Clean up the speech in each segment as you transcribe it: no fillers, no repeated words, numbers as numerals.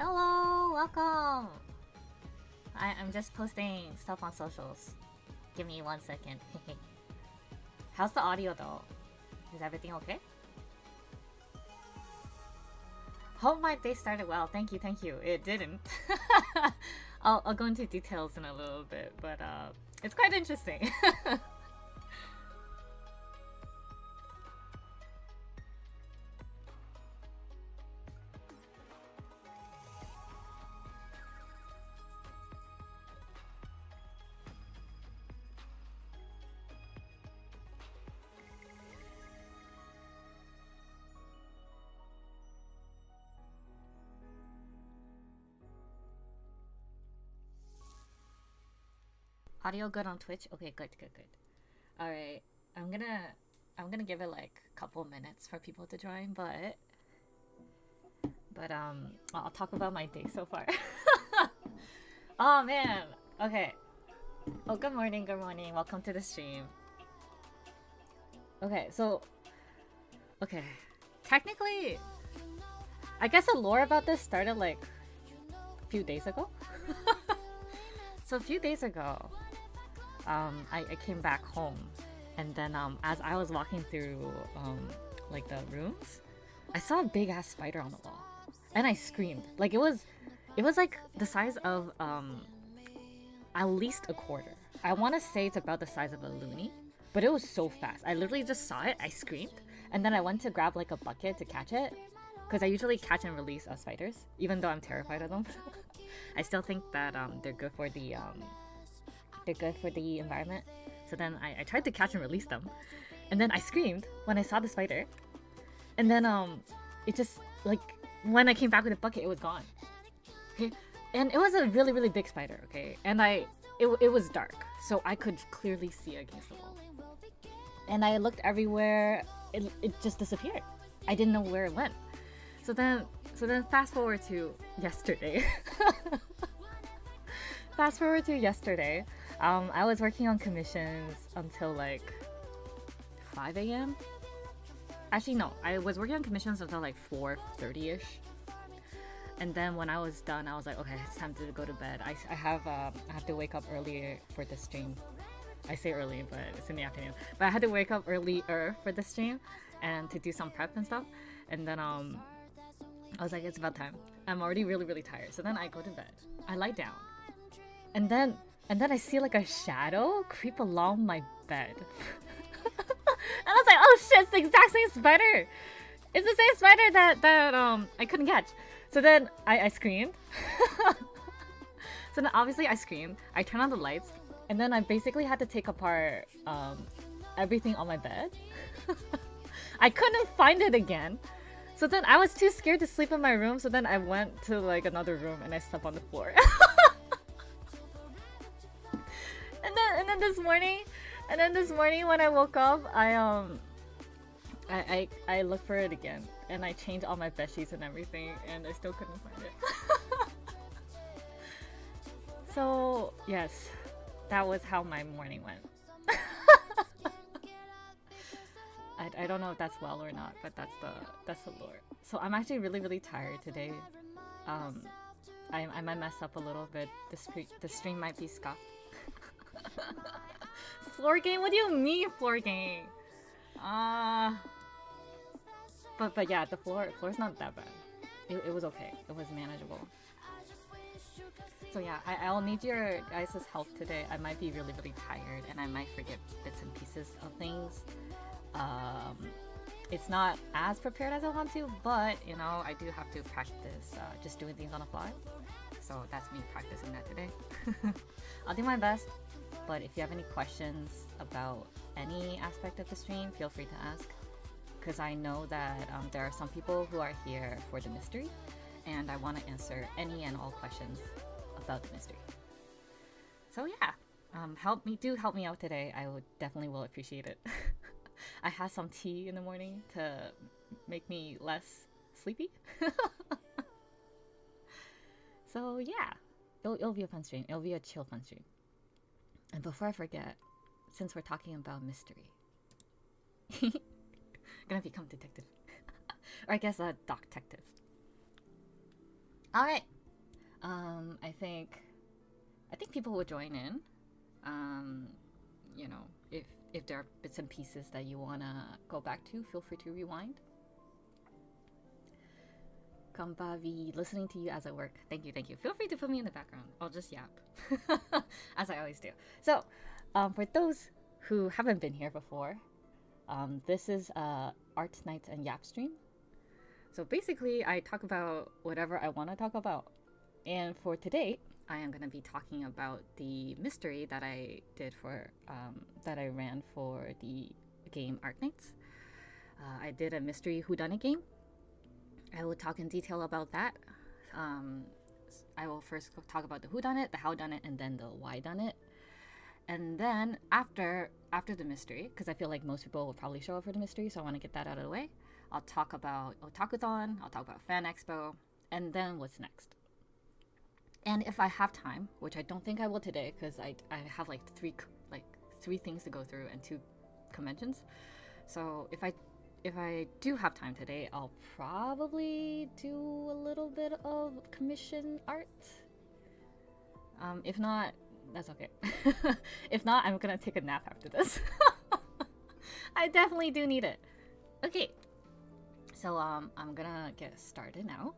Hello, welcome. I'm just posting stuff on socials. Give me 1 second. How's the audio though? Is everything okay? Hope my day started well. Thank you, thank you. It didn't. I'll go into details in a little bit, but it's quite interesting. Audio good on Twitch? Okay, good. Alright. I'm gonna give it like a couple minutes for people to join, but I'll talk about my day so far. Oh man. Okay. Oh, good morning. Welcome to the stream. Okay, so technically I guess the lore about this started like a few days ago. So a few days ago, I came back home, and then as I was walking through like the rooms, I saw a big ass spider on the wall, and I screamed. Like it was like the size of at least a quarter. I want to say it's about the size of a loony, but it was so fast. I literally just saw it, I screamed, and then I went to grab like a bucket to catch it, because I usually catch and release spiders, even though I'm terrified of them. I still think that they're good for the environment. So then I tried to catch and release them, and then I screamed when I saw the spider, and then it just like when I came back with a bucket, it was gone. Okay, and it was a really really big spider. Okay, and it was dark, so I could clearly see against the wall, and I looked everywhere. It just disappeared. I didn't know where it went. So then fast forward to yesterday. I was working on commissions until like 5 a.m. Actually, no, I was working on commissions until like 4:30ish. And then when I was done, I was like, okay, it's time to go to bed. I have to wake up earlier for the stream. I say early, but it's in the afternoon. But I had to wake up earlier for the stream and to do some prep and stuff. And then I was like, it's about time. I'm already really really tired. So then I go to bed. I lie down. And then I see like a shadow creep along my bed. And I was like, oh shit, it's the exact same spider. It's the same spider that I couldn't catch. So then I screamed. So then obviously I screamed. I turned on the lights, and then I basically had to take apart everything on my bed. I couldn't find it again. So then I was too scared to sleep in my room, so then I went to like another room and I slept on the floor. And then this morning when I woke up, I looked for it again, and I changed all my bed sheets and everything, and I still couldn't find it. So yes, that was how my morning went. I don't know if that's well or not, but that's the lore. So I'm actually really really tired today. I might mess up a little bit. The stream might be scuffed. Floor game? What do you mean floor game? But yeah, the floor's not that bad. It was okay. It was manageable. So yeah, I'll need your guys' help today. I might be really really tired, and I might forget bits and pieces of things. It's not as prepared as I want to, but you know, I do have to practice just doing things on the fly. So that's me practicing that today. I'll do my best, but if you have any questions about any aspect of the stream, feel free to ask, because I know that there are some people who are here for the mystery, and I want to answer any and all questions about the mystery. So yeah, help me out today. I would definitely will appreciate it. I had some tea in the morning to make me less sleepy. So yeah, it'll be a fun stream. It'll be a chill fun stream. And before I forget, since we're talking about mystery, gonna become detective. Or I guess a doc-tective. All right. I think people will join in. You know, if there are bits and pieces that you wanna go back to, feel free to rewind. Kambavi, listening to you as I work. Thank you, thank you. Feel free to put me in the background. I'll just yap, as I always do. So, for those who haven't been here before, this is Artknights and Yap stream. So basically, I talk about whatever I want to talk about. And for today, I am going to be talking about the mystery that I did for, that I ran for the game Arknights. I did a mystery whodunit game. I will talk in detail about that. I will first talk about the whodunit, the howdunit, and then the whydunit. And then after the mystery, because I feel like most people will probably show up for the mystery, so I want to get that out of the way. I'll talk about Otakuthon, I'll talk about Fan Expo, and then what's next. And if I have time, which I don't think I will today, because I have like three things to go through and 2 conventions. So if I do have time today, I'll probably do a little bit of commission art. If not, that's okay. If not, I'm gonna take a nap after this. I definitely do need it. Okay. So I'm gonna get started now.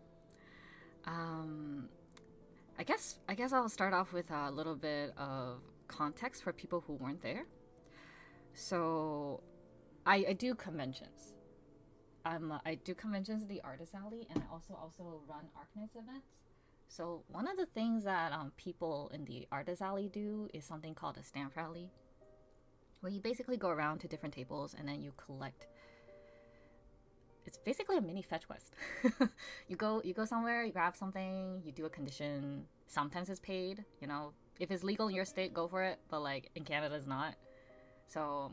I guess I'll start off with a little bit of context for people who weren't there. So I do conventions. I do conventions at the Artist Alley, and I also run Arknights events. So one of the things that people in the Artist Alley do is something called a stamp rally, where you basically go around to different tables and then you collect. It's basically a mini fetch quest. You go somewhere, you grab something, you do a condition. Sometimes it's paid, you know. If it's legal in your state, go for it. But like in Canada, it's not. So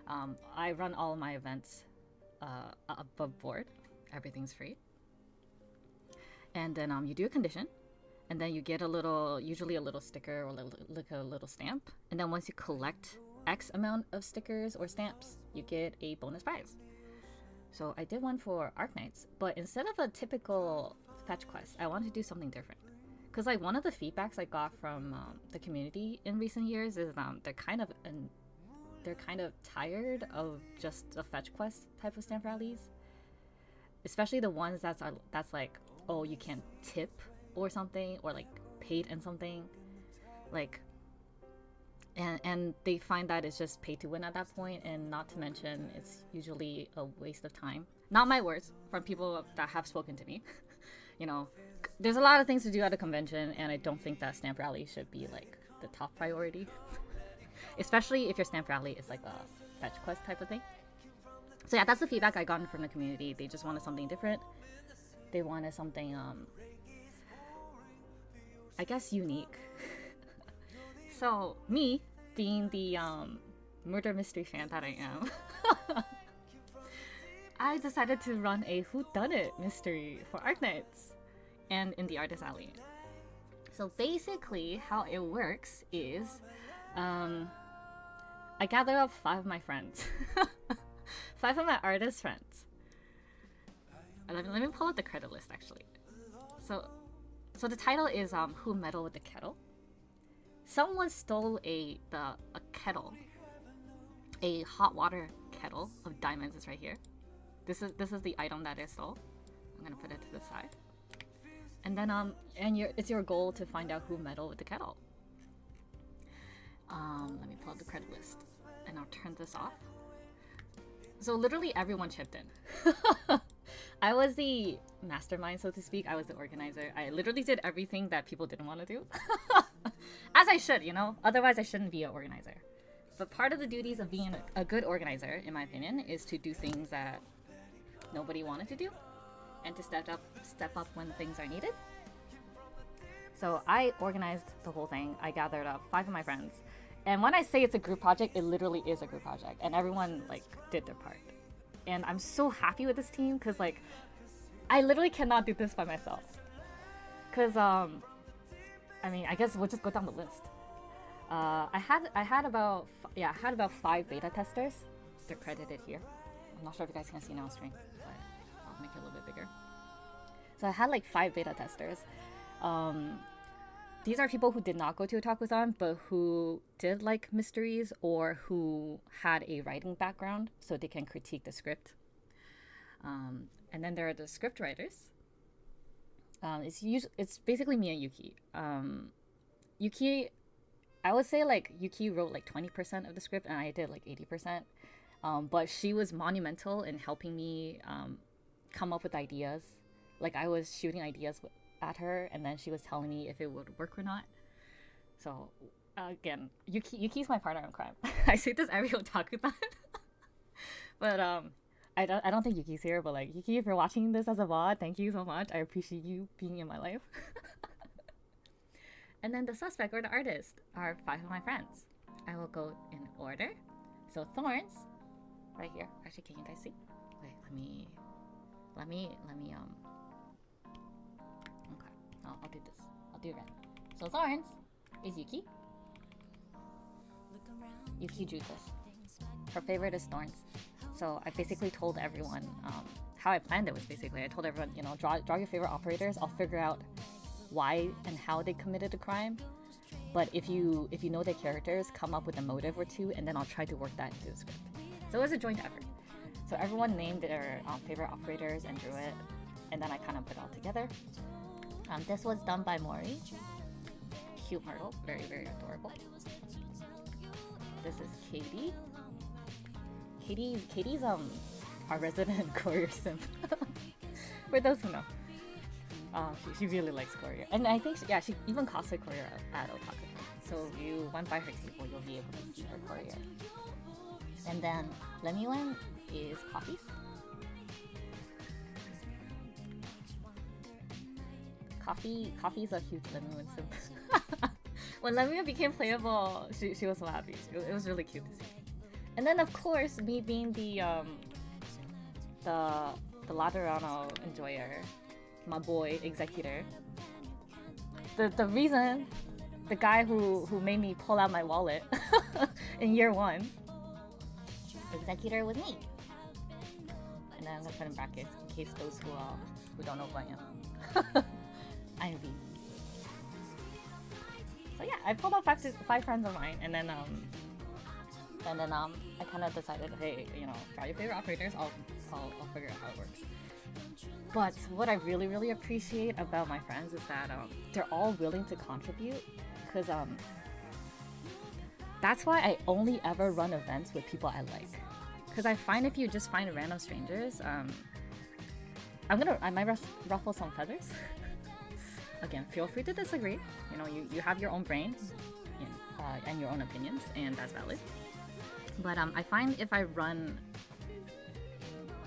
I run all of my events above board. Everything's free. And then you do a condition, and then you get usually a little sticker or like a little stamp. And then once you collect X amount of stickers or stamps, you get a bonus prize. So I did one for Arknights, but instead of a typical fetch quest, I wanted to do something different. Because like one of the feedbacks I got from the community in recent years is they're kind of tired of just a fetch quest type of stamp rallies, especially the ones that's like, oh, you can tip or something, or like paid in something, like. And they find that it's just pay to win at that point, and not to mention it's usually a waste of time. Not my words, from people that have spoken to me. You know, there's a lot of things to do at a convention, and I don't think that stamp rally should be like the top priority. Especially if your stamp rally is like a fetch quest type of thing. So yeah, that's the feedback I gotten from the community. They just wanted something different. They wanted something, I guess, unique. So me, being the murder mystery fan that I am, I decided to run a whodunit mystery for Arknights and in the Artist Alley. So basically how it works is I gather up 5 of my friends. 5 of my artist friends. Let me pull out the credit list actually. So the title is Who Meddled with the Kettle? Someone stole a kettle, a hot water kettle of diamonds. Is right here. This is the item that I stole. I'm gonna put it to the side. And then it's your goal to find out who meddled with the kettle. Let me pull up the credit list, and I'll turn this off. So literally everyone chipped in. I was the mastermind, so to speak. I was the organizer. I literally did everything that people didn't want to do. As I should, you know? Otherwise, I shouldn't be an organizer. But part of the duties of being a good organizer, in my opinion, is to do things that nobody wanted to do, and to step up when things are needed. So I organized the whole thing. I gathered up 5 of my friends. And when I say it's a group project, it literally is a group project. And everyone, like, did their part. And I'm so happy with this team, because, like, I literally cannot do this by myself. Because, I mean, I guess we'll just go down the list. I had about 5 beta testers. They're credited here. I'm not sure if you guys can see now on screen, but I'll make it a little bit bigger. So I had like 5 beta testers. These are people who did not go to Otakuthon, but who did like mysteries or who had a writing background, so they can critique the script. And then there are the script writers. It's basically me and Yuki. Yuki, I would say like Yuki wrote like 20% of the script, and I did like 80%. But she was monumental in helping me come up with ideas. Like I was shooting ideas at her, and then she was telling me if it would work or not. So again, Yuki's my partner in crime. I say this every otaku-thon. But I don't think Yuki's here, but like Yuki, if you're watching this as a VOD, thank you so much. I appreciate you being in my life. And then the suspect or the artist are 5 of my friends. I will go in order. So Thorns, right here. Actually, can you guys see? Wait, let me okay, I'll do this. I'll do red. So Thorns is Yuki. Yuki drew this. Her favorite is Thorns. So I basically told everyone how I planned it was basically I told everyone, you know, draw your favorite operators. I'll figure out why and how they committed a crime. But if you know their characters, come up with a motive or two, and then I'll try to work that into the script. So it was a joint effort. So everyone named their favorite operators and drew it, and then I kind of put it all together. This was done by Mori. Cute Myrtle, very, very adorable. This is Katie. Katie's our resident courier simp. For those who know. She really likes courier. And I think, she even cosplayed courier at Otaku. So if you went by her table, you'll be able to see her courier. And then Lemuel is Coffee's. Coffee's a huge Lemuel simp. When Lemuel became playable, she was so happy. It was really cute to see. And then of course, me being the Laterano enjoyer, my boy executor. The reason, the guy who made me pull out my wallet in year 1, executor was me. And then I'm gonna put in brackets in case those who don't know who I am. I am V. So yeah, I pulled out 5 friends of mine, and then I kind of decided, hey, you know, draw your favorite operators. I'll figure out how it works. But what I really, really appreciate about my friends is that they're all willing to contribute, because that's why I only ever run events with people I like. Because I find if you just find random strangers, I might ruffle some feathers. Again, feel free to disagree. You know, you have your own brain and your own opinions, and that's valid. But I find if I run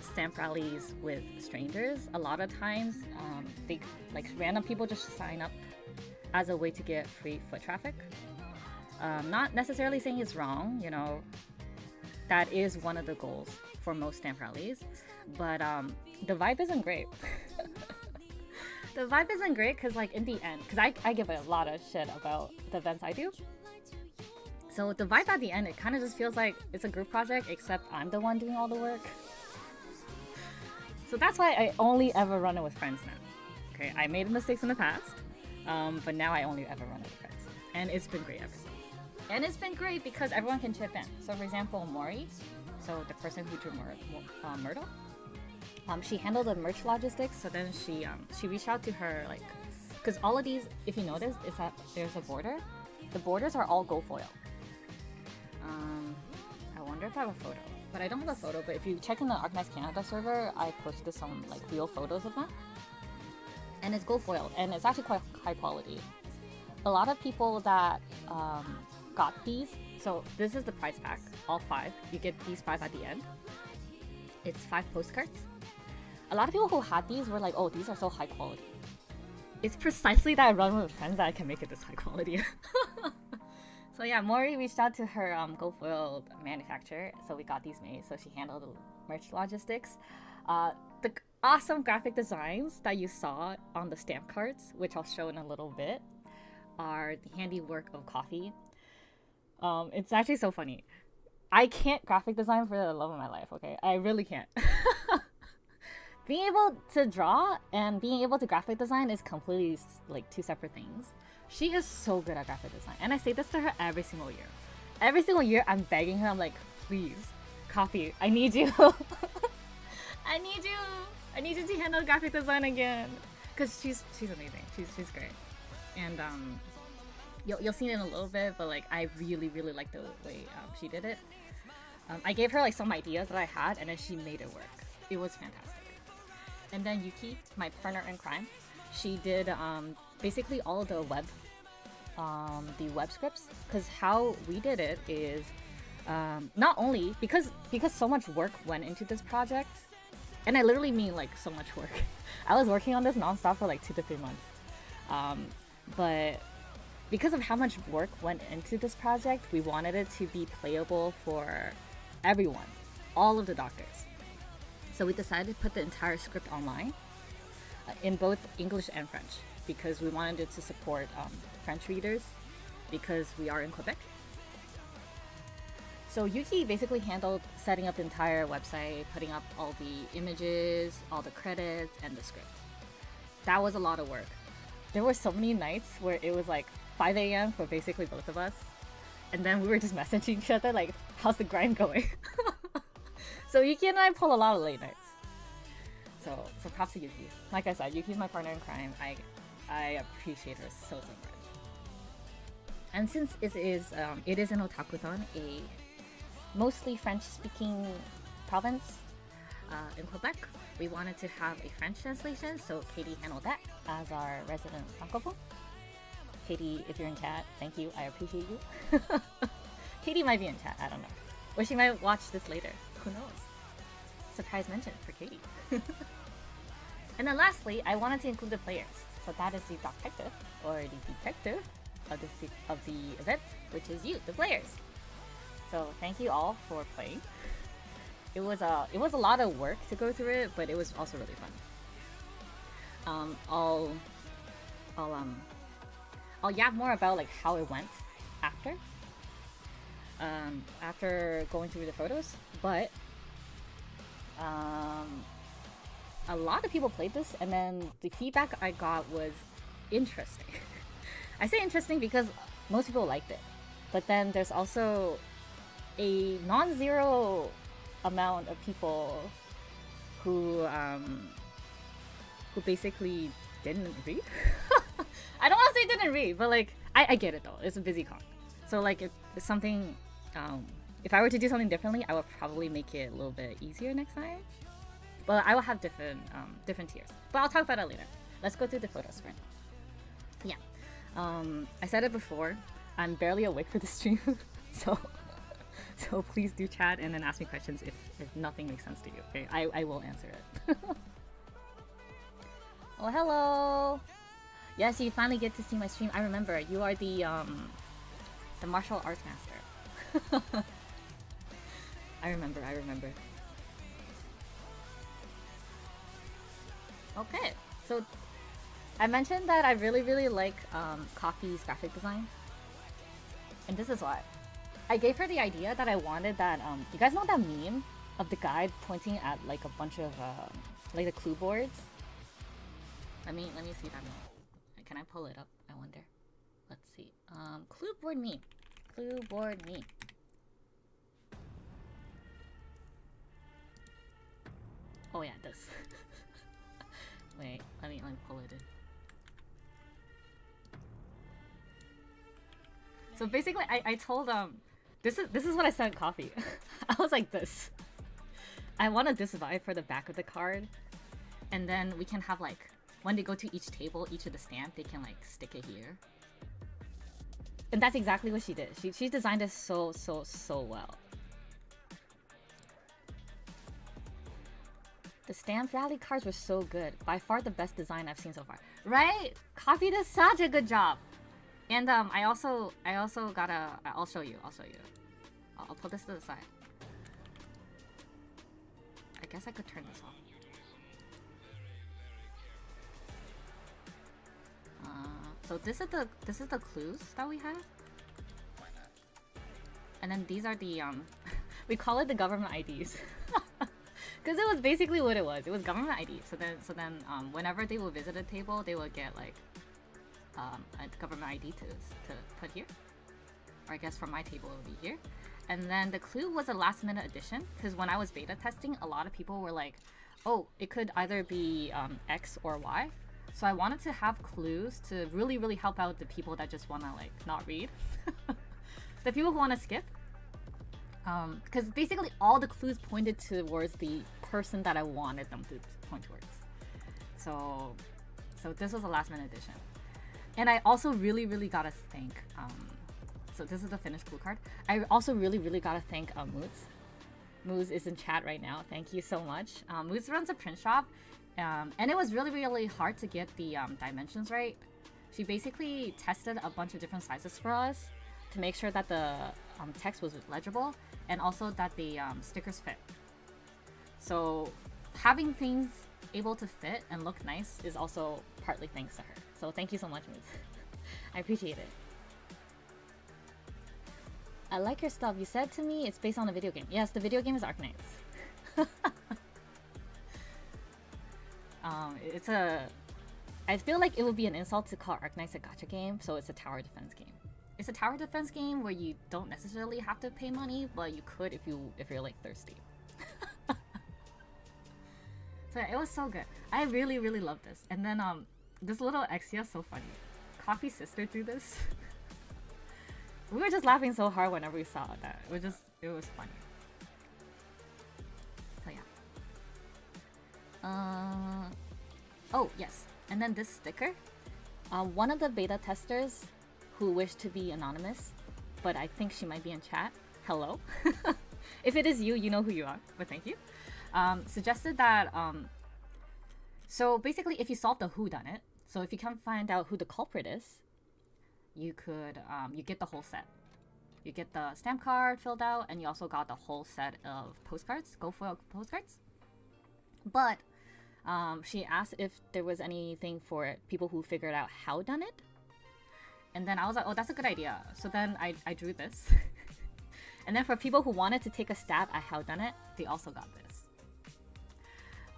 stamp rallies with strangers, a lot of times they like random people just sign up as a way to get free foot traffic. Not necessarily saying it's wrong, you know, that is one of the goals for most stamp rallies, but the vibe isn't great. The vibe isn't great because, like, in the end, because I give a lot of shit about the events I do. So the vibe at the end, it kind of just feels like it's a group project, except I'm the one doing all the work. So that's why I only ever run it with friends now. Okay, I made mistakes in the past, but now I only ever run it with friends. And it's been great ever since. And it's been great because everyone can chip in. So for example, Mori, so the person who drew Myrtle, she handled the merch logistics. So then she reached out to her, like, because all of these, if you notice, is that there's a border. The borders are all gold foil. I wonder if I have a photo, but I don't have a photo. But if you check in the Arknights Canada server, I posted some like real photos of that, and it's gold foil, and it's actually quite high quality. A lot of people that got these, so this is the prize pack, all 5. You get these 5 at the end. It's 5 postcards. A lot of people who had these were like, oh, these are so high quality. It's precisely that I run with friends that I can make it this high quality. So yeah, Mori reached out to her gold foil manufacturer, so we got these made. So she handled the merch logistics. The awesome graphic designs that you saw on the stamp cards, which I'll show in a little bit, are the handiwork of Coffee. It's actually so funny. I can't graphic design for the love of my life, okay? I really can't. being able to draw and being able to graphic design is completely like two separate things. She is so good at graphic design, and I say this to her every single year. Every single year, I'm begging her. I'm like, please, Coffee, I need you. I need you. I need you to handle graphic design again, because she's amazing. She's great, and you'll see it in a little bit. But like, I really like the way she did it. I gave her like some ideas that I had, and then she made it work. It was fantastic. And then Yuki, my partner in crime, she did basically all the web scripts. Because how we did it is not only because so much work went into this project, and I literally mean like so much work. I was working on this nonstop for like 2 to 3 months, but because of how much work went into this project, we wanted it to be playable for everyone, all of the doctors. So we decided to put the entire script online in both English and French, because we wanted it to support French readers, because we are in Quebec. So Yuki basically handled setting up the entire website, putting up all the images, all the credits, and the script. That was a lot of work. There were so many nights where it was like 5 a.m. for basically both of us. And then we were just messaging each other like, how's the grind going? So Yuki and I pull a lot of late nights. So props to Yuki. Like I said, Yuki's my partner in crime. I appreciate her so much. And since it is an otakuthon, a mostly French-speaking province in Quebec, we wanted to have a French translation, so Katie handled that as our resident francophone. Katie, if you're in chat, thank you. I appreciate you. Katie might be in chat. I don't know. Or she might watch this later. Who knows? Surprise mention for Katie. And then lastly, I wanted to include the players. So that is the detective, or the detective of the event, which is you, the players. So thank you all for playing. It was a lot of work to go through it, but it was also really fun. I'll yap more about like how it went after going through the photos, but a lot of people played this, and then the feedback I got was interesting. I say interesting because most people liked it, but then there's also a non-zero amount of people who basically didn't read. I don't want to say didn't read, but like I get it though. It's a busy con, so like if it's something, if I were to do something differently, I would probably make it a little bit easier next time. But I will have different tiers. But I'll talk about it later. Let's go through the photos first. Yeah, I said it before. I'm barely awake for the stream, so please do chat and then ask me questions if nothing makes sense to you. Okay, I will answer it. Oh, hello. Yes, you finally get to see my stream. I remember you are the martial arts master. I remember. Okay, so I mentioned that I really like Coffee's graphic design, and this is why. I gave her the idea that I wanted that, you guys know that meme of the guy pointing at like a bunch of like the clue boards? Let me see that meme. Can I pull it up? I wonder. Let's see. Clue board meme. Oh yeah, this. Wait, let me pull it in. So basically, I told this is what I sent Coffee. I was like this. I wanted this vibe for the back of the card, and then we can have like when they go to each table, each of the stamp, they can like stick it here. And that's exactly what she did. She designed it so well. The stamp rally cards were so good. By far the best design I've seen so far. Right? Coffee does such a good job. And I also got a. I'll show you. I'll put this to the side. I guess I could turn this off. So this is the clues that we have. And then these are the we call it the government IDs. Because it was basically what it was. It was government ID. So then, whenever they will visit a table, they will get like a government ID to put here. Or I guess for my table, it will be here. And then the clue was a last minute addition. Because when I was beta testing, a lot of people were like, oh, it could either be X or Y. So I wanted to have clues to really, really help out the people that just want to like not read. The people who want to skip. Because basically all the clues pointed towards the person that I wanted them to point towards. So this was a last minute addition. And I also really, really gotta thank, so this is the finished clue card. I also really, really gotta thank Moose. Moose is in chat right now. Thank you so much. Moose runs a print shop, and it was really, really hard to get the dimensions right. She basically tested a bunch of different sizes for us to make sure that the text was legible and also that the stickers fit. So having things able to fit and look nice is also partly thanks to her. So thank you so much, Moose. I appreciate it. I like your stuff. You said to me it's based on a video game. Yes, the video game is Arknights. It's a... I feel like it would be an insult to call Arknights a gacha game, so it's a tower defense game. It's a tower defense game where you don't necessarily have to pay money, but you could if you're like thirsty. So it was so good. I really, really love this. And then this little Exia is so funny. Coffee's sister drew this. We were just laughing so hard whenever we saw that. It was funny. So yeah. Oh yes. And then this sticker. One of the beta testers who wished to be anonymous, but I think she might be in chat. Hello. If it is you, you know who you are, but thank you. Suggested that, so basically if you solve the whodunit, so if you can find out who the culprit is, you could, you get the whole set. You get the stamp card filled out, and you also got the whole set of postcards, GoFoil postcards. But she asked if there was anything for people who figured out how done it. And then I was like, oh, that's a good idea. So then I drew this. And then for people who wanted to take a stab at how done it, they also got this.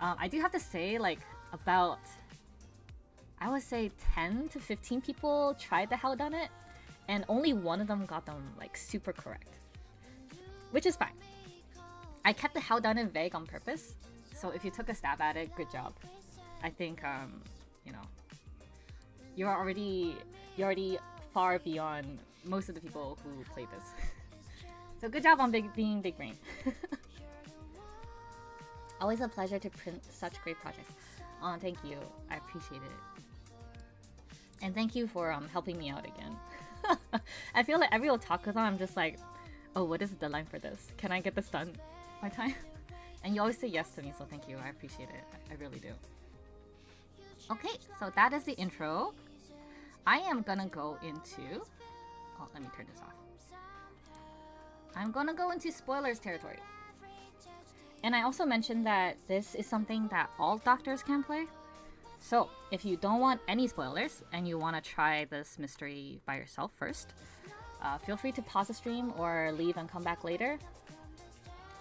I do have to say, like, about, I would say 10 to 15 people tried the how done it, and only one of them got them, like, super correct. Which is fine. I kept the how done it vague on purpose, so if you took a stab at it, good job. I think, you know, you're already far beyond most of the people who played this. So good job on being big brain. Always a pleasure to print such great projects. Oh, thank you. I appreciate it. And thank you for helping me out again. I feel like every otakuthon I'm just like, oh, what is the deadline for this? Can I get this done by time? And you always say yes to me, so thank you. I appreciate it. I really do. Okay, so that is the intro. I am gonna go into... Oh, let me turn this off. I'm gonna go into spoilers territory. And I also mentioned that this is something that all doctors can play. So, if you don't want any spoilers and you want to try this mystery by yourself first, feel free to pause the stream or leave and come back later.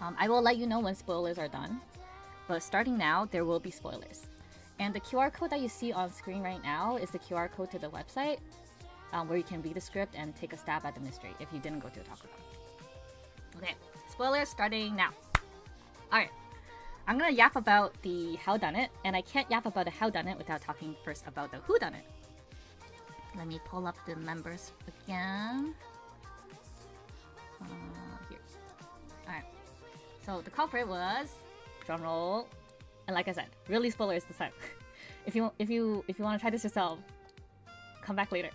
I will let you know when spoilers are done. But starting now, there will be spoilers. And the QR code that you see on screen right now is the QR code to the website where you can read the script and take a stab at the mystery if you didn't go to Otakuthon. Okay, spoilers starting now. Alright, I'm gonna yap about the howdunit, and I can't yap about the howdunit without talking first about the whodunit. Let me pull up the members again. Here. Alright, so the culprit was, drumroll, and like I said, really spoilers this time. If you want to try this yourself, come back later.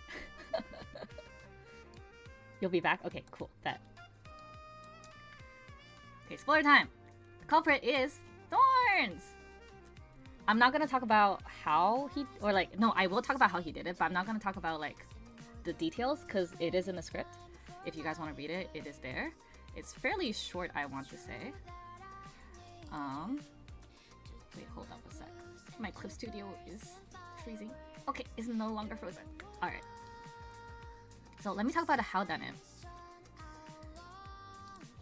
You'll be back? Okay, cool, bet. Okay, spoiler time! Culprit is Thorns! I'm not gonna talk about how he, or like, no, I will talk about how he did it, but I'm not gonna talk about like the details because it is in the script. If you guys want to read it, it is there. It's fairly short, I want to say. Wait, hold up a sec. My Clip Studio is freezing. Okay, it's no longer frozen. Alright. So let me talk about how done it.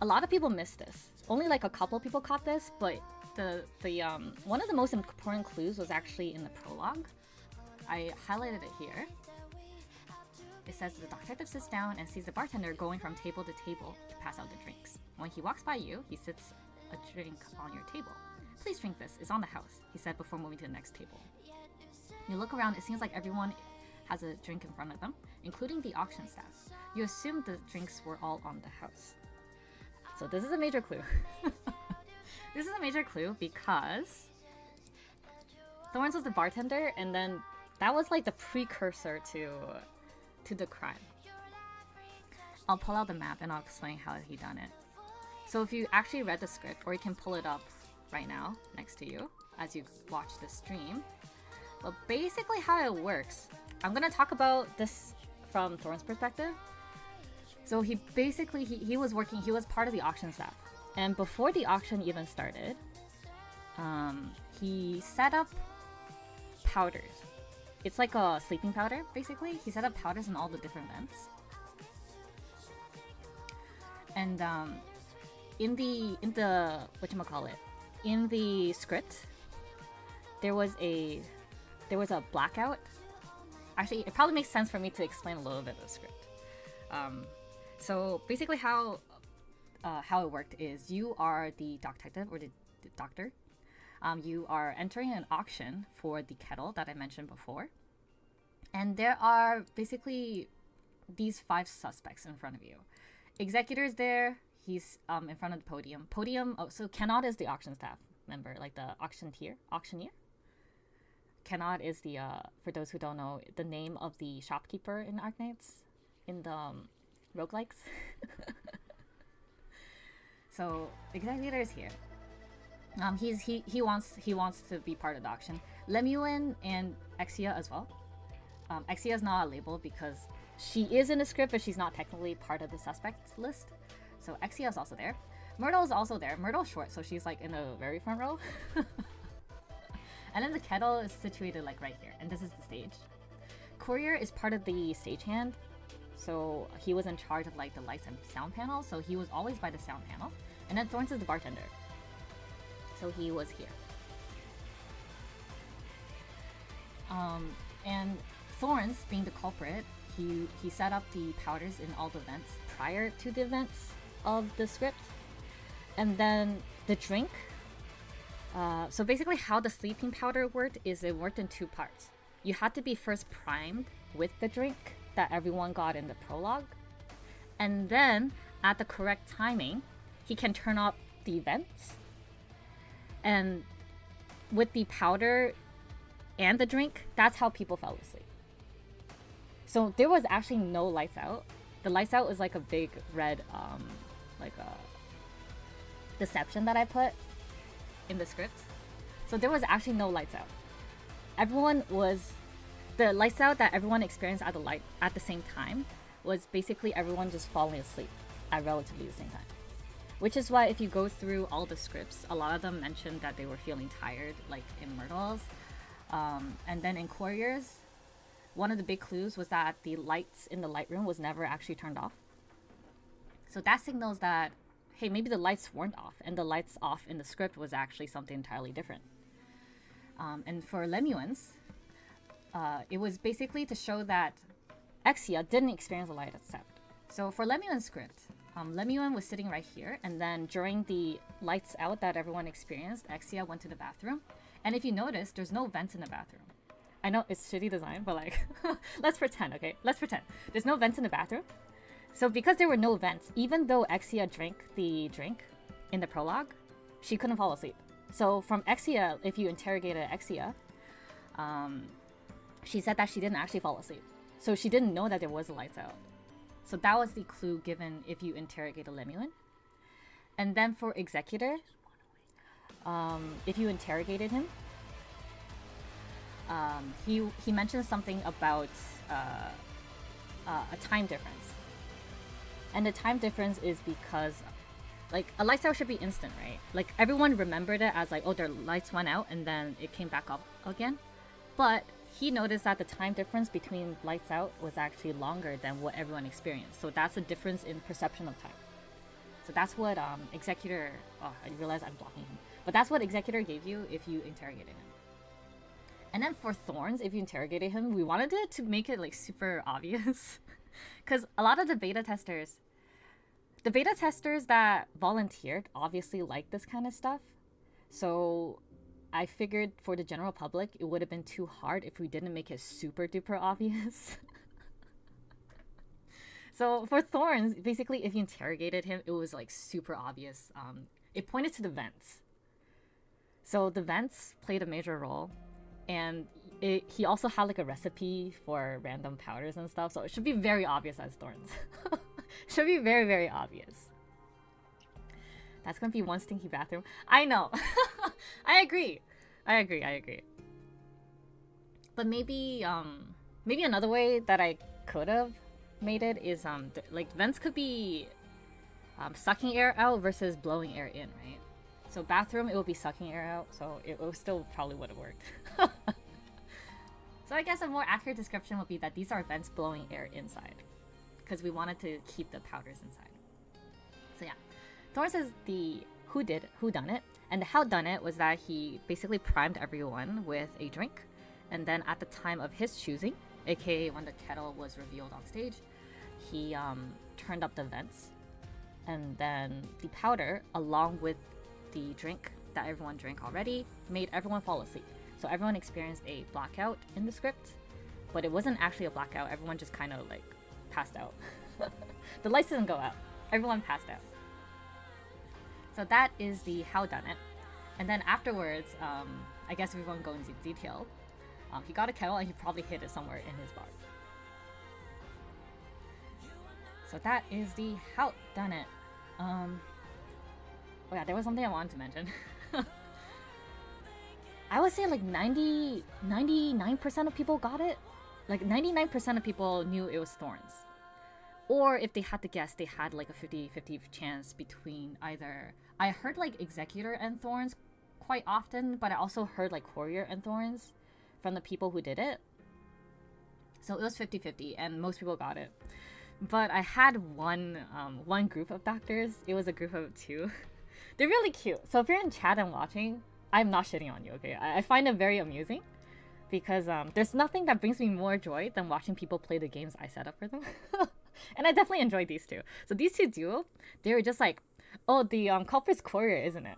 A lot of people missed this. Only like a couple people caught this, but the one of the most important clues was actually in the prologue. I highlighted it here. It says the dock detective sits down and sees the bartender going from table to table to pass out the drinks. When he walks by you, he sits a drink on your table. Please drink this, it's on the house, he said before moving to the next table. You look around, it seems like everyone has a drink in front of them, including the auction staff. You assume the drinks were all on the house. So this is a major clue. This is a major clue because Thorns was the bartender, and then that was like the precursor to the crime. I'll pull out the map and I'll explain how he done it. So if you actually read the script, or you can pull it up right now next to you as you watch the stream. But basically how it works, I'm gonna talk about this from Thorn's perspective. So he basically, he was part of the auction staff. And before the auction even started, he set up powders. It's like a sleeping powder, basically. He set up powders in all the different vents. And in the whatchamacallit, in the script, there was a blackout. Actually, it probably makes sense for me to explain a little bit of the script. So basically how it worked is you are the dock detective, or the doctor. You are entering an auction for the kettle that I mentioned before. And there are basically these 5 suspects in front of you. Executor's there. He's in front of the podium. Oh, so Kennard is the auction staff member, like the auctioneer. Kennard is the, for those who don't know, the name of the shopkeeper in Arknights, in the roguelikes. So Executor is here. He wants to be part of the auction. Lemuel and Exia as well. Exia is not a label because she is in the script, but she's not technically part of the suspects list. So Exia is also there. Myrtle is also there. Myrtle's short, so she's like in the very front row. And then the kettle is situated like right here, and this is the stage. Courier is part of the stagehand, so he was in charge of like the lights and sound panel, so he was always by the sound panel. And then Thorns is the bartender, so he was here. And Thorns, being the culprit, he set up the powders in all the vents prior to the events of the script. And then the drink. So basically how the sleeping powder worked is it worked in 2 parts. You had to be first primed with the drink that everyone got in the prologue. And then at the correct timing, he can turn off the vents. And with the powder and the drink, that's how people fell asleep. So there was actually no lights out. The lights out was like a big red, like a deception that I put in the script. So there was actually no lights out. The lights out that everyone experienced at the same time was basically everyone just falling asleep at relatively the same time. Which is why if you go through all the scripts, a lot of them mentioned that they were feeling tired, like in Myrtle's. And then in Courier's, one of the big clues was that the lights in the light room was never actually turned off. So that signals that, hey, maybe the lights weren't off, and the lights off in the script was actually something entirely different. And for Lemuel's, it was basically to show that Exia didn't experience a light out. So for Lemuel's script, Lemuel was sitting right here, and then during the lights out that everyone experienced, Exia went to the bathroom. And if you notice, there's no vents in the bathroom. I know it's shitty design, but like, let's pretend, okay? Let's pretend. There's no vents in the bathroom. So because there were no vents, even though Exia drank the drink in the prologue, she couldn't fall asleep. So from Exia, if you interrogated Exia, she said that she didn't actually fall asleep. So she didn't know that there was a lights out. So that was the clue given if you interrogated Lemuel. And then for Executor, if you interrogated him, he mentioned something about a time difference. And the time difference is because, like, a lights out should be instant, right? Like, everyone remembered it as like, oh, their lights went out and then it came back up again. But he noticed that the time difference between lights out was actually longer than what everyone experienced. So that's a difference in perception of time. So that's what Executor, oh, I realize I'm blocking him. But that's what Executor gave you if you interrogated him. And then for Thorns, if you interrogated him, we wanted it to make it like super obvious. Because a lot of the beta testers that volunteered obviously like this kind of stuff. So I figured for the general public, it would have been too hard if we didn't make it super duper obvious. So for Thorns, basically if you interrogated him, it was like super obvious. It pointed to the vents. So the vents played a major role. And he also had like a recipe for random powders and stuff. So it should be very obvious as Thorns. Should be very, very obvious. That's gonna be one stinky bathroom. I know. I agree. But maybe another way that I could have made it is like vents could be sucking air out versus blowing air in, right? So bathroom, it would be sucking air out, so it still probably would have worked. So I guess a more accurate description would be that these are vents blowing air inside, because we wanted to keep the powders inside. So yeah, Thorns is the whodunit, and the howdunit was that he basically primed everyone with a drink, and then at the time of his choosing, aka when the kettle was revealed on stage, he turned up the vents, and then the powder, along with the drink that everyone drank already, made everyone fall asleep. So everyone experienced a blackout in the script, but it wasn't actually a blackout. Everyone just kind of like passed out. The lights didn't go out. Everyone passed out. So that is the howdunit. And then afterwards, I guess we won't go into detail. He got a kettle and he probably hid it somewhere in his bar. So that is the howdunit. Oh yeah, there was something I wanted to mention. I would say like 99% of people got it. Like 99% of people knew it was Thorns. Or if they had to guess, they had like a 50-50 chance between either... I heard like Executor and Thorns quite often, but I also heard like Courier and Thorns from the people who did it. So it was 50-50 and most people got it. But I had one group of doctors. It was a group of two. They're really cute. So if you're in chat and watching, I'm not shitting on you, okay? I find it very amusing because there's nothing that brings me more joy than watching people play the games I set up for them. And I definitely enjoyed these two. So these two duo, they were just like, oh, the culprit's Courier, isn't it?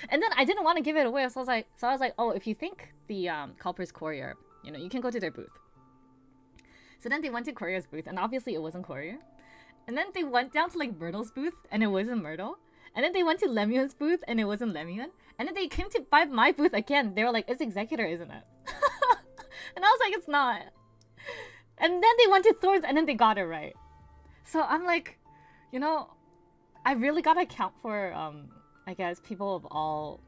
And then I didn't want to give it away, so I was like, oh, if you think the culprit's Courier, you know, you can go to their booth. So then they went to Courier's booth, and obviously it wasn't Courier. And then they went down to like Myrtle's booth, and it wasn't Myrtle. And then they went to Lemuel's booth, and it wasn't Lemuel. And then they came to by my booth again. They were like, it's Executor, isn't it? And I was like, it's not. And then they went to Thorns, and then they got it right. So I'm like, you know, I really gotta account for, I guess, people of all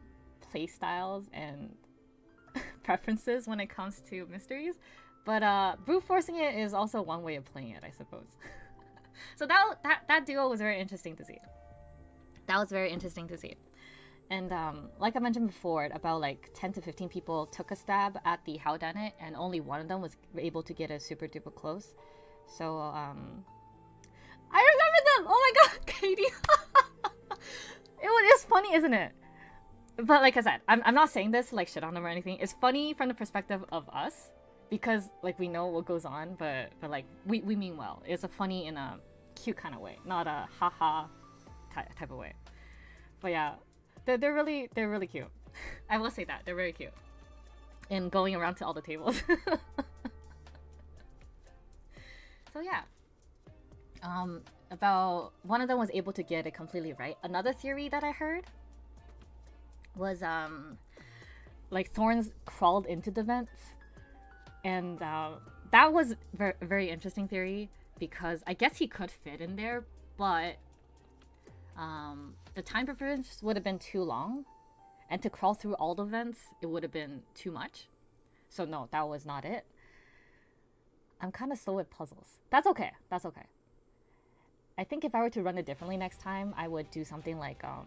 play styles and preferences when it comes to mysteries. But brute forcing it is also one way of playing it, I suppose. So that duo was very interesting to see. That was very interesting to see. And like I mentioned before, about like 10 to 15 people took a stab at the howdunit, and only one of them was able to get a super duper close. So I remember them. Oh my god, Katie. It's funny, isn't it? But like I said, I'm not saying this to like shit on them or anything. It's funny from the perspective of us, because like we know what goes on, but like we mean well. It's a funny in a cute kind of way, not a haha type of way. But yeah, they're really cute. I will say that they're very cute. And going around to all the tables. So yeah, about one of them was able to get it completely right. Another theory that I heard was like Thorns crawled into the vents, and that was a very interesting theory, because I guess he could fit in there, but the time preference would have been too long, and to crawl through all the vents, it would have been too much. So no, that was not it. I'm kind of slow with puzzles. That's okay. I think if I were to run it differently next time, I would do something like I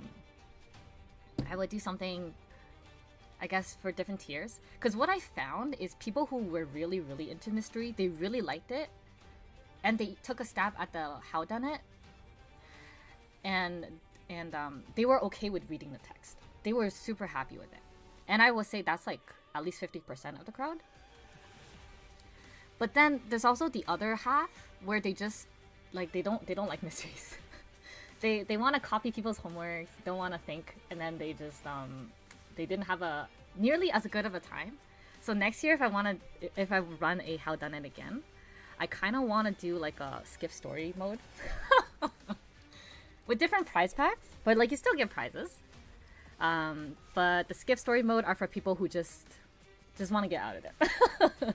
guess for different tiers. Because what I found is people who were really into mystery, they really liked it, and they took a stab at the howdunit, and they were okay with reading the text. they were super happy with it. And I would say that's like at least 50% of the crowd. But then there's also the other half where they just like they don't like mysteries. they want to copy people's homeworks, don't want to think, and then they just they didn't have a nearly as good of a time. So next year, if I run a Whodunnit again, I kind of want to do like a skip story mode with different prize packs, but like you still get prizes. But the skip story mode are for people who just want to get out of it.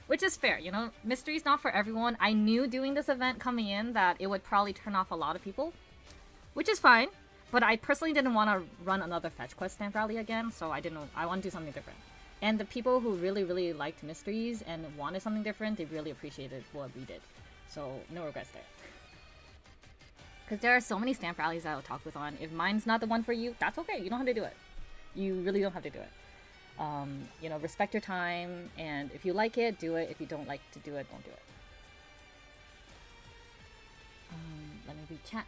Which is fair, you know, mystery's not for everyone. I knew doing this event coming in that it would probably turn off a lot of people, which is fine. But I personally didn't want to run another fetch quest stamp rally again, so I want to do something different. And the people who really liked mysteries and wanted something different, they really appreciated what we did. So no regrets there. Because there are so many stamp rallies I'll talk with on. If mine's not the one for you, that's okay. You don't have to do it. You really don't have to do it. You know, respect your time, and if you like it, do it. If you don't like to do it, don't do it. Let me read chat.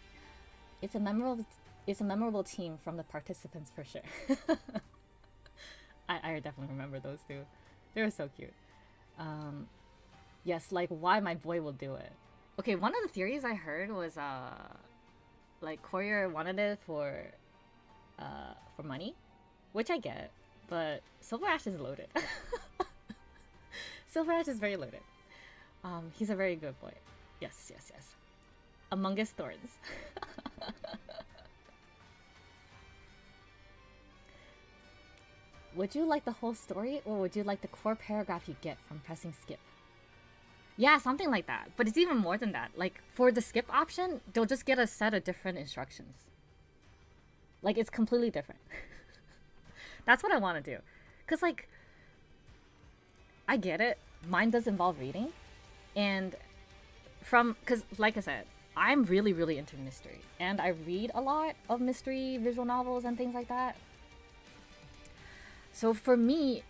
It's a memorable team from the participants for sure. I definitely remember those two. They were so cute. Yes, like why my boy will do it. Okay, one of the theories I heard was like Courier wanted it for money, which I get. But Silver Ash is loaded. Silver Ash is very loaded. He's a very good boy. Yes. Among Us Thorns. Would you like the whole story, or would you like the core paragraph you get from pressing skip? Yeah, something like that. But it's even more than that. Like, for the skip option, they'll just get a set of different instructions. Like, it's completely different. That's what I want to do. Because, like, I get it. Mine does involve reading. And because, like I said, I'm really into mystery. And I read a lot of mystery visual novels and things like that. So for me,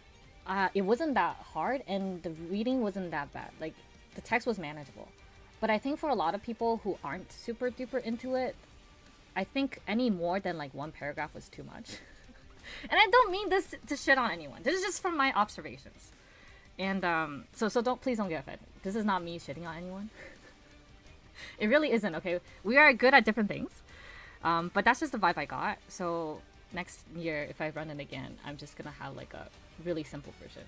it wasn't that hard. And the reading wasn't that bad. Like, the text was manageable. But I think for a lot of people who aren't super duper into it, I think any more than, like, one paragraph was too much. And I don't mean this to shit on anyone. This is just from my observations. And so please don't get offended. This is not me shitting on anyone. It really isn't, okay? We are good at different things. But that's just the vibe I got. So next year, if I run it again, I'm just gonna have like a really simple version.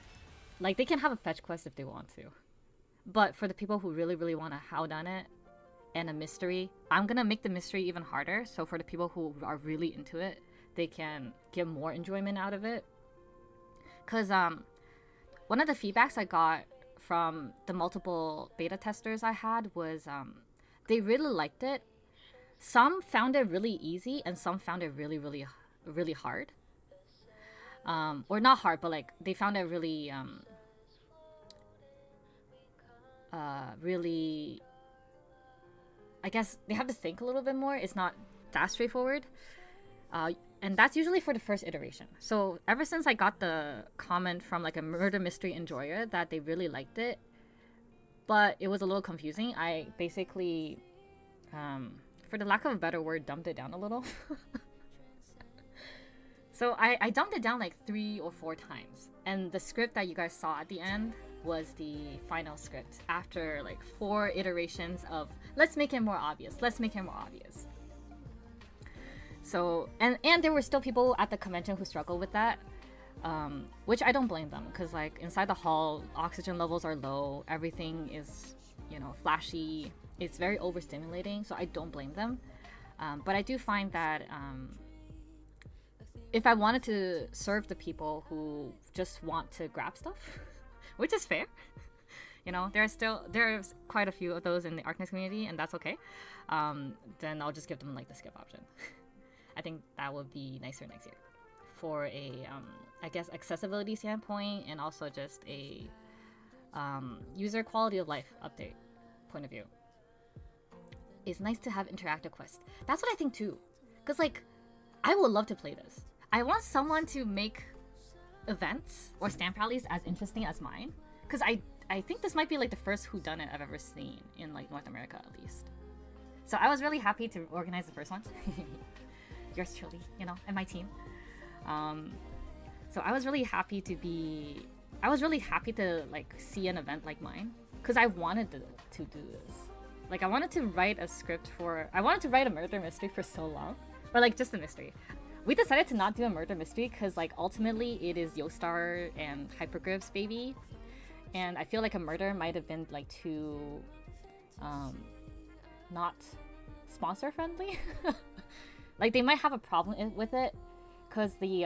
Like, they can have a fetch quest if they want to. But for the people who really want a Whodunnit and a mystery, I'm gonna make the mystery even harder. So for the people who are really into it, they can get more enjoyment out of it. Because one of the feedbacks I got from the multiple beta testers I had was they really liked it. Some found it really easy, and some found it really hard. Or not hard, but like they found it really I guess they have to think a little bit more. It's not that straightforward. And that's usually for the first iteration. So ever since I got the comment from like a murder mystery enjoyer that they really liked it, but it was a little confusing, I basically, for the lack of a better word, dumped it down a little. So I dumped it down like 3 or 4 times. And the script that you guys saw at the end was the final script after like 4 iterations of let's make it more obvious. So, and there were still people at the convention who struggled with that, which I don't blame them, because like inside the hall, oxygen levels are low, everything is, you know, flashy, it's very overstimulating, so I don't blame them. But I do find that if I wanted to serve the people who just want to grab stuff, which is fair, you know, there's quite a few of those in the Arknights community, and that's okay, then I'll just give them like the skip option. I think that would be nicer next year for a, I guess, accessibility standpoint, and also just a user quality of life update point of view. It's nice to have interactive quests. That's what I think too. Because, like, I would love to play this. I want someone to make events or stamp rallies as interesting as mine. Because I think this might be like the first whodunit I've ever seen in like North America at least. So I was really happy to organize the first one. Yours truly, you know, and my team. So I was really happy to like see an event like mine because I wanted to do this. Like I wanted to write a murder mystery for so long, or like just a mystery. We decided to not do a murder mystery because like ultimately it is Yostar and Hypergriff's baby, and I feel like a murder might have been like too not sponsor friendly. Like they might have a problem with it because the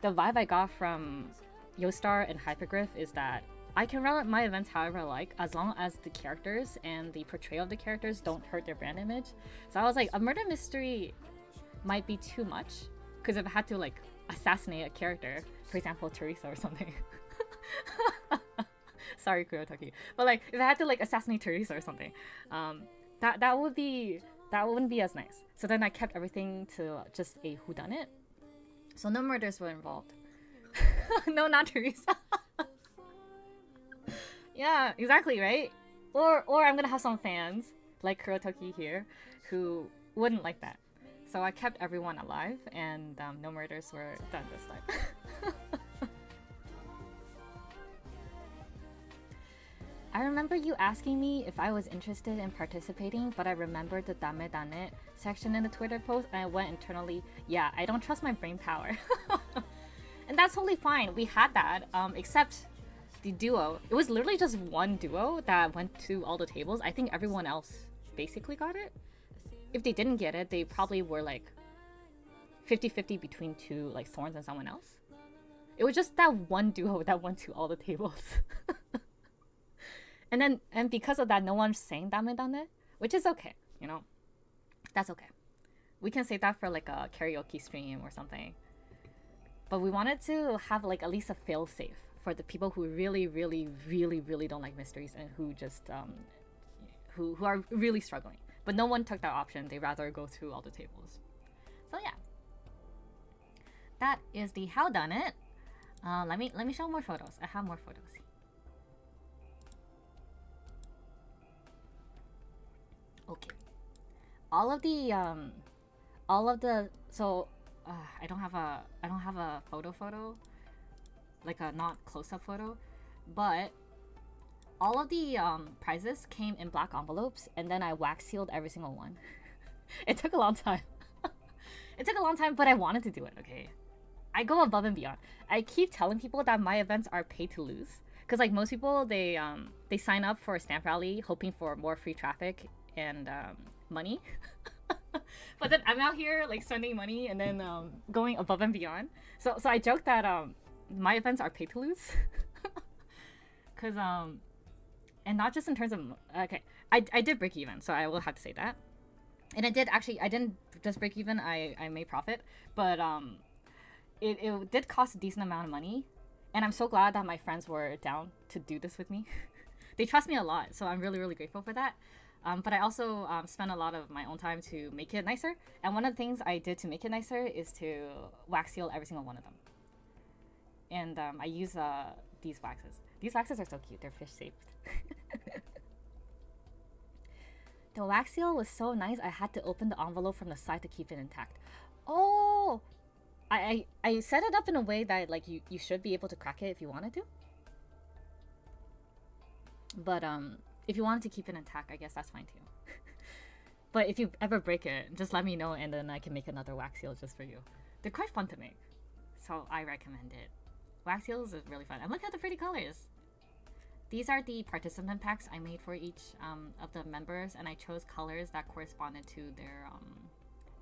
vibe I got from Yostar and Hypergriff is that I can run my events however I like, as long as the characters and the portrayal of the characters don't hurt their brand image. So I was like, a murder mystery might be too much, because if I had to like assassinate a character, for example Teresa or something. Sorry Kurotoki, but like if I had to like assassinate Teresa or something, that wouldn't be as nice. So then I kept everything to just a whodunit. So no murders were involved. No, not Teresa. Yeah, exactly, right? Or I'm gonna have some fans like Kurotoki here who wouldn't like that. So I kept everyone alive, and no murders were done this time. I remember you asking me if I was interested in participating, but I remembered the Dame Dane section in the Twitter post, and I went internally, yeah, I don't trust my brain power. And that's totally fine. We had that, except the duo. It was literally just one duo that went to all the tables. I think everyone else basically got it. If they didn't get it, they probably were like 50-50 between two, like Thorns and someone else. It was just that one duo that went to all the tables. And because of that, no one's saying Dame Dane, which is okay, you know? That's okay. We can say that for like a karaoke stream or something. But we wanted to have like at least a fail-safe for the people who really, really, really, really don't like mysteries and who just who are really struggling. But no one took that option. They rather go through all the tables. So yeah, that is the Whodunnit. Let me show more photos. I have more photos. Okay, all of the so I don't have a photo, like a not close-up photo, but all of the prizes came in black envelopes, and then I wax sealed every single one. It took a long time. It took a long time, but I wanted to do it. Okay, I go above and beyond. I keep telling people that my events are pay to lose, because like most people, they sign up for a stamp rally hoping for more free traffic and money. But then I'm out here like spending money and then going above and beyond. So I joke that my events are pay to lose. Cause and not just in terms of, okay, I did break even, so I will have to say that. And I didn't just break even, I made profit, but it did cost a decent amount of money, and I'm so glad that my friends were down to do this with me. They trust me a lot, so I'm really, really grateful for that. But I also spent a lot of my own time to make it nicer, and one of the things I did to make it nicer is to wax seal every single one of them. And I use these waxes. These waxes are so cute, they're fish-shaped. The wax seal was so nice, I had to open the envelope from the side to keep it intact. Oh! I set it up in a way that like you should be able to crack it if you wanted to. But if you wanted to keep it intact, I guess that's fine too. But if you ever break it, just let me know, and then I can make another wax seal just for you. They're quite fun to make, so I recommend it. Wax seals is really fun. And look at the pretty colors. These are the participant packs I made for each of the members, and I chose colors that corresponded to their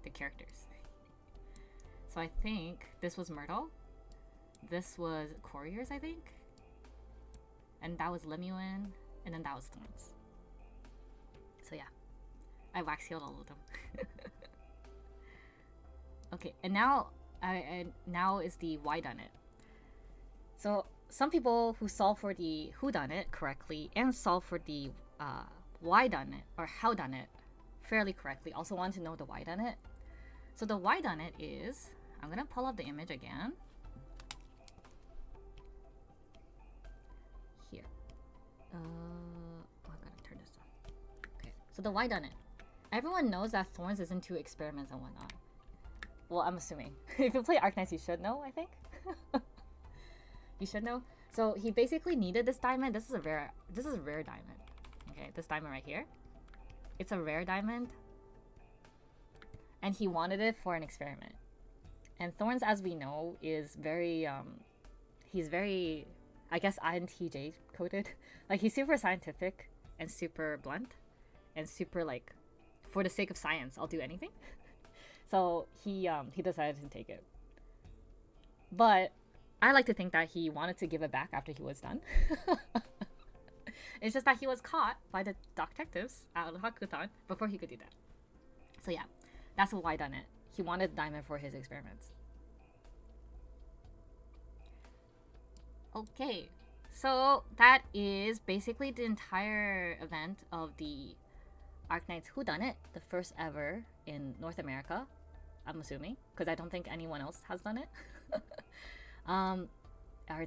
the characters. So I think this was Myrtle. This was Couriers, I think. And that was Lemuel, and then that was Thorns. So yeah, I wax sealed all of them. Okay, and now now is the Whodunnit. So some people who solve for the Whodunnit correctly and solve for the Whydunnit or Howdunnit fairly correctly also want to know the Whydunnit. So the Whydunnit is, I'm gonna pull up the image again. Here. I'm gonna turn this on. Okay, so the Whydunnit. Everyone knows that Thorns is into experiments and whatnot. Well, I'm assuming. If you play Arknights, you should know, I think. You should know. So he basically needed this diamond. This is a rare diamond. Okay, this diamond right here. It's a rare diamond. And he wanted it for an experiment. And Thorns, as we know, is very he's very, I guess, INTJ coded. Like, he's super scientific and super blunt and super like, for the sake of science, I'll do anything. So he decided to take it. But I like to think that he wanted to give it back after he was done. It's just that he was caught by the detectives at Hakutan before he could do that. So yeah, that's why done it. He wanted diamond for his experiments. Okay, so that is basically the entire event of the Arknights Whodunnit, the first ever in North America, I'm assuming, because I don't think anyone else has done it. Are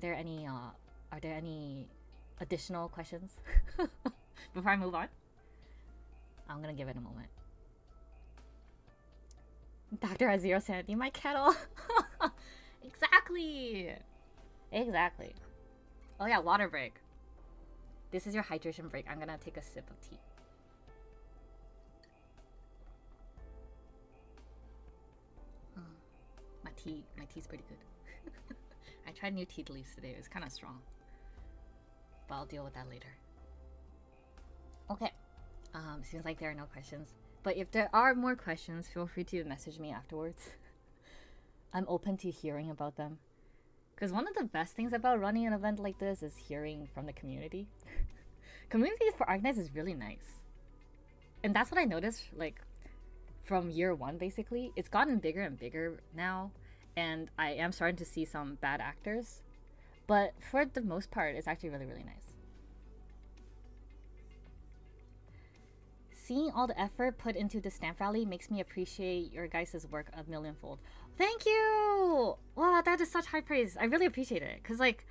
there any additional questions before I move on? I'm gonna give it a moment. Doctor has 0 sanity, my kettle. Exactly. Oh yeah, water break. This is your hydration break. I'm gonna take a sip of tea. My tea's pretty good. I tried new tea leaves today. It was kind of strong, but I'll deal with that later. Okay. Seems like there are no questions. But if there are more questions, feel free to message me afterwards. I'm open to hearing about them. Because one of the best things about running an event like this is hearing from the community. Community for Arknights is really nice. And that's what I noticed, like, from year one, basically. It's gotten bigger and bigger now. And I am starting to see some bad actors. But for the most part, it's actually really, really nice. Seeing all the effort put into the stamp rally makes me appreciate your guys' work a millionfold. Thank you! Wow, that is such high praise. I really appreciate it. Because, like,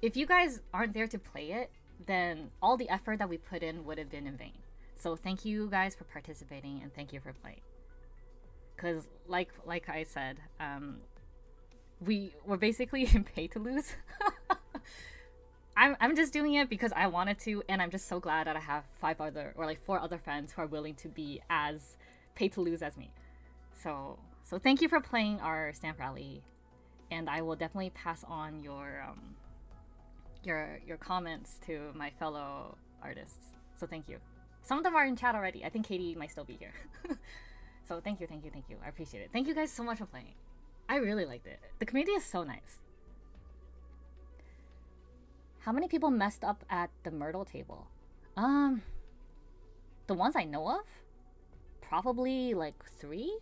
if you guys aren't there to play it, then all the effort that we put in would have been in vain. So thank you guys for participating and thank you for playing. Because, like I said, we were basically in pay to lose. I'm just doing it because I wanted to, and I'm just so glad that I have 4 other friends who are willing to be as pay to lose as me. So thank you for playing our stamp rally, and I will definitely pass on your comments to my fellow artists. So thank you. Some of them are in chat already. I think Katie might still be here. So thank you. I appreciate it. Thank you guys so much for playing. I really liked it. The community is so nice. How many people messed up at the Myrtle table? The ones I know of? Probably like 3?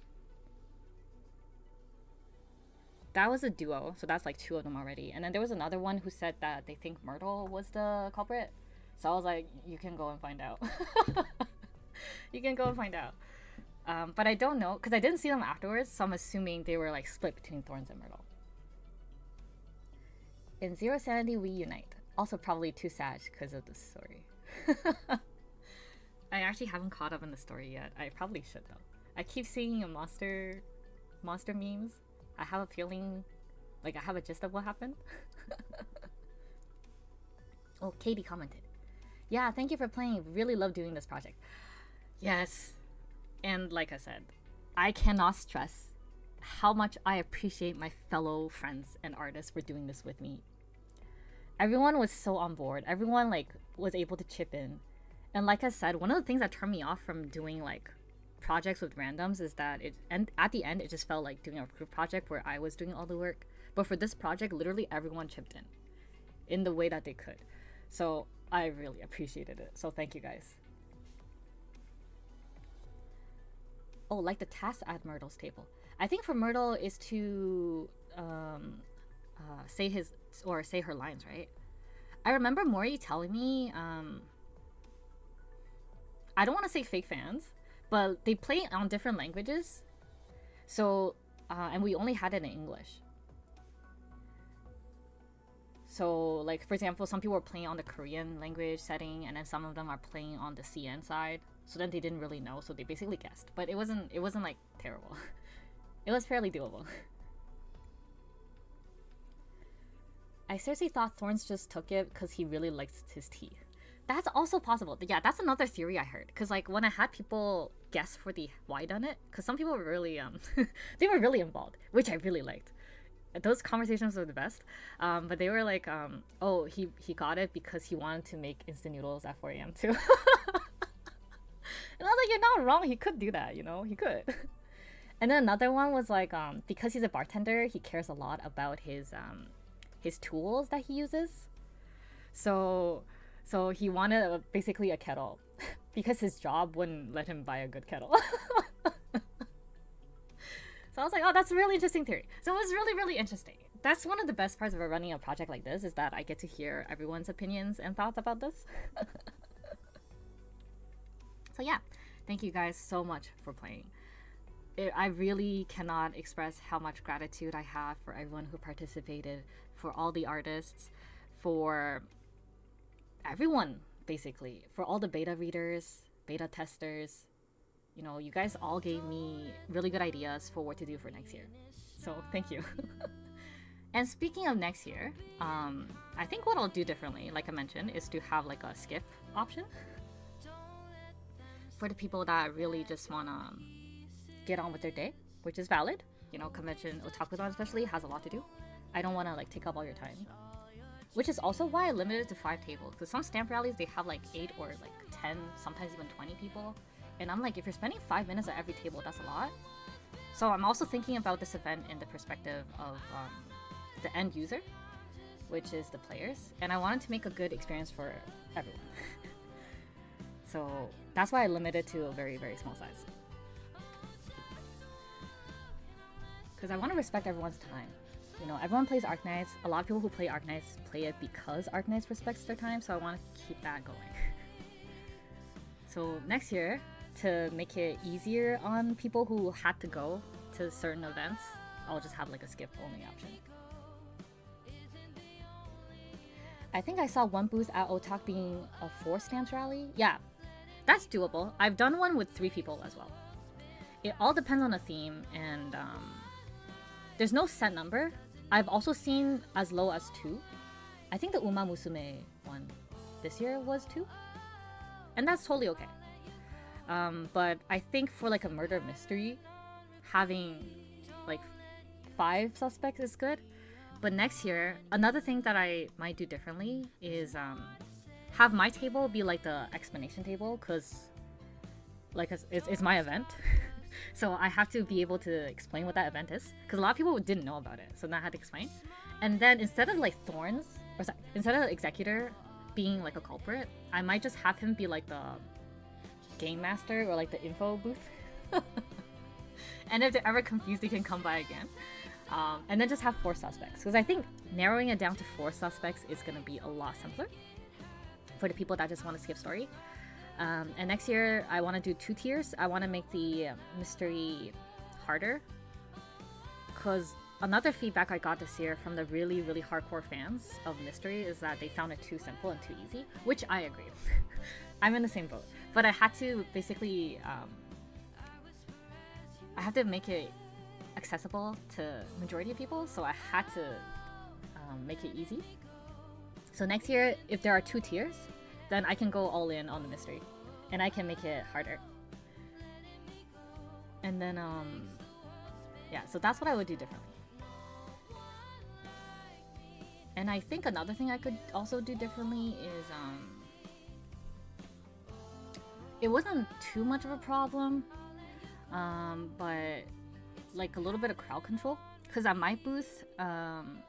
That was a duo, so that's like 2 of them already. And then there was another one who said that they think Myrtle was the culprit. So I was like, you can go and find out. You can go and find out. But I don't know, because I didn't see them afterwards, so I'm assuming they were like split between Thorns and Myrtle. In 0 sanity, we unite. Also probably too sad because of the story. I actually haven't caught up in the story yet. I probably should though. I keep seeing a monster memes. I have a feeling, like I have a gist of what happened. Oh, Katie commented. Yeah, thank you for playing. Really love doing this project. Yes. And like I said, I cannot stress how much I appreciate my fellow friends and artists for doing this with me. Everyone was so on board. Everyone like was able to chip in. And like I said, one of the things that turned me off from doing like projects with randoms is that at the end it just felt like doing a group project where I was doing all the work. But for this project, literally everyone chipped in the way that they could. So I really appreciated it. So thank you guys. Oh, like the task at Myrtle's table. I think for Myrtle is to say her lines, right? I remember Mori telling me, I don't want to say fake fans, but they play on different languages. So, and we only had it in English. So, like, for example, some people were playing on the Korean language setting, and then some of them are playing on the CN side. So then they didn't really know, so they basically guessed. But it wasn't like terrible. It was fairly doable. I seriously thought Thorns just took it because he really likes his tea. That's also possible. Yeah, that's another theory I heard. Because like when I had people guess for the Whodunnit, because some people were really they were really involved, which I really liked. Those conversations were the best. But they were like, oh, he got it because he wanted to make instant noodles at 4 a.m. too. And I was like, you're not wrong. He could do that, you know, he could. And then another one was like, because he's a bartender, he cares a lot about his tools that he uses. So he wanted basically a kettle because his job wouldn't let him buy a good kettle. So I was like, oh, that's a really interesting theory. So it was really, really interesting. That's one of the best parts of running a project like this, is that I get to hear everyone's opinions and thoughts about this. So yeah, thank you guys so much for playing. I really cannot express how much gratitude I have for everyone who participated, for all the artists, for everyone, basically, for all the beta readers, beta testers. You know, you guys all gave me really good ideas for what to do for next year. So thank you. And speaking of next year, I think what I'll do differently, like I mentioned, is to have like a skip option for the people that really just want to get on with their day, which is valid. You know, convention, Otakudan especially, has a lot to do. I don't want to like take up all your time. Which is also why I limited it to 5 tables. Because some stamp rallies, they have like 8 or like 10, sometimes even 20 people. And I'm like, if you're spending 5 minutes at every table, that's a lot. So I'm also thinking about this event in the perspective of the end user, which is the players. And I wanted to make a good experience for everyone. So that's why I limited to a very, very small size. Because I want to respect everyone's time. You know, everyone plays Arknights. A lot of people who play Arknights play it because Arknights respects their time, so I want to keep that going. So next year, to make it easier on people who had to go to certain events, I'll just have like a skip only option. I think I saw one booth at Otak being a 4 stamps rally. Yeah, that's doable. I've done one with 3 people as well. It all depends on the theme, and there's no set number. I've also seen as low as 2. I think the Uma Musume one this year was 2. And that's totally okay. But I think for like a murder mystery, having like 5 suspects is good. But next year, another thing that I might do differently is have my table be like the explanation table, because like it's my event. So I have to be able to explain what that event is, because a lot of people didn't know about it, so now I had to explain. And then instead of like Thorns, or sorry, instead of the Executor being like a culprit, I might just have him be like the game master or like the info booth. And if they're ever confused, they can come by again. And then just have 4 suspects, because I think narrowing it down to 4 suspects is going to be a lot simpler for the people that just want to skip story. And next year, I want to do 2 tiers. I want to make the mystery harder, because another feedback I got this year from the really, really hardcore fans of mystery is that they found it too simple and too easy, which I agree. I'm in the same boat. But I had to basically, I have to make it accessible to majority of people, so I had to make it easy. So next year, if there are 2 tiers, then I can go all in on the mystery, and I can make it harder. And then, yeah, so that's what I would do differently. And I think another thing I could also do differently is, it wasn't too much of a problem, but like a little bit of crowd control. Because at my booth, on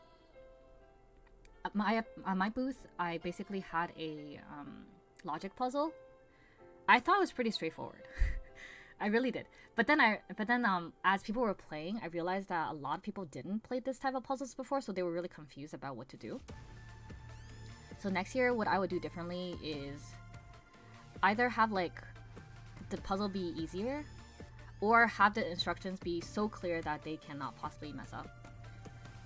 my booth, I basically had a logic puzzle. I thought it was pretty straightforward. I really did. But then as people were playing, I realized that a lot of people didn't play this type of puzzles before, so they were really confused about what to do. So next year, what I would do differently is either have like the puzzle be easier, or have the instructions be so clear that they cannot possibly mess up.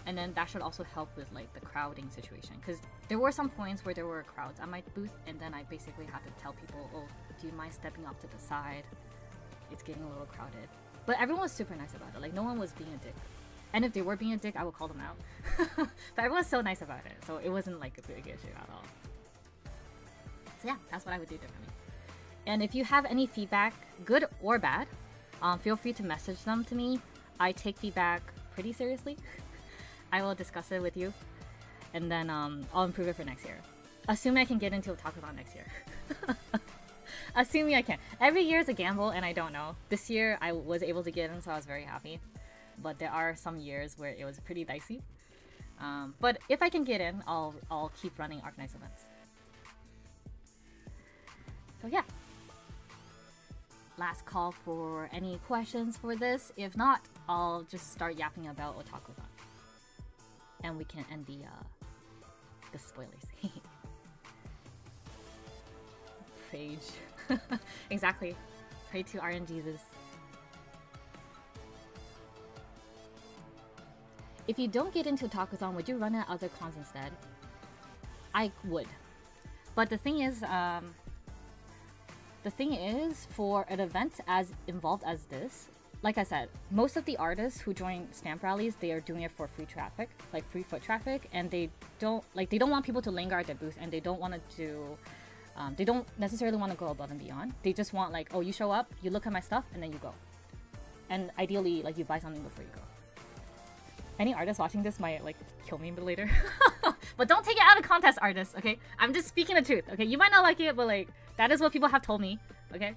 And then that should also help with like the crowding situation, because there were some points where there were crowds at my booth, and then I basically had to tell people, oh, do you mind stepping off to the side? It's getting a little crowded. But everyone was super nice about it. Like, no one was being a dick. And if they were being a dick, I would call them out. But everyone was so nice about it, so it wasn't like a big issue at all. So yeah, that's what I would do differently. And if you have any feedback, good or bad, feel free to message them to me. I take feedback pretty seriously. I will discuss it with you, and then I'll improve it for next year. Assuming I can get into Otakuthon next year. Assuming I can. Every year is a gamble, and I don't know. This year I was able to get in, so I was very happy. But there are some years where it was pretty dicey. But if I can get in, I'll keep running Arknights events. So yeah. Last call for any questions for this. If not, I'll just start yapping about Otakuthon. And we can end the spoilers. Rage. Exactly. Pray to RN Jesus. If you don't get into Otakuthon, would you run at other cons instead? I would. But the thing is, for an event as involved as this, like I said, most of the artists who join stamp rallies, they are doing it for free traffic, like free foot traffic, and they don't want people to linger at their booth, and they don't want to do, they don't necessarily want to go above and beyond. They just want like, oh, you show up, you look at my stuff, and then you go. And ideally, like, you buy something before you go. Any artists watching this might like kill me later. But don't take it out of context, artists, okay? I'm just speaking the truth, okay? You might not like it, but like, that is what people have told me, okay?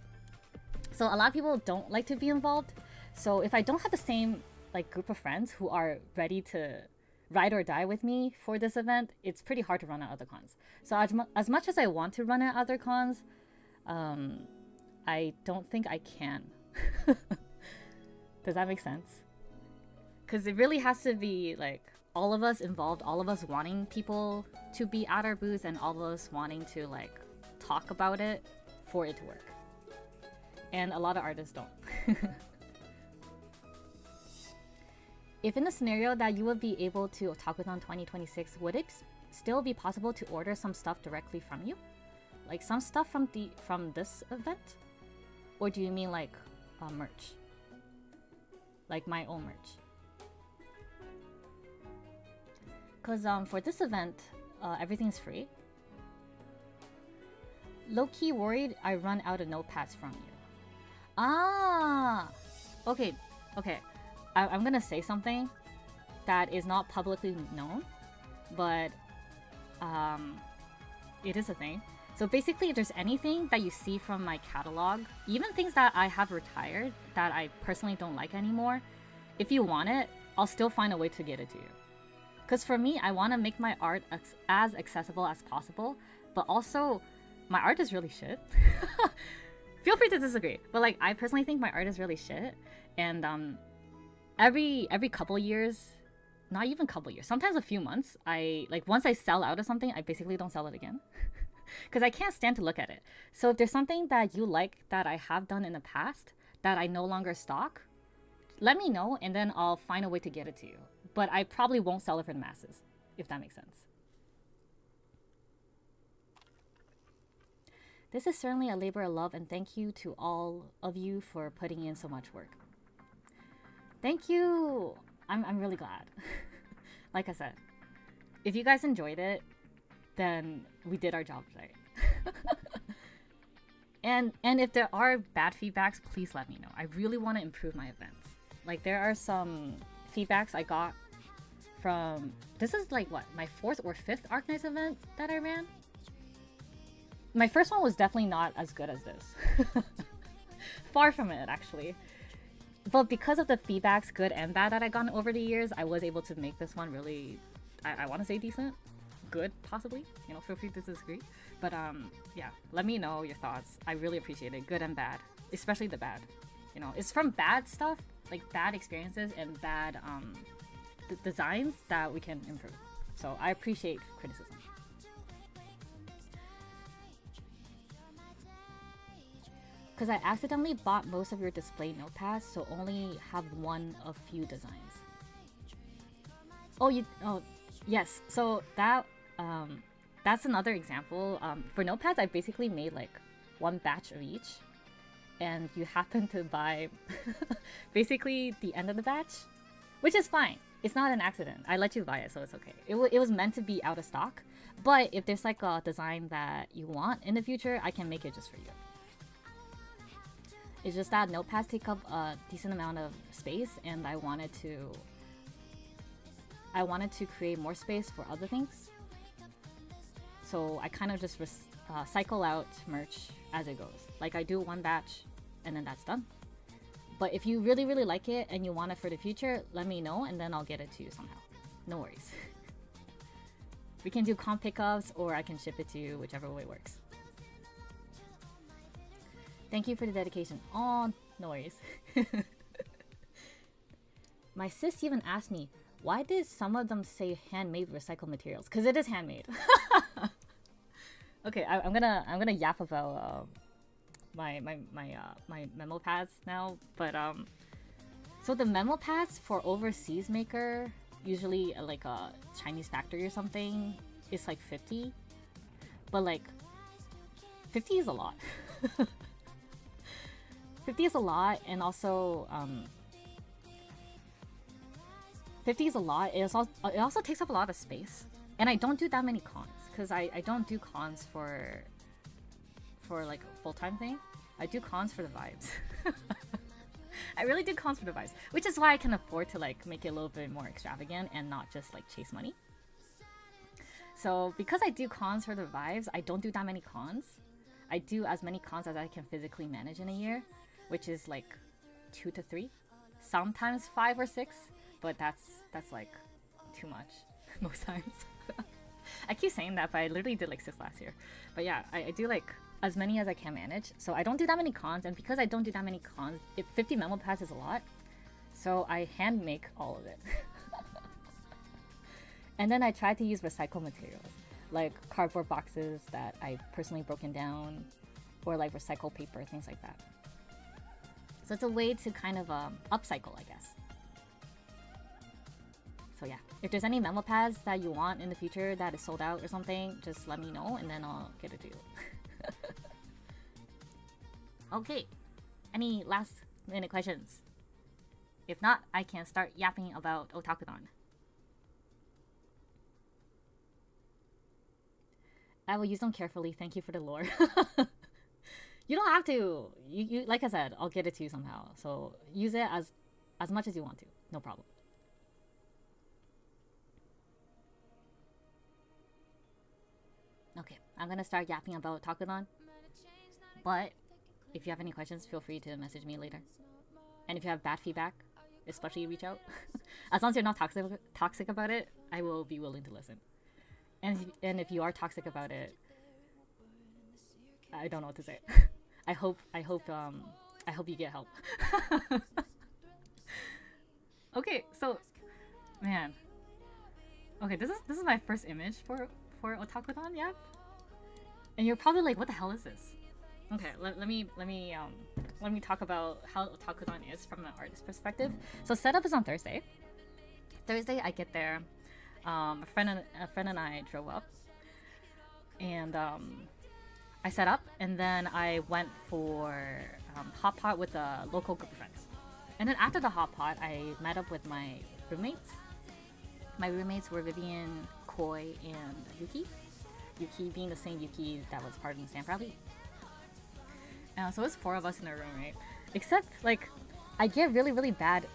So a lot of people don't like to be involved. So if I don't have the same like group of friends who are ready to ride or die with me for this event, it's pretty hard to run at other cons. So as much as I want to run at other cons, I don't think I can. Does that make sense? Because it really has to be like all of us involved, all of us wanting people to be at our booth, and all of us wanting to like talk about it for it to work. And a lot of artists don't. If in the scenario that you would be able to Otakuthon 2026, would it still be possible to order some stuff directly from you? Like some stuff from this event? Or do you mean like merch? Like my own merch? Because for this event, everything's free. Low-key worried I run out of notepads from you. Ah! Okay. I'm gonna say something that is not publicly known, but it is a thing. So basically, if there's anything that you see from my catalog, even things that I have retired that I personally don't like anymore, if you want it, I'll still find a way to get it to you. Because for me, I want to make my art as accessible as possible, but also, my art is really shit. Feel free to disagree, but like, I personally think my art is really shit, and every couple years, not even couple years, sometimes a few months, once I sell out of something, I basically don't sell it again. Because I can't stand to look at it. So if there's something that you like that I have done in the past that I no longer stock, let me know, and then I'll find a way to get it to you. But I probably won't sell it for the masses, if that makes sense. This is certainly a labor of love, and thank you to all of you for putting in so much work. Thank you! I'm really glad. Like I said, if you guys enjoyed it, then we did our job right. And if there are bad feedbacks, please let me know. I really want to improve my events. Like, there are some feedbacks I got from, this is like what, my 4th or 5th Arknights event that I ran? My first one was definitely not as good as this. Far from it, actually. But because of the feedbacks, good and bad, that I gotten over the years, I was able to make this one really, I want to say decent. Good, possibly. You know, feel free to disagree. But yeah, let me know your thoughts. I really appreciate it, good and bad. Especially the bad. You know, it's from bad stuff, like bad experiences and bad designs, that we can improve. So I appreciate criticism. Because I accidentally bought most of your display notepads, so only have one of few designs. Oh, yes. So that's another example. For notepads, I basically made like one batch of each, and you happen to buy basically the end of the batch, which is fine. It's not an accident. I let you buy it, so it's okay. It was meant to be out of stock, but if there's like a design that you want in the future, I can make it just for you. It's just that notepads take up a decent amount of space, and I wanted to create more space for other things. So I kind of just cycle out merch as it goes. Like I do one batch and then that's done. But if you really, really like it and you want it for the future, let me know and then I'll get it to you somehow. No worries. We can do comp pickups or I can ship it to you, whichever way works. Thank you for the dedication. Oh, no worries. My sis even asked me, why did some of them say handmade recycled materials? Because it is handmade. Okay, I'm gonna yap about my memo pads now, but so the memo pads for overseas maker, usually like a Chinese factory or something, is like 50, but like 50 is a lot. 50 is a lot, and also 50 is a lot. It also takes up a lot of space, and I don't do that many cons because I don't do cons for like a full-time thing. I do cons for the vibes. I really do cons for the vibes, which is why I can afford to like make it a little bit more extravagant and not just like chase money. So because I do cons for the vibes, I don't do that many cons. I do as many cons as I can physically manage in a year, which is like 2 to 3, sometimes 5 or 6, but that's like too much most times. I keep saying that, but I literally did like 6 last year. But yeah, I do like as many as I can manage, so I don't do that many cons, and because I don't do that many cons, 50 memo pads is a lot, so I hand make all of it. And then I try to use recycled materials, like cardboard boxes that I've personally broken down, or like recycled paper, things like that. So it's a way to kind of upcycle, I guess. So yeah, if there's any memo pads that you want in the future that is sold out or something, just let me know and then I'll get it to you. Okay, any last minute questions? If not, I can start yapping about Otakudon. I will use them carefully. Thank you for the lore. You don't have to. You like I said, I'll get it to you somehow. So use it as much as you want to. No problem. Okay, I'm gonna start yapping about Otakudon. But if you have any questions, feel free to message me later. And if you have bad feedback, especially reach out. As long as you're not toxic about it, I will be willing to listen. And if you are toxic about it, I don't know what to say. I hope you get help. Okay, so man. Okay, this is my first image for Otakudon, yeah? And you're probably like, what the hell is this? Okay, let me talk about how Otakudon is from an artist perspective. So setup is on Thursday. Thursday I get there. A friend and I drove up, and I set up, and then I went for hot pot with a local group of friends. And then after the hot pot, I met up with my roommates. My roommates were Vivian, Koi, and Yuki. Yuki being the same Yuki that was part of the Stand Proudly. So it was 4 of us in a room, right? Except, like, I get really, really bad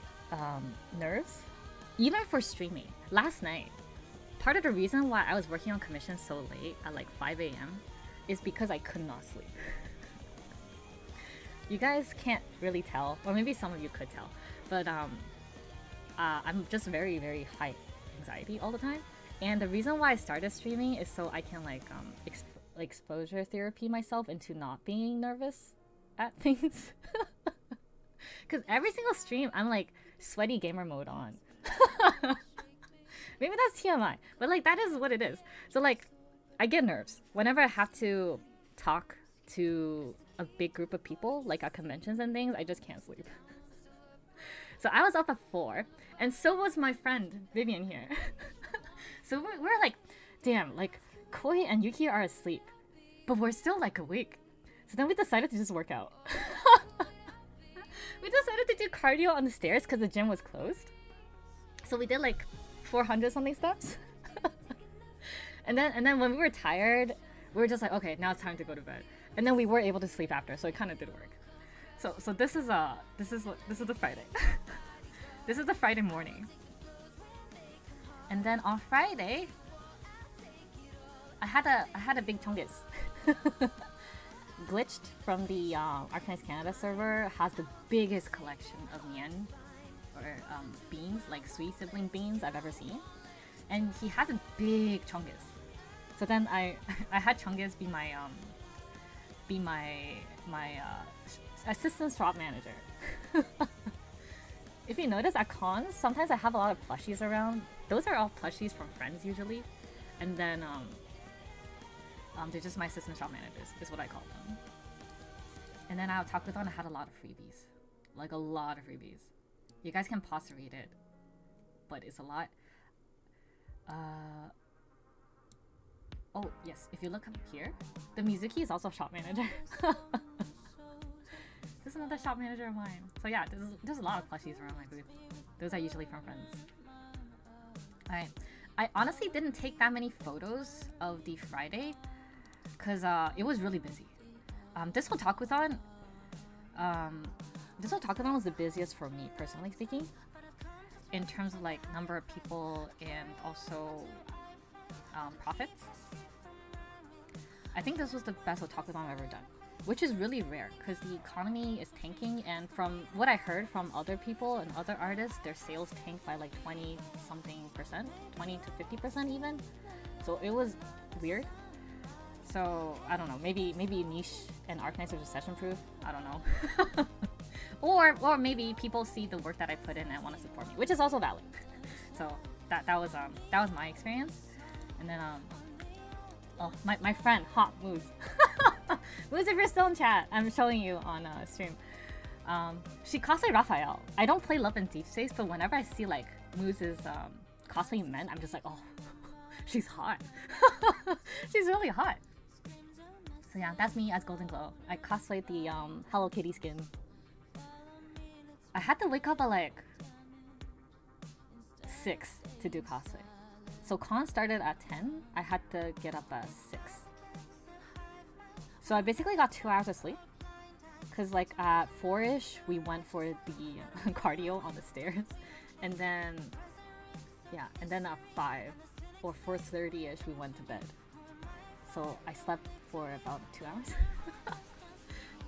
nerves, even for streaming. Last night, part of the reason why I was working on commissions so late, at like 5 a.m., is because I could not sleep. You guys can't really tell, or maybe some of you could tell, but I'm just very, very high anxiety all the time. And the reason why I started streaming is so I can like exposure therapy myself into not being nervous at things. Because every single stream, I'm like sweaty gamer mode on. Maybe that's TMI, but like that is what it is. So like, I get nerves whenever I have to talk to a big group of people, like at conventions and things. I just can't sleep. So I was up at 4, and so was my friend Vivian here. So we're like, damn, like Koi and Yuki are asleep, but we're still like awake. So then we decided to just work out. couldn't do cardio on the stairs because the gym was closed. So we did like 400 something steps. and then when we were tired, we were just like, okay, now it's time to go to bed. And then we were able to sleep after, so it kind of did work. So this is the Friday. This is the Friday morning. And then on Friday, I had a big chungus. Glitched from the Arknights Canada server has the biggest collection of yen or beans, like sweet sibling beans I've ever seen, and he has a big chungus. So then I had chungus be my assistant shop manager. If you notice at cons, sometimes I have a lot of plushies around. Those are all plushies from friends usually, and then they're just my assistant shop managers, is what I call them. And then at Otakuthon, I had a lot of freebies. Like a lot of freebies. You guys can pause to read it. But it's a lot. Oh, yes. If you look up here, the Mizuki is also a shop manager. This is another shop manager of mine. So yeah, there's a lot of plushies around my booth. Those are usually from friends. Alright. I honestly didn't take that many photos of the Friday because it was really busy. This Otakuthon was the busiest for me, personally speaking, in terms of like number of people and also profits. I think this was the best Otakuthon I've ever done, which is really rare because the economy is tanking, and from what I heard from other people and other artists, their sales tanked by like 20 something%, 20 to 50% even. So it was weird. So I don't know, maybe niche and Arknights are recession proof. I don't know. or maybe people see the work that I put in and want to support me, which is also valid. So that was my experience. And then oh, my friend Hot Moose. Moose, if you're still in chat, I'm showing you on stream. She cosplayed Raphael. I don't play Love and Deep Space, but whenever I see like Moose's cosplaying men, I'm just like, oh, she's hot. She's really hot. So yeah, that's me as Golden Glow. I cosplayed the Hello Kitty skin. I had to wake up at like 6 to do cosplay. So con started at 10. I had to get up at 6. So I basically got 2 hours of sleep. Cause like at 4ish we went for the cardio on the stairs, and then at 5 or 4:30ish we went to bed. So I slept for about 2 hours.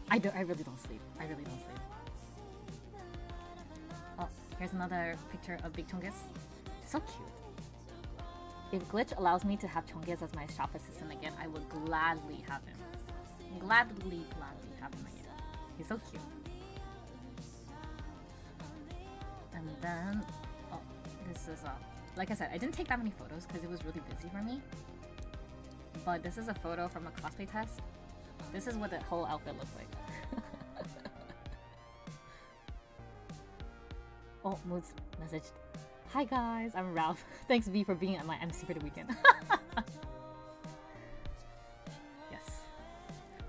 I really don't sleep. Oh, here's another picture of Big Chungus. So cute. If Glitch allows me to have Chungus as my shop assistant again, I would gladly have him. Gladly have him again. He's so cute. And then, oh, this is like I said, I didn't take that many photos because it was really busy for me. But this is a photo from a cosplay test. This is what the whole outfit looks like. Oh, Moods messaged. Hi guys, I'm Ralph. Thanks V for being at my MC for the weekend. Yes.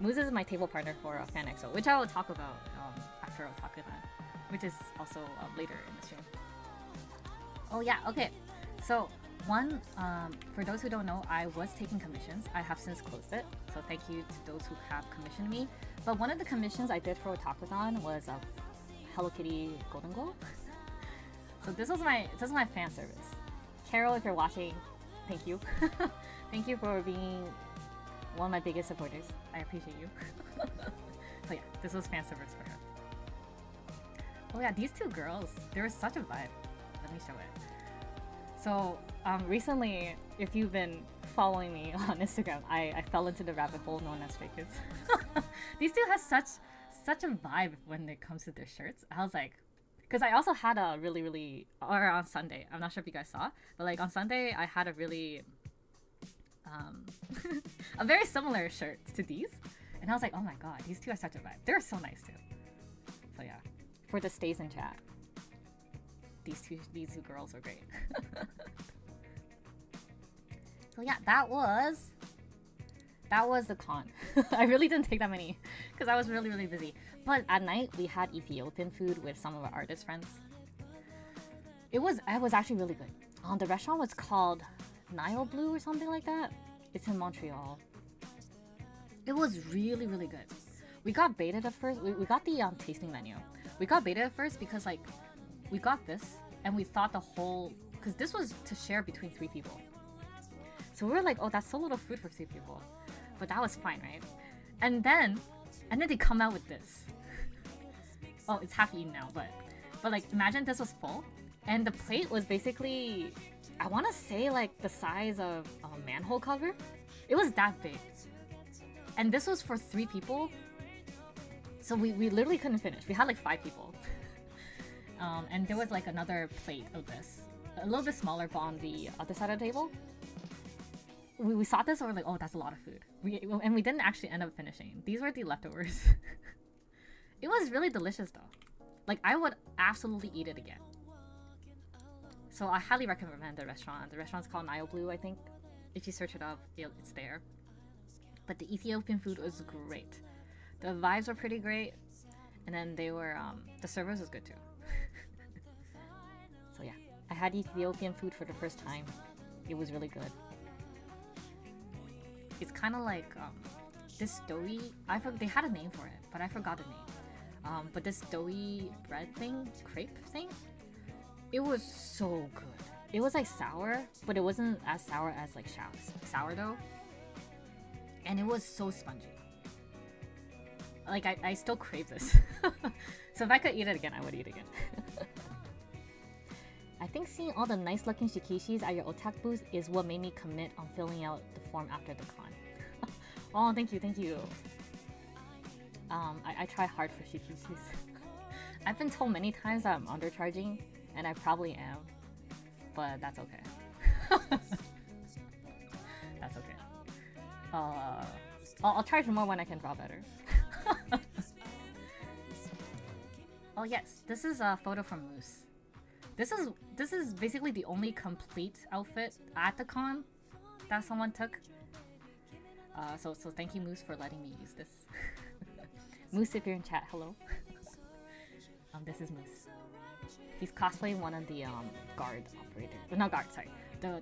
Moose is my table partner for Fan EXO, which I will talk about after Otakuthon, which is also later in the stream. Oh yeah, okay. So one, for those who don't know, I was taking commissions. I have since closed it, so thank you to those who have commissioned me. But one of the commissions I did for Otakuthon was Hello Kitty Golden Glow. So this was my fan service. Carol, if you're watching, thank you. Thank you for being one of my biggest supporters. I appreciate you. So yeah, this was fan service for her. Oh yeah, these two girls, they were such a vibe. Let me show it. So recently, if you've been following me on Instagram, I fell into the rabbit hole known as Stray Kids. These two have such a vibe when it comes to their shirts. I was like, because I also had a really, or on Sunday, I'm not sure if you guys saw, but like on Sunday, I had a really, a very similar shirt to these. And I was like, oh my god, these two are such a vibe. They're so nice too. So yeah, for the stays in chat, these two girls are great. So yeah, that was that was the con. I really didn't take that many because I was really busy. But at night we had Ethiopian food with some of our artist friends. It was actually really good. The restaurant was called Nile Blue or something like that. It's in Montreal. It was really good. We got baited at first. We got the tasting menu. We got baited at first because like we got this and we thought the whole, because this was to share between 3 people. So we were like, oh, that's so little food for 3 people. But that was fine, right? And then they come out with this. Oh, it's half eaten now, but like imagine this was full and the plate was basically, I want to say like the size of a manhole cover. It was that big. And this was for 3 people. So we literally couldn't finish. We had like 5 people. And there was like another plate of this. A little bit smaller, but on the other side of the table. We saw this and we're like, oh, that's a lot of food. And we didn't actually end up finishing. These were the leftovers. It was really delicious though. Like, I would absolutely eat it again. So I highly recommend the restaurant. The restaurant's called Nile Blue, I think. If you search it up, it's there. But the Ethiopian food was great. The vibes were pretty great. And then they were, the service was good too. So yeah, I had Ethiopian food for the first time. It was really good. It's kind of like this doughy, they had a name for it, but I forgot the name. But this doughy bread thing, crepe thing, it was so good. It was like sour, but it wasn't as sour as like sourdough. And it was so spongy. Like, I still crave this. So if I could eat it again, I would eat it again. I think seeing all the nice looking shikishis at your otak booth is what made me commit on filling out the form after the con. Oh, thank you. I try hard for shikishis. I've been told many times that I'm undercharging, and I probably am. But that's okay. That's okay. I'll charge more when I can draw better. Oh yes, this is a photo from Moose. This is basically the only complete outfit at the con that someone took. So thank you, Moose, for letting me use this. Moose, if you're in chat, hello. This is Moose. He's cosplaying one of the guard operators. Well, not guard, sorry. The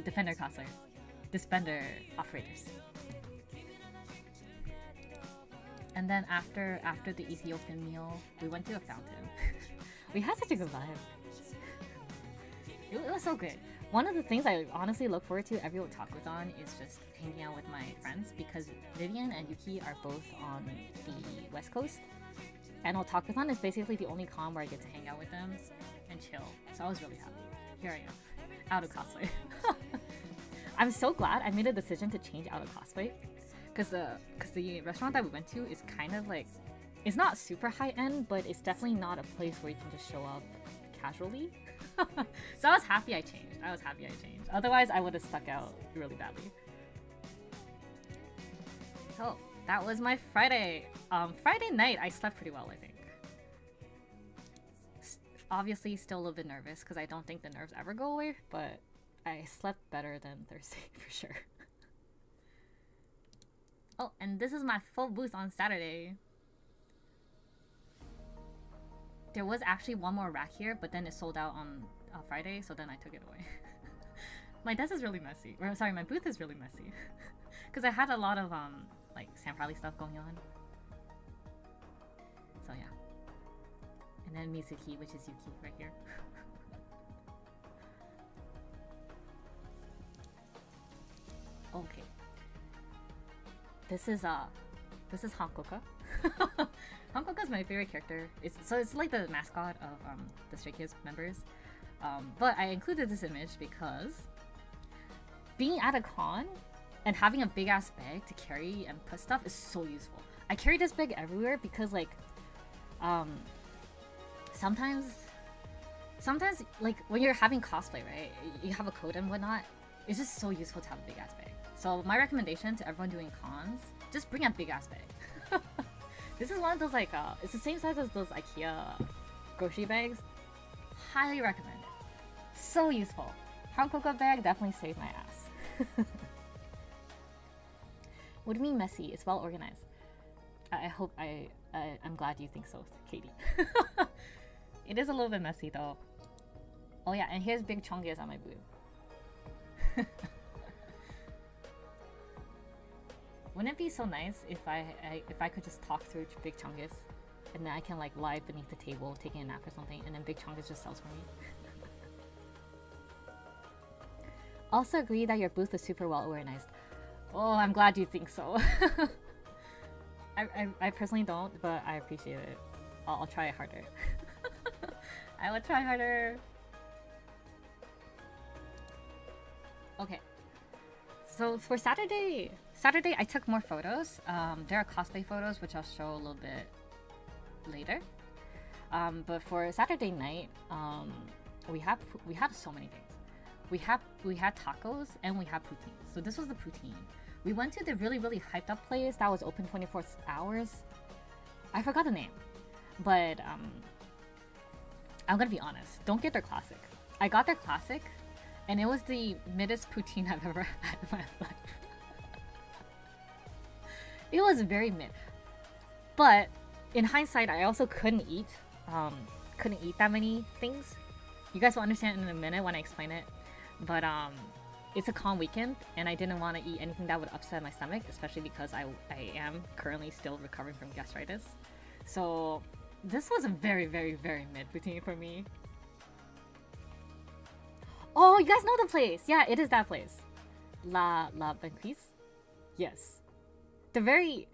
defender cosplayers. Defender operators. And then after the Ethiopian meal, we went to a fountain. We had such a good vibe. It was so good. One of the things I honestly look forward to every otakuthon is just hanging out with my friends, because Vivian and Yuki are both on the West Coast. And otakuthon is basically the only con where I get to hang out with them and chill. So I was really happy. Here I am, out of cosplay. I'm so glad I made a decision to change out of cosplay. Because the restaurant that we went to is kind of like, it's not super high-end, but it's definitely not a place where you can just show up casually. So I was happy I changed. Otherwise, I would have stuck out really badly. So that was my Friday. Friday night, I slept pretty well, I think. Obviously, still a little bit nervous because I don't think the nerves ever go away, but I slept better than Thursday for sure. Oh, and this is my full booth on Saturday. There was actually one more rack here, but then it sold out on Friday, so then I took it away. My desk is really messy. Or sorry, my booth is really messy. Because I had a lot of like Sam Riley stuff going on. So yeah. And then Mizuki, which is Yuki right here. Okay. This is Hankoka. Hankoka is my favorite character. It's like the mascot of the Stray Kids members. But I included this image because being at a con and having a big ass bag to carry and put stuff is so useful. I carry this bag everywhere because like sometimes like when you're having cosplay, right? You have a coat and whatnot. It's just so useful to have a big ass bag. So my recommendation to everyone doing cons, just bring a big ass bag. This is one of those like, it's the same size as those IKEA grocery bags. Highly recommend it. So useful. Hankoka bag definitely saved my ass. What do you mean messy? It's well organized. I'm glad you think so, Katie. It is a little bit messy though. Oh yeah, and here's Big Chongus on my boob. Wouldn't it be so nice if I could just talk through Big Chongus, and then I can like lie beneath the table taking a nap or something, and then Big Chongus just sells for me. Also agree that your booth is super well organized. Oh, I'm glad you think so. I personally don't, but I appreciate it. I'll try harder. I will try harder. Okay. So for Saturday I took more photos. There are cosplay photos, which I'll show a little bit later. But for Saturday night, we had so many things. We had tacos and we had poutine. So this was the poutine. We went to the really hyped up place that was open 24 hours. I forgot the name, but I'm gonna be honest. Don't get their classic. I got their classic, and it was the middest poutine I've ever had in my life. It was very mid, but in hindsight, I also couldn't eat that many things. You guys will understand in a minute when I explain it, but it's a calm weekend, and I didn't want to eat anything that would upset my stomach, especially because I am currently still recovering from gastritis. So this was a very mid poutine for me. Oh, you guys know the place. Yeah, it is that place. La Banquise? Yes. The very...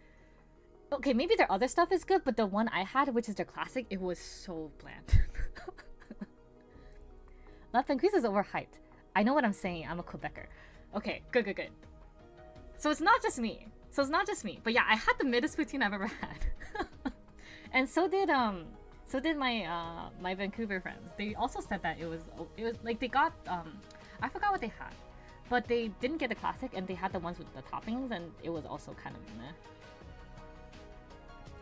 Okay, maybe their other stuff is good, but the one I had, which is their classic, it was so bland. La Banquise is overhyped. I know what I'm saying. I'm a Quebecer. Okay, good. So it's not just me. But yeah, I had the middest poutine I've ever had. And so did my my Vancouver friends. They also said that it was like they got I forgot what they had, but they didn't get the classic, and they had the ones with the toppings, and it was also kind of meh.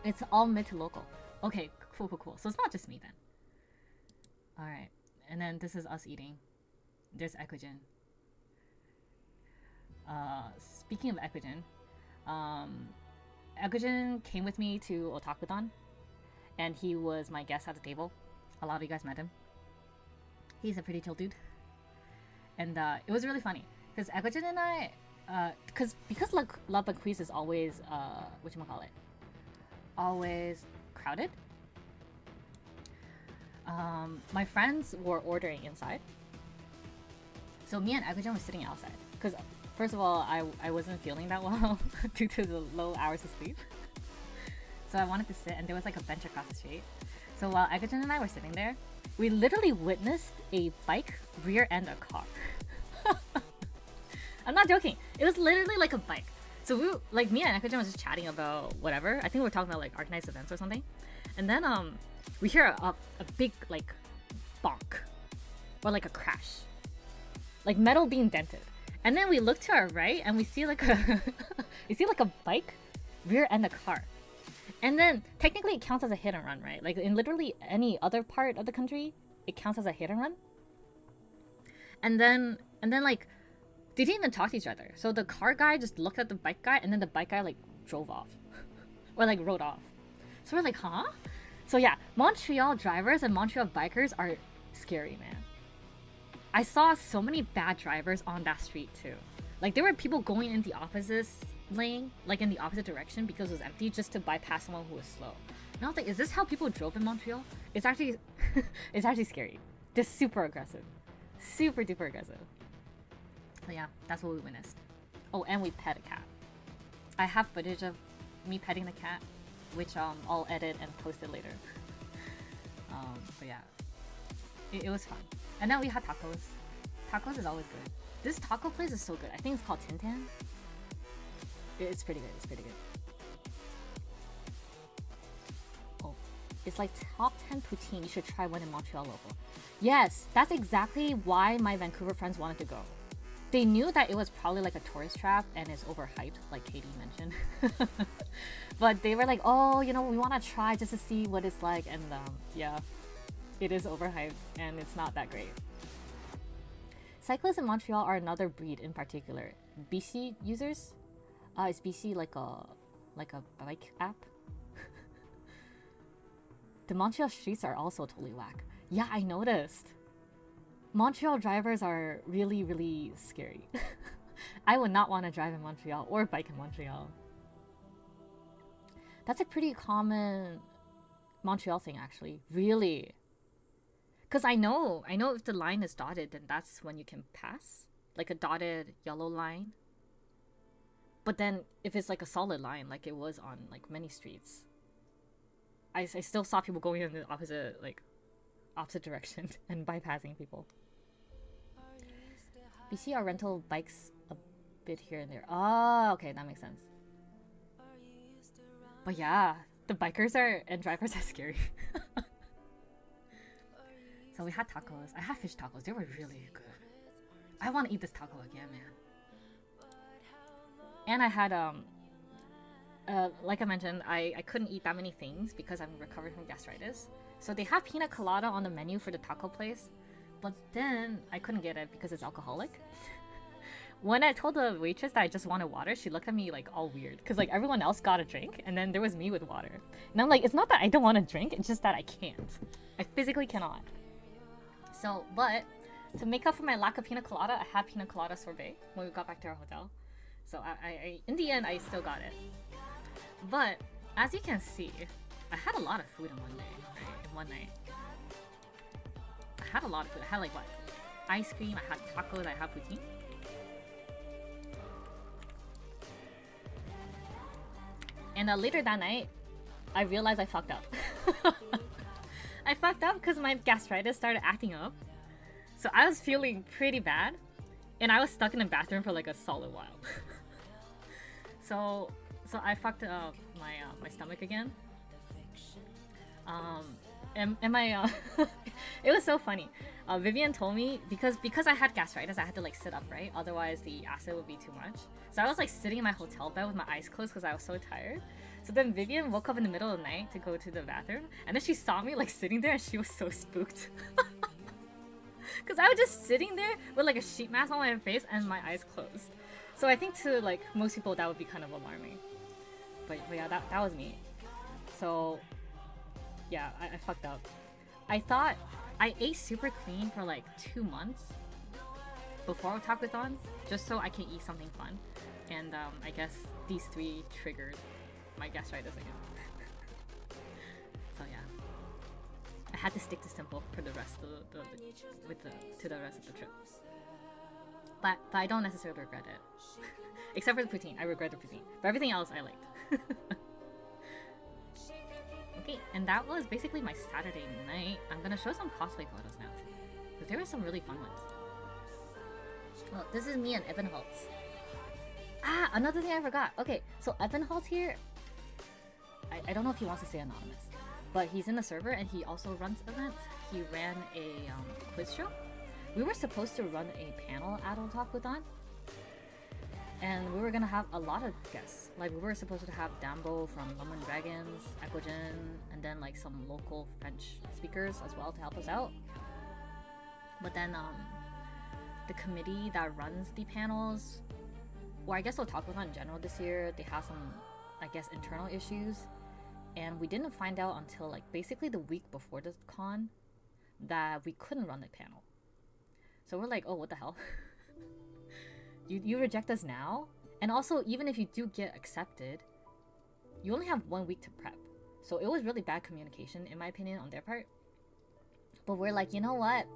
It's all mid to local. Okay, cool. So it's not just me then. All right, and then this is us eating. There's Equigen. Speaking of Equigen, Equigen came with me to Otakudan, and he was my guest at the table. A lot of you guys met him. He's a pretty chill dude, and it was really funny because Equigen and I, because La Banquise is always always crowded. My friends were ordering inside. So me and Equigen were sitting outside because, first of all, I wasn't feeling that well due to the low hours of sleep. So I wanted to sit, and there was like a bench across the street. So while Equigen and I were sitting there, we literally witnessed a bike rear-end a car. I'm not joking. It was literally like a bike. So me and Equigen was just chatting about whatever. I think we were talking about like Arknights events or something. And then we hear a big like bonk or like a crash. Like metal being dented, and then we look to our right and we see like a bike rear end a car, and then technically it counts as a hit and run, right? Like in literally any other part of the country, it counts as a hit and run. And then like they didn't even talk to each other. So the car guy just looked at the bike guy, and then the bike guy like drove off or like rode off. So we're like, huh? So yeah, Montreal drivers and Montreal bikers are scary, man. I saw so many bad drivers on that street too. Like there were people going in the opposite lane, like in the opposite direction because it was empty, just to bypass someone who was slow. And I was like, is this how people drove in Montreal? It's actually it's actually scary. They're super aggressive. Super duper aggressive. So yeah, that's what we witnessed. Oh, and we pet a cat. I have footage of me petting the cat, which I'll edit and post it later. But yeah, it was fun. And then we had tacos. Tacos is always good. This taco place is so good. I think it's called Tintin. It's pretty good. Oh, it's like top 10 poutine. You should try one in Montreal local. Yes, that's exactly why my Vancouver friends wanted to go. They knew that it was probably like a tourist trap and it's overhyped, like Katie mentioned. But they were like, oh, we want to try just to see what it's like. And yeah, it is overhyped and it's not that great. cyclists in Montreal are another breed in particular. BC users? Is BC like a bike app? The Montreal streets are also totally whack. Yeah, I noticed. Montreal drivers are really, really scary. I would not want to drive in Montreal or bike in Montreal. That's a pretty common Montreal thing, actually. Really. Because I know if the line is dotted, then that's when you can pass. Like a dotted yellow line. But then if it's like a solid line, like it was on like many streets, I still saw people going in the opposite direction and bypassing people. BC are rental bikes a bit here and there. Oh, okay, that makes sense. But yeah, the bikers and drivers are scary. So we had tacos. I had fish tacos. They were really good. I want to eat this taco again, man. And I had like I mentioned, I couldn't eat that many things because I'm recovering from gastritis. So they have pina colada on the menu for the taco place, but then I couldn't get it because it's alcoholic. When I told the waitress that I just wanted water, she looked at me like all weird because like everyone else got a drink and then there was me with water. And I'm like, it's not that I don't want to drink, it's just that I can't. I physically cannot. So, but to make up for my lack of pina colada, I had pina colada sorbet when we got back to our hotel. So I in the end, I still got it. But as you can see, I had a lot of food in one day, right? In one night. I had a lot of food. I had like what? Ice cream, I had tacos, I had poutine. And later that night, I realized I fucked up. I fucked up because my gastritis started acting up. So I was feeling pretty bad. And I was stuck in the bathroom for like a solid while. So I fucked up my stomach again. And my it was so funny. Vivian told me because I had gastritis, I had to like sit up, right? Otherwise the acid would be too much. So I was like sitting in my hotel bed with my eyes closed because I was so tired. So then Vivian woke up in the middle of the night to go to the bathroom, and then she saw me like sitting there, and she was so spooked. Because I was just sitting there with like a sheet mask on my face and my eyes closed. So I think to like most people that would be kind of alarming. But yeah, that was me. So yeah, I fucked up. I thought I ate super clean for like 2 months before Otakuthon, just so I can eat something fun. And I guess these 3 triggered my gastritis again. So yeah, I had to stick to simple for the rest of the rest of the trip. But I don't necessarily regret it. Except for the poutine, I regret the poutine. But everything else I liked. Okay, and that was basically my Saturday night. I'm gonna show some cosplay photos now, because there were some really fun ones. Well, this is me and Evan Holtz. Ah, another thing I forgot. Okay, so Evan Holtz here, I don't know if he wants to stay anonymous, but he's in the server and he also runs events. He ran a quiz show. We were supposed to run a panel at Otakuthon, and we were gonna have a lot of guests. Like we were supposed to have Dambo from Lemon Dragons, Equogen, and then like some local French speakers as well to help us out. But then the committee that runs the panels, or I guess Otakuthon in general this year, they have some, I guess, internal issues. And we didn't find out until like basically the week before the con that we couldn't run the panel. So we're like, oh, what the hell? You reject us now? And also, even if you do get accepted, you only have 1 week to prep. So it was really bad communication, in my opinion, on their part. But we're like, you know what?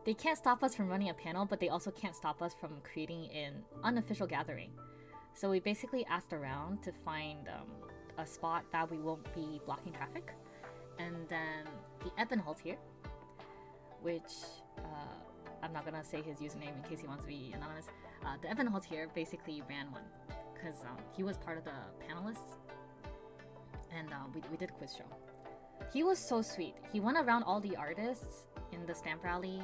They can't stop us from running a panel, but they also can't stop us from creating an unofficial gathering. So we basically asked around to find a spot that we won't be blocking traffic. And then the Evan Holt here, which I'm not gonna say his username in case he wants to be anonymous. The Evan Holt here basically ran one because he was part of the panelists, and we did a quiz show. He was so sweet. He went around all the artists in the stamp rally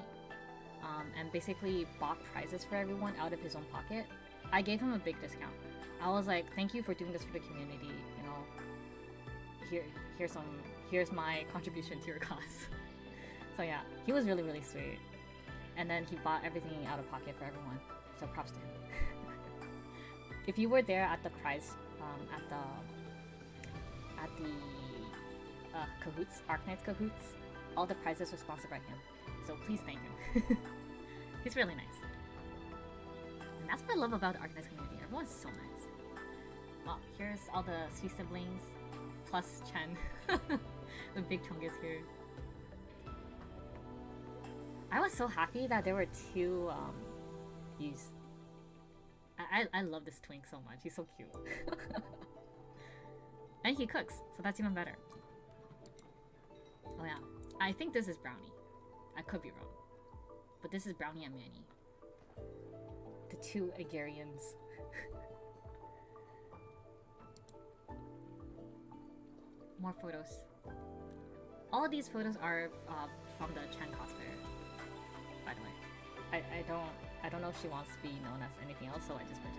and basically bought prizes for everyone out of his own pocket. I gave him a big discount. I was like, thank you for doing this for the community, you know. Here's my contribution to your cause. So yeah, he was really, really sweet. And then he bought everything out of pocket for everyone. So props to him. If you were there at the prize, at the Cahoots, Arknights Cahoots, all the prizes were sponsored by him. So please thank him. He's really nice. And that's what I love about the Arknights community. Everyone's so nice. Well, here's all the sweet siblings, plus Chen. The big chunk is here. I was so happy that there were two Yus. I love this twink so much. He's so cute. And he cooks, so that's even better. Oh yeah, I think this is Brownie. I could be wrong. But this is Brownie and Manny. The two Agarians. More photos. All of these photos are from the Chen cosplayer, by the way. I don't know if she wants to be known as anything else, so I just put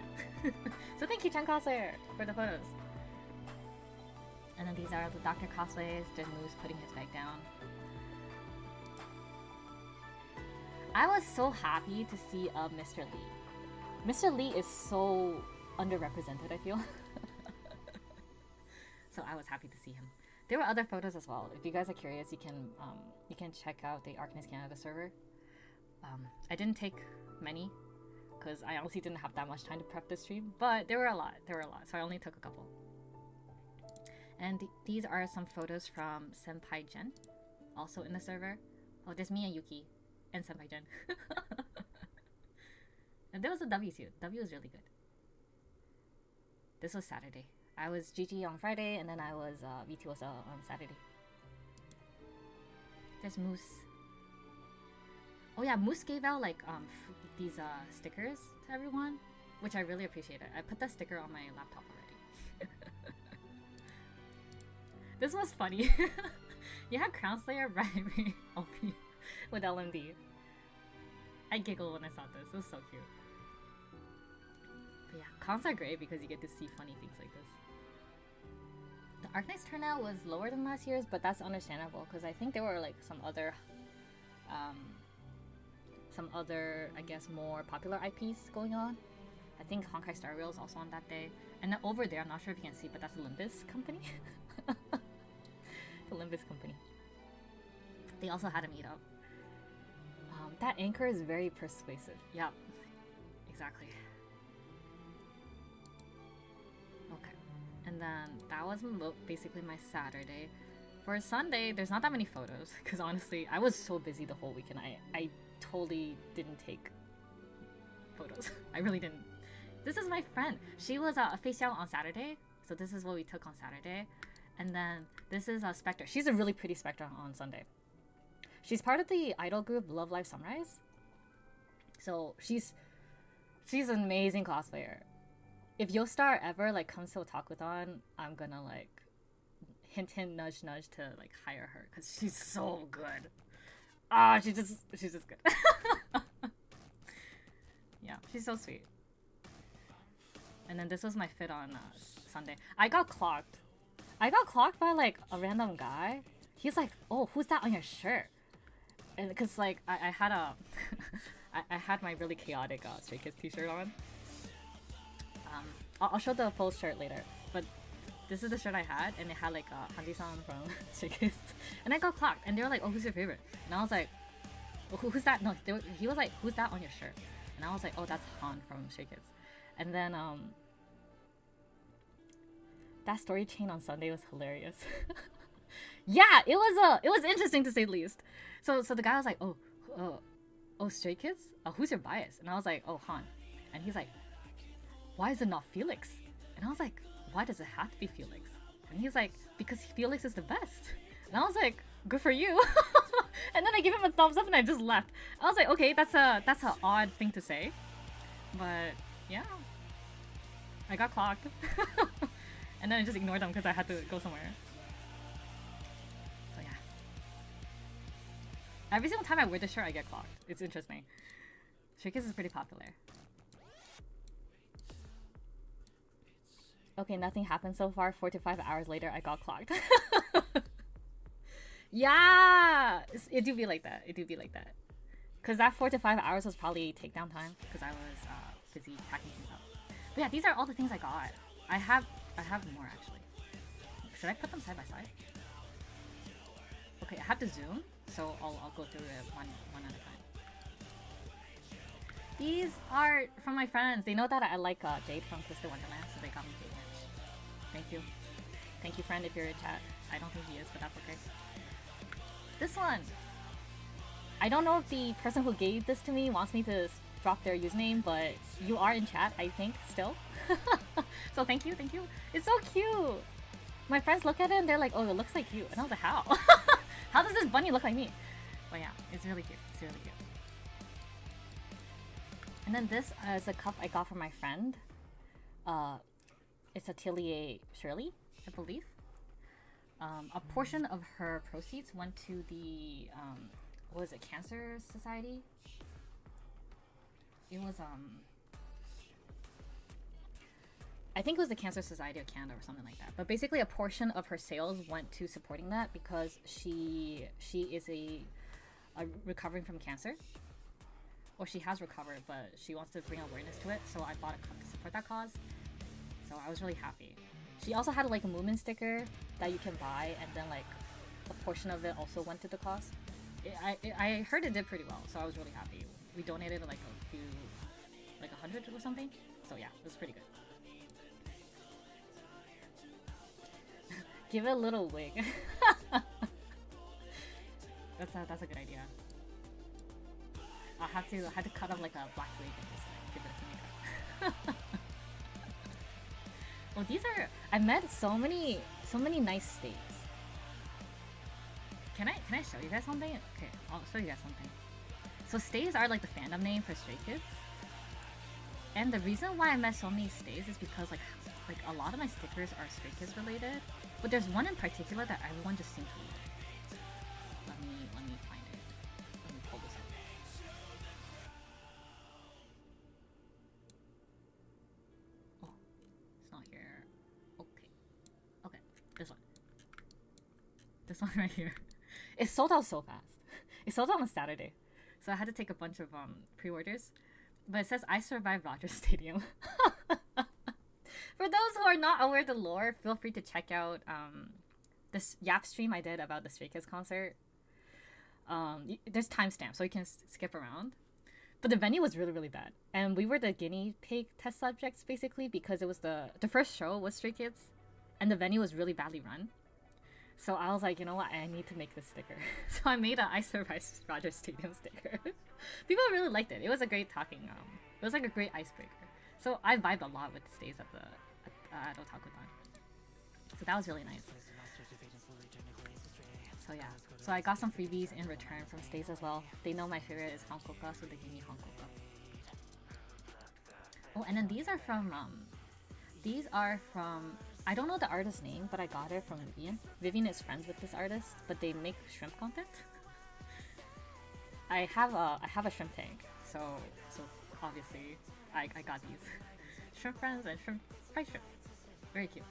Chen. So thank you, Chen cosplayer, for the photos. And then these are the Doctor cosplays. There's Moose putting his bag down. I was so happy to see Mr. Lee. Mr. Lee is so underrepresented, I feel. So I was happy to see him. There were other photos as well. If you guys are curious, you can check out the Arknights Canada server. I didn't take many because I honestly didn't have that much time to prep this stream, but there were a lot. So I only took a couple. And these are some photos from Senpai Jen, also in the server. Oh, there's me and Yuki and Senpai Jen. And there was a W too. W was really good. This was Saturday. I was GG on Friday, and then I was VTOSL on Saturday. There's Moose. Oh yeah, Moose gave out like these stickers to everyone, which I really appreciated. I put that sticker on my laptop already. This was funny. You had Crown Slayer Rivalry OP with LMD. I giggled when I saw this. It was so cute. But yeah, cons are great because you get to see funny things like this. The Arknights turnout was lower than last year's, but that's understandable because I think there were like some other, I guess, more popular IPs going on. I think Honkai Star Rail is also on that day. And then over there, I'm not sure if you can see, but that's Olympus Company. The Olympus Company. They also had a meetup. That anchor is very persuasive. Yeah, exactly. Okay. And then that was basically my Saturday. For Sunday, there's not that many photos because honestly, I was so busy the whole weekend. I totally didn't take photos. I really didn't. This is my friend. She was a face out on Saturday, so this is what we took on Saturday. And then this is a Spectre. She's a really pretty Spectre on Sunday. She's part of the idol group Love Live Sunrise. So she's an amazing cosplayer. If Yostar ever like comes to Otakuthon, I'm gonna like hint nudge nudge to like hire her because she's so good. She's just good. Yeah, she's so sweet. And then this was my fit on Sunday. I got clocked by like a random guy. He's like, "Oh, who's that on your shirt?" And because like I had a I had my really chaotic Stray Kids t-shirt on. I'll show the full shirt later, but this is the shirt I had, and it had like Hanji-san from Stray Kids, and I got clocked, and they were like, "Oh, who's your favorite?" And I was like, "Who's that?" No, he was like, "Who's that on your shirt?" And I was like, "Oh, that's Han from Stray Kids." And then that story chain on Sunday was hilarious. Yeah, it was interesting to say the least. So the guy was like, "Oh, Stray Kids? Who's your bias?" And I was like, "Oh, Han." And he's like, "Why is it not Felix?" And I was like, "Why does it have to be Felix?" And he's like, "Because Felix is the best." And I was like, "Good for you." And then I gave him a thumbs up and I just left. I was like, "Okay, that's a odd thing to say." But yeah, I got clocked. And then I just ignored them because I had to go somewhere. So yeah. Every single time I wear this shirt, I get clocked. It's interesting. Stray Kids is pretty popular. Okay, nothing happened so far. 4 to 5 hours later, I got clocked. Yeah! It do be like that. It do be like that. Because that 4 to 5 hours was probably takedown time because I was busy packing things up. But yeah, these are all the things I got. I have more actually. Should I put them side by side? Okay, I have to zoom, so I'll go through it one at a time. These are from my friends. They know that I like Jade from Twisted Wonderland, so they got me Jade merch. Thank you. Thank you, friend, if you're in chat. I don't think he is, but that's okay. This one! I don't know if the person who gave this to me wants me to drop their username, but you are in chat, I think, still. So thank you, thank you. It's so cute! My friends look at it and they're like, oh, it looks like you. And I was like, how? How does this bunny look like me? But yeah, it's really cute. It's really cute. And then this is a cup I got from my friend. It's Atelier Shirley, I believe. A portion of her proceeds went to the what was it, Cancer Society? It was I think it was the Cancer Society of Canada or something like that. But basically a portion of her sales went to supporting that because she is a recovering from cancer. Or she has recovered, but she wants to bring awareness to it, so I bought a cup to support that cause. So I was really happy. She also had like a movement sticker that you can buy, and then like a portion of it also went to the cause. I heard it did pretty well, so I was really happy. We donated like a few, like 100 or something. So yeah, it was pretty good. Give it a little wig. That's a good idea. I had to cut off like a black wig and just like give it a makeup. Well, these are, I met so many nice stays. Can I show you guys something? Okay, I'll show you guys something. So stays are like the fandom name for Stray Kids. And the reason why I met so many stays is because like a lot of my stickers are Stray Kids related. But there's one in particular that everyone just seems to love. Let me find it. Let me pull this up. Oh, it's not here. Okay, this one. This one right here. It sold out so fast. It sold out on Saturday. So I had to take a bunch of pre-orders. But it says, I survived Rogers Stadium. For those who are not aware of the lore, feel free to check out this Yap stream I did about the Stray Kids concert. There's timestamps, so you can skip around. But the venue was really, really bad. And we were the guinea pig test subjects, basically, because it was the first show was Stray Kids. And the venue was really badly run. So I was like, you know what, I need to make this sticker. So I made a I Survived Rogers Stadium sticker. People really liked it. It was a great talking, it was like a great icebreaker. So I vibed a lot with stays at Otaku-don. So that was really nice. So yeah, so I got some freebies in return from stays as well. They know my favorite is Hankoka, so they gave me Hankoka. Oh, and then these are from, I don't know the artist's name, but I got it from Vivian. Vivian is friends with this artist, but they make shrimp content. I have a shrimp tank, so obviously I got these shrimp friends and shrimp fried shrimp. Very cute.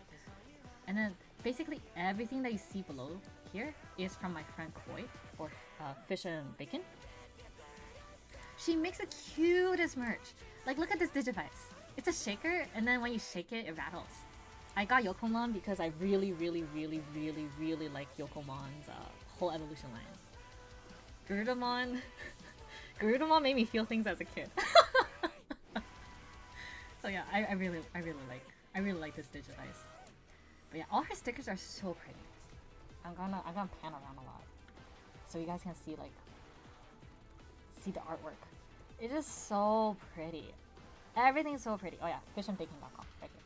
And then basically everything that you see below here is from my friend Koi, or Fish and Bacon. She makes the cutest merch. Like, look at this Digivice. It's a shaker, and then when you shake it, it rattles. I got Yokomon because I really like Yokomon's whole evolution line. Garudamon made me feel things as a kid. So yeah, I really like this Digivice. But yeah, all her stickers are so pretty. I'm gonna pan around a lot, so you guys can see the artwork. It is so pretty. Everything's so pretty. Oh yeah, fishandbacon.com right here.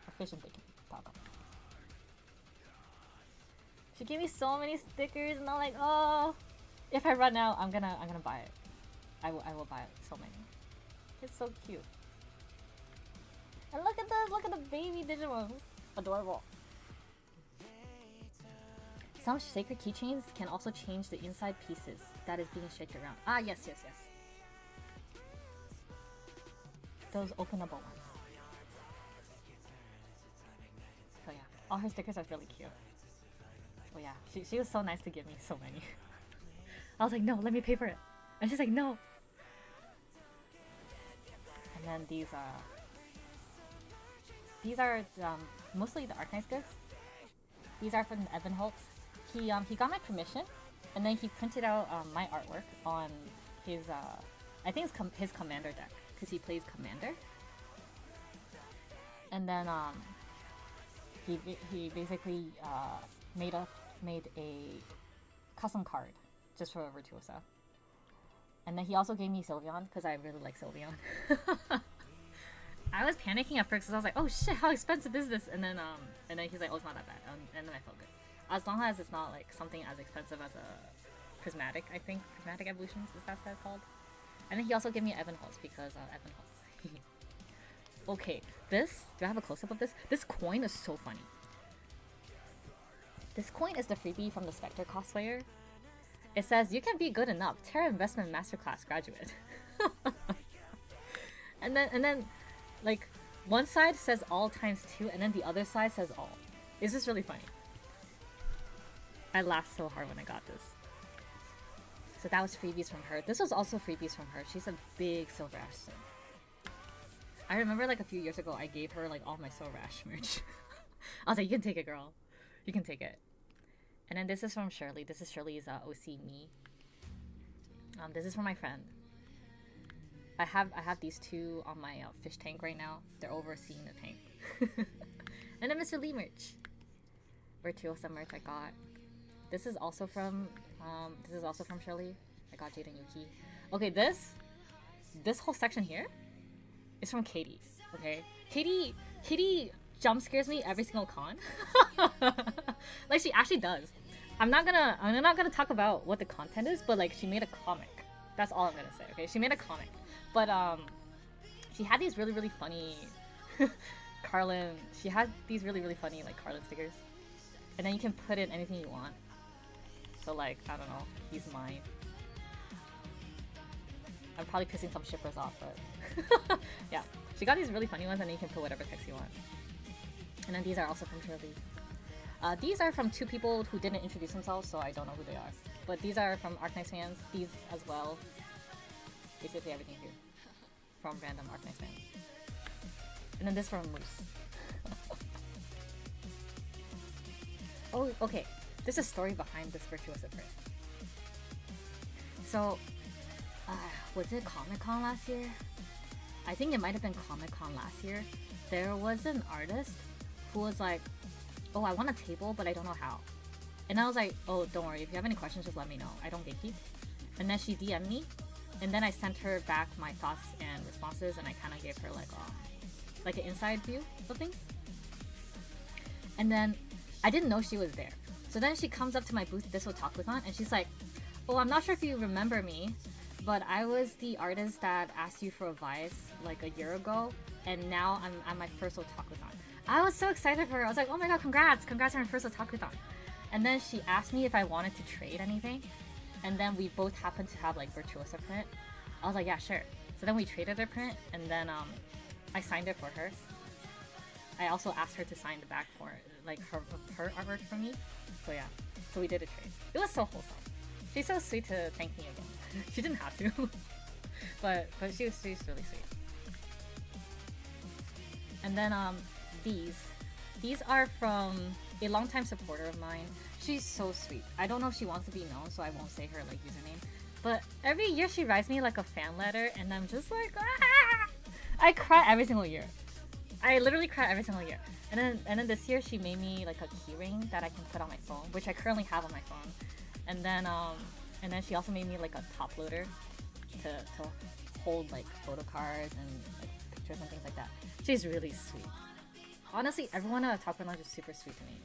Or fishandbacon.com. She gave me so many stickers, and I'm like, oh, if I run out, I'm gonna buy it. I will buy it. So many. It's so cute. And look at this! Look at the baby Digimon. Adorable. Some shaker keychains can also change the inside pieces that is being shaken around. Ah, yes. Those openable ones. So yeah, all her stickers are really cute. Oh yeah, she was so nice to give me so many. I was like, no, let me pay for it. And she's like, no. And then these are mostly the Arknights goods. These are from Evan Holtz. He got my permission, and then he printed out my artwork on his I think it's his commander deck, because he plays commander. And then he basically made a custom card just for Virtuosa. And then he also gave me Sylveon, because I really like Sylveon. I was panicking at first because I was like, oh shit, how expensive is this? And then he's like, oh, it's not that bad. And then I felt good. As long as it's not like something as expensive as a prismatic, I think. Prismatic Evolutions, is that called? And then he also gave me Evan Holtz, because Evan Holtz. Okay, do I have a close-up of this? This coin is so funny. This coin is the freebie from the Spectre cosplayer. It says, you can be good enough. Terra Investment Masterclass graduate. and then, like, one side says all ×2, and then the other side says all. It's just really funny. I laughed so hard when I got this. So that was freebies from her. This was also freebies from her. She's a big Silver Ash sim. I remember like a few years ago, I gave her like all my Silver Ash merch. I was like, you can take it, girl. You can take it. And then this is from Shirley. This is Shirley's OC Me. This is from my friend. I have these two on my fish tank right now. They're overseeing the tank. And then Mr. Lee merch. Virtuosa merch I got. This is also from Shirley. I got Jade and Yuki. Okay, this whole section here is from Katie. Okay, Katie jump scares me every single con. Like she actually does. I'm not gonna talk about what the content is, but like she made a comic. That's all I'm gonna say. Okay, she made a comic, but she had these really funny Carlin. She had these really funny like Carlin stickers, and then you can put in anything you want. So like, I don't know, he's mine. I'm probably pissing some shippers off, but yeah. She got these really funny ones, and then you can put whatever text you want. And then these are also from Shirley. These are from two people who didn't introduce themselves, so I don't know who they are. But these are from Arknights fans. These as well. Basically everything here. From random Arknights fans. And then this from Moose. Oh, okay. There's a story behind this Virtuosa print. So, was it Comic-Con last year? I think it might have been Comic-Con last year. There was an artist who was like, oh, I want a table, but I don't know how. And I was like, oh, don't worry. If you have any questions, just let me know. I don't gatekeep. And then she DM'd me. And then I sent her back my thoughts and responses, and I kind of gave her like an inside view of things. And then I didn't know she was there. So then she comes up to my booth, This Otakuthon, and she's like, oh, I'm not sure if you remember me, but I was the artist that asked you for advice like a year ago, and now I'm at my first Otakuthon. I was so excited for her. I was like, oh my god, congrats on her first Otakuthon. And then she asked me if I wanted to trade anything, and then we both happened to have like Virtuosa print. I was like, yeah, sure. So then we traded her print, and then I signed it for her. I also asked her to sign the back for like her artwork for me. So yeah, so we did a trade. It was so wholesome. She's so sweet to thank me again. She didn't have to, but she's really sweet. And then these are from a longtime supporter of mine. She's so sweet. I don't know if she wants to be known, so I won't say her like username. But every year she writes me like a fan letter, and I'm just like, ah! I cry every single year. I literally cry every single year. And then this year she made me like a keyring that I can put on my phone, which I currently have on my phone. And then she also made me like a top loader to hold like photo cards and like pictures and things like that. She's really sweet. Honestly, everyone at Otaku Lounge is super sweet to me.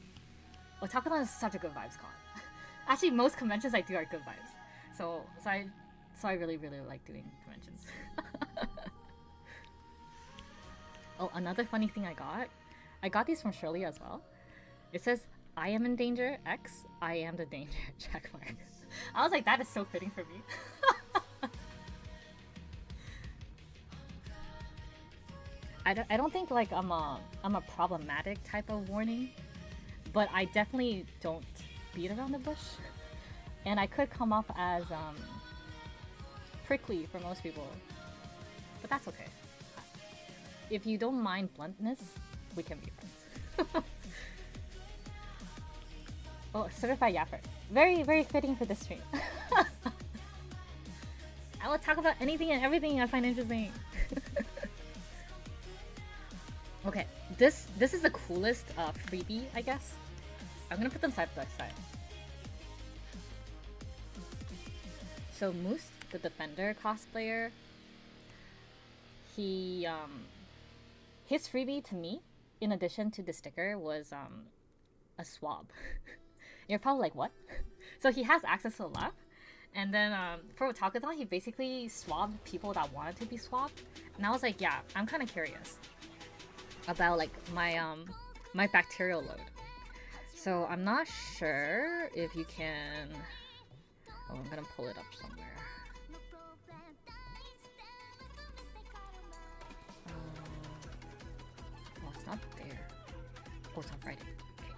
Otaku Lounge is such a good vibes con. Actually, most conventions I do are good vibes. So I really like doing conventions. Oh, another funny thing I got these from Shirley as well. It says, I am in danger, X, I am the danger, checkmark. I was like, that is so fitting for me. I don't think like I'm a problematic type of warning, but I definitely don't beat around the bush. And I could come off as prickly for most people. But that's okay. If you don't mind bluntness, we can be friends. Oh, certified yapper. Very, very fitting for this stream. I will talk about anything and everything I find interesting. Okay, this is the coolest freebie, I guess. I'm gonna put them side by side. So Moose, the Defender cosplayer, he his freebie to me, in addition to the sticker, was a swab. You're probably like, what? So he has access to a lab, and then for Otakuthon, he basically swabbed people that wanted to be swabbed, and I was like, yeah, I'm kind of curious about like my my bacterial load. So I'm not sure if you can. Oh, I'm gonna pull it up somewhere. Oh, it's not there. Oh, it's on Friday. Okay.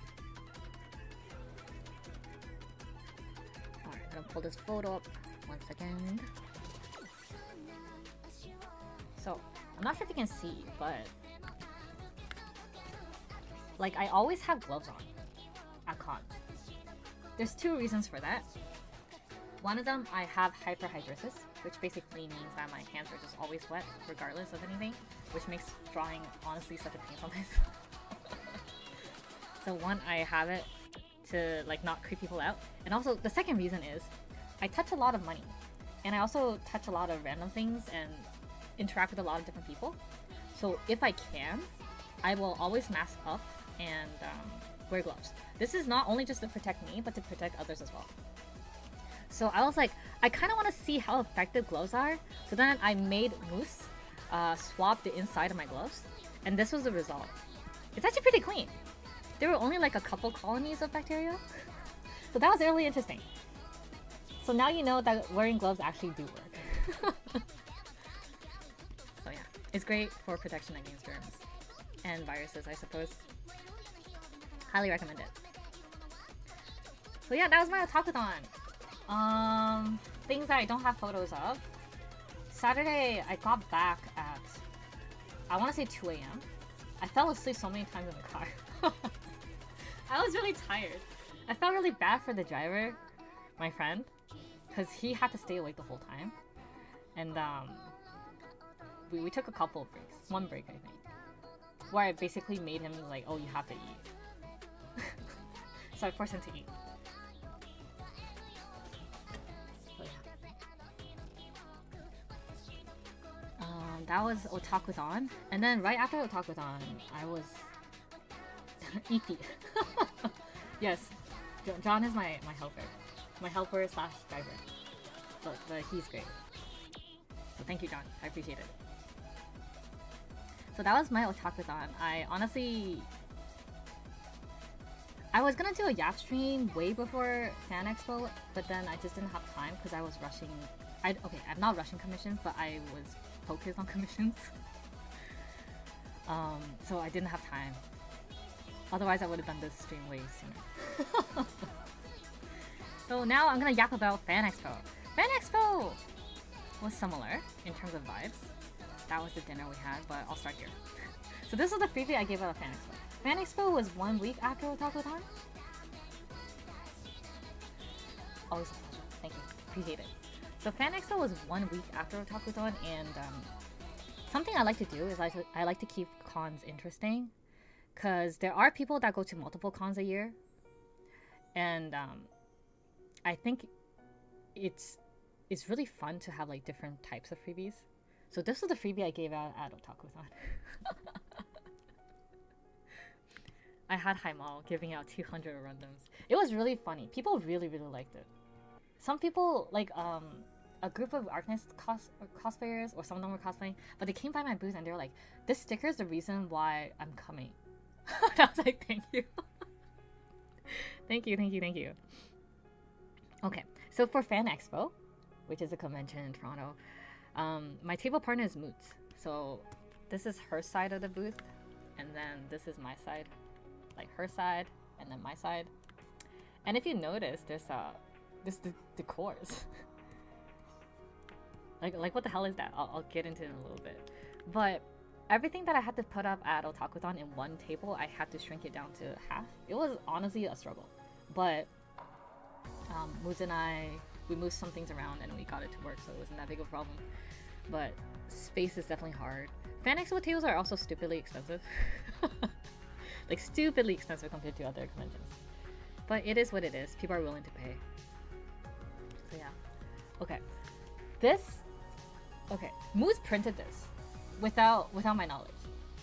Alright, I'm gonna pull this photo up one second. So, I'm not sure if you can see, but like I always have gloves on at cons. There's two reasons for that. One of them, I have hyperhidrosis, which basically means that my hands are just always wet, regardless of anything, which makes drawing honestly such a pain sometimes. So one, I have it to like not creep people out, and also the second reason is I touch a lot of money, and I also touch a lot of random things and interact with a lot of different people. So if I can, I will always mask up and wear gloves. This is not only just to protect me, but to protect others as well. So I was like, I kind of want to see how effective gloves are. So then I made Moose swab the inside of my gloves, and this was the result. It's actually pretty clean. There were only like a couple colonies of bacteria. So that was really interesting. So now you know that wearing gloves actually do work. So yeah, it's great for protection against germs and viruses, I suppose. Highly recommend it. So yeah, that was my Otakuthon. Things that I don't have photos of. Saturday, I got back at, I want to say 2 a.m. I fell asleep so many times in the car. I was really tired. I felt really bad for the driver, my friend, because he had to stay awake the whole time. And we took a couple of breaks. One break, I think. Where I basically made him like, oh, you have to eat. So I forced him to eat. That was Otakuthon, and then right after Otakuthon, I was Ippy. Yes, John is my helper slash driver, but he's great. So thank you, John. I appreciate it. So that was my Otakuthon. I honestly, I was gonna do a Yap stream way before Fan Expo, but then I just didn't have time because I was rushing. Okay, I'm not rushing commissions, but I was focused on commissions. So I didn't have time. Otherwise, I would have done this stream way sooner. So now I'm gonna yap about Fan Expo. Fan Expo was similar in terms of vibes. That was the dinner we had, but I'll start here. So this was the freebie I gave out at Fan Expo. Fan Expo was 1 week after Otakuthon. Always a pleasure. Thank you. Appreciate it. So Fan Expo was 1 week after Otakuthon, and something I like to do is I like to keep cons interesting, because there are people that go to multiple cons a year, and I think it's really fun to have like different types of freebies. So this was the freebie I gave out at Otakuthon. I had Haimal giving out 200 randoms. It was really funny. People really liked it. Some people, like a group of Arknights cosplayers, or some of them were cosplaying, but they came by my booth and they were like, this sticker is the reason why I'm coming. And I was like, thank you. Thank you. Okay, so for Fan Expo, which is a convention in Toronto, my table partner is Moots. So this is her side of the booth, and then this is my side. Like her side, and then my side. And if you notice, there's decors. Like what the hell is that? I'll get into it in a little bit. But everything that I had to put up at Otakuthon in one table, I had to shrink it down to half. It was honestly a struggle. But Moose and I, we moved some things around and we got it to work, so it wasn't that big of a problem. But space is definitely hard. Fan expo tables are also stupidly expensive. Like stupidly expensive compared to other conventions. But it is what it is. People are willing to pay. So yeah. Okay. Okay. Moose printed this without my knowledge.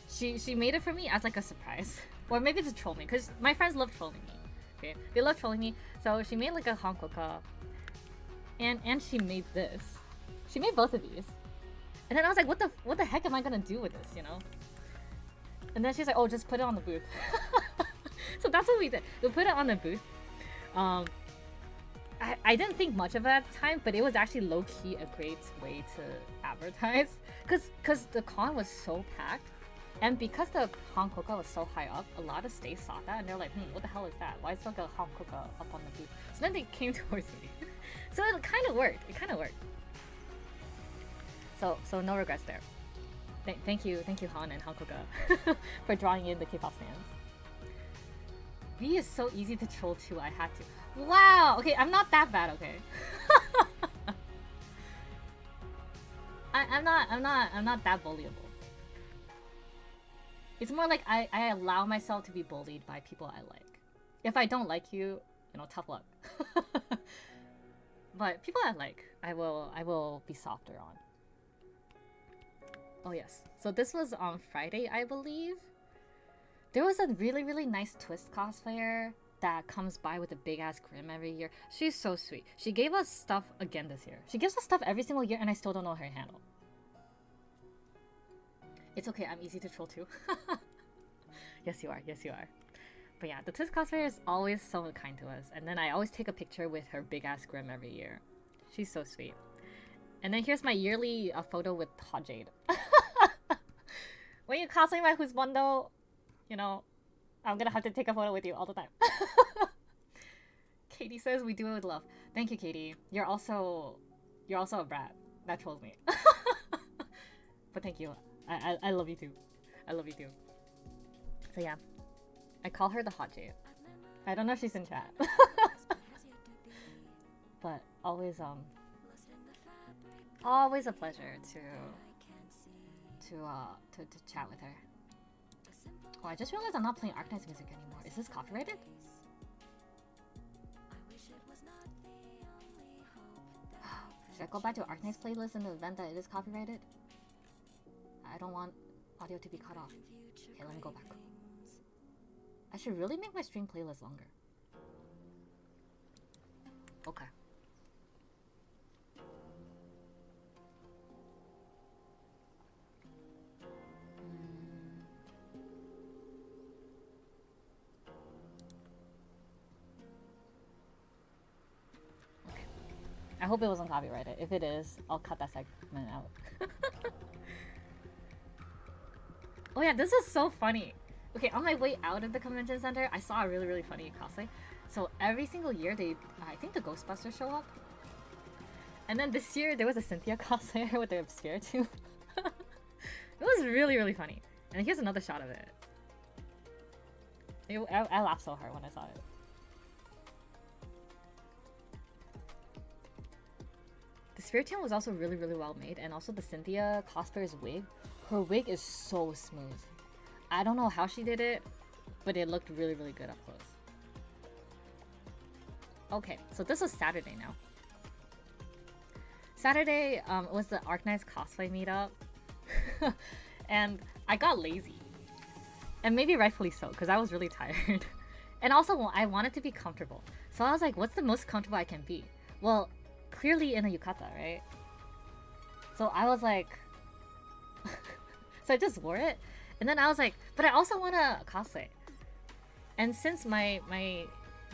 She made it for me as like a surprise. Or maybe to troll me, because my friends love trolling me. Okay. They love trolling me. So she made like a hankoka. And she made this. She made both of these. And then I was like, what the heck am I gonna do with this, you know? And then she's like, oh, just put it on the booth. So that's what we did. We put it on the booth. I didn't think much of it at the time, but it was actually low-key a great way to advertise. Because the con was so packed, and because the hankoka was so high up, a lot of stays saw that, and they're like, what the hell is that? Why is there like a hankoka up on the booth? So then they came towards me. So it kind of worked. So no regrets there. Thank you Han and Hankoka for drawing in the K-pop fans. V is so easy to troll too, I had to. Wow! Okay, I'm not that bad, okay? I'm not that bullyable. It's more like I allow myself to be bullied by people I like. If I don't like you, you know, tough luck. But people I like, I will be softer on. Oh yes, so this was on Friday, I believe. There was a really, really nice Twist cosplayer that comes by with a big ass grim every year. She's so sweet. She gave us stuff again this year. She gives us stuff every single year and I still don't know her handle. It's okay, I'm easy to troll too. Yes you are. But yeah, the Twist cosplayer is always so kind to us. And then I always take a picture with her big ass grim every year. She's so sweet. And then here's my yearly photo with Hot Jade. When you cosplay my husbando, you know, I'm gonna have to take a photo with you all the time. Katie says we do it with love. Thank you, Katie. You're also a brat. That trolls me. But thank you. I love you too. I love you too. So yeah, I call her the Hot Jade. I don't know if she's in chat. But always a pleasure to chat with her. Oh, I just realized I'm not playing Arknights music anymore. Is this copyrighted? Should I go back to Arknights playlist in the event that it is copyrighted? I don't want audio to be cut off. Okay, let me go back. I should really make my stream playlist longer. Okay. I hope it wasn't copyrighted. If it is, I'll cut that segment out. Oh yeah, this is so funny. Okay, on my way out of the convention center, I saw a really, really funny cosplay. So every single year, I think the Ghostbusters show up. And then this year, there was a Cynthia cosplayer with their spirit too. It was really, really funny. And here's another shot of it. I laughed so hard when I saw it. The Spiritomb was also really, really well made, and also the Cynthia cosplayer's wig. Her wig is so smooth. I don't know how she did it, but it looked really, really good up close. Okay, so this was Saturday now. Saturday was the Arknights cosplay meetup, and I got lazy. And maybe rightfully so, because I was really tired. And also, I wanted to be comfortable. So I was like, what's the most comfortable I can be? Well, clearly in a yukata, right? So I was like... So I just wore it. And then I was like, but I also want to cosplay. And since my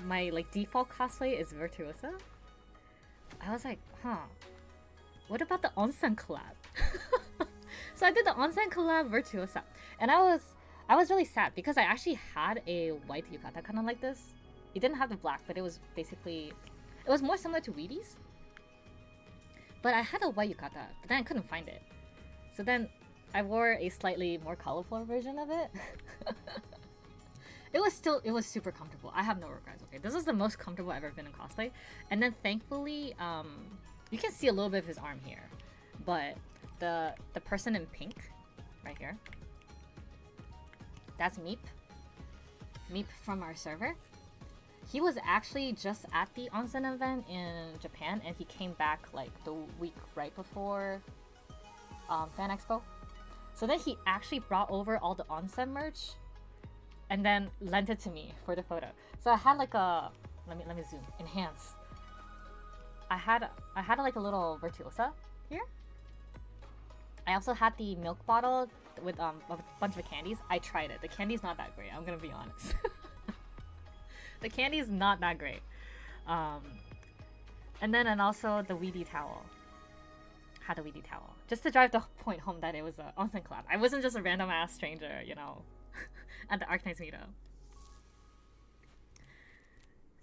like default cosplay is Virtuosa, I was like, what about the onsen collab? So I did the onsen collab Virtuosa. And I was really sad because I actually had a white yukata kind of like this. It didn't have the black, but it was basically... It was more similar to Wheaties. But I had a white yukata, but then I couldn't find it. So then I wore a slightly more colorful version of it. It was super comfortable. I have no regrets. Okay, this is the most comfortable I've ever been in cosplay. And then thankfully, you can see a little bit of his arm here, but the person in pink, right here, that's Meep. Meep from our server. He was actually just at the onsen event in Japan, and he came back like the week right before Fan Expo. So then he actually brought over all the onsen merch and then lent it to me for the photo. So I had like a let me zoom, enhance. I had like a little Virtuosa here. I also had the milk bottle with a bunch of candies. I tried it. The candy's not that great, I'm gonna be honest. The candy is not that great. And also the weedy towel. Had a weedy towel. Just to drive the point home that it was an onsen collab. I wasn't just a random ass stranger, you know, at the Arknights meetup.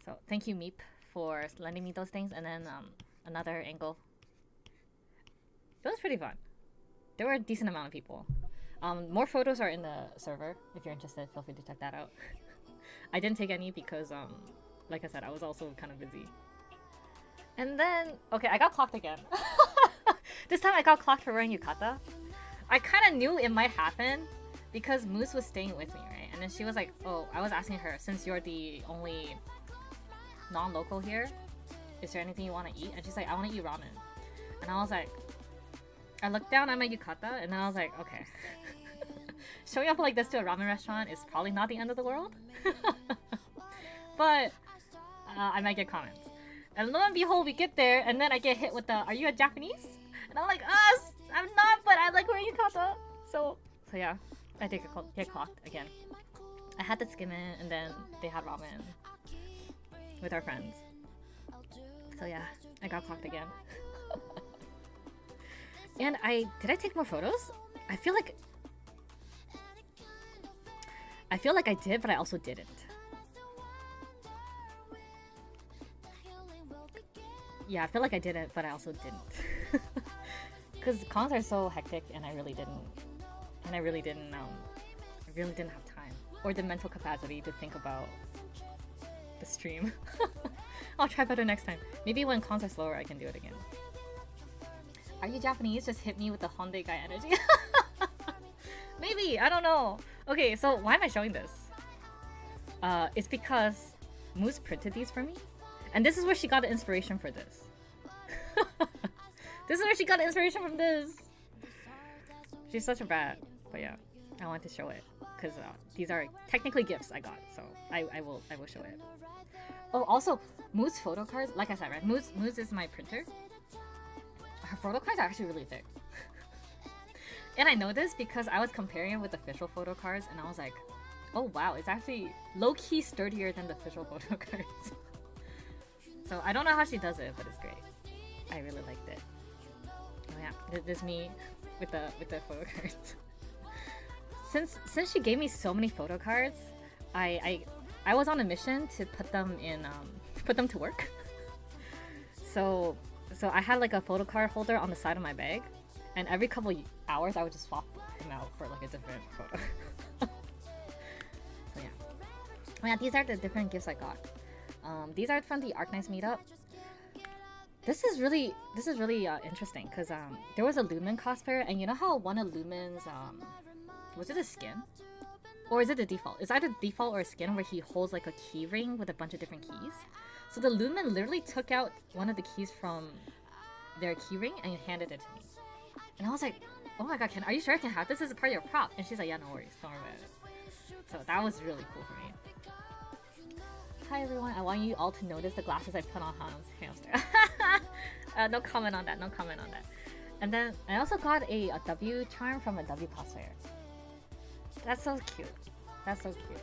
So thank you, Meep, for lending me those things. And then another angle. It was pretty fun. There were a decent amount of people. More photos are in the server. If you're interested, feel free to check that out. I didn't take any because, like I said, I was also kind of busy. And then, okay, I got clocked again. This time I got clocked for wearing yukata. I kind of knew it might happen because Moose was staying with me, right? And then she was like, oh, I was asking her, since you're the only non-local here, is there anything you want to eat? And she's like, I want to eat ramen. And I was like, I looked down at my yukata and then I was like, okay. Showing up like this to a ramen restaurant is probably not the end of the world. But I might get comments. And lo and behold, we get there and then I get hit with the, are you a Japanese? And I'm like, I'm not, but I like wearing yukata. So yeah, I did get clocked again. I had the skim in and then they had ramen with our friends. So yeah, I got clocked again. And did I take more photos? I feel like I did, but I also didn't. Yeah, I feel like I did it, but I also didn't. Because cons are so hectic, and I really didn't have time or the mental capacity to think about the stream. I'll try better next time. Maybe when cons are slower, I can do it again. Are you Japanese? Just hit me with the Hyundai guy energy. Maybe, I don't know. Okay, so why am I showing this? It's because Moose printed these for me. And this is where she got the inspiration for this. This is where she got the inspiration from this. She's such a brat. But yeah, I wanted to show it. Because these are technically gifts I got. So I will show it. Oh, also, Moose photo cards. Like I said, right? Moose is my printer. Her photo cards are actually really thick. And I know this because I was comparing it with official photo cards and I was like, oh wow, it's actually low-key sturdier than the official photo cards. So I don't know how she does it, but it's great. I really liked it. Oh yeah, there's me with the photo cards. Since she gave me so many photo cards, I was on a mission to put them to work. So I had like a photo card holder on the side of my bag, and every couple hours I would just swap them out for like a different photo. So yeah. Oh yeah, these are the different gifts I got. These are from the Arknights meetup. This is really interesting because there was a Lumen cosplayer, and you know how one of Lumen's was it a skin? Or is it the default? It's either default or a skin where he holds like a key ring with a bunch of different keys. So the Lumen literally took out one of the keys from their key ring and handed it to me. And I was like, oh my god, are you sure I can have this as a part of your prop? And she's like, yeah, no worries, don't worry about it. So that was really cool for me. Hi everyone, I want you all to notice the glasses I put on Han's hamster. No comment on that, no comment on that. And then I also got a W charm from a W cosplayer. That's so cute. That's so cute.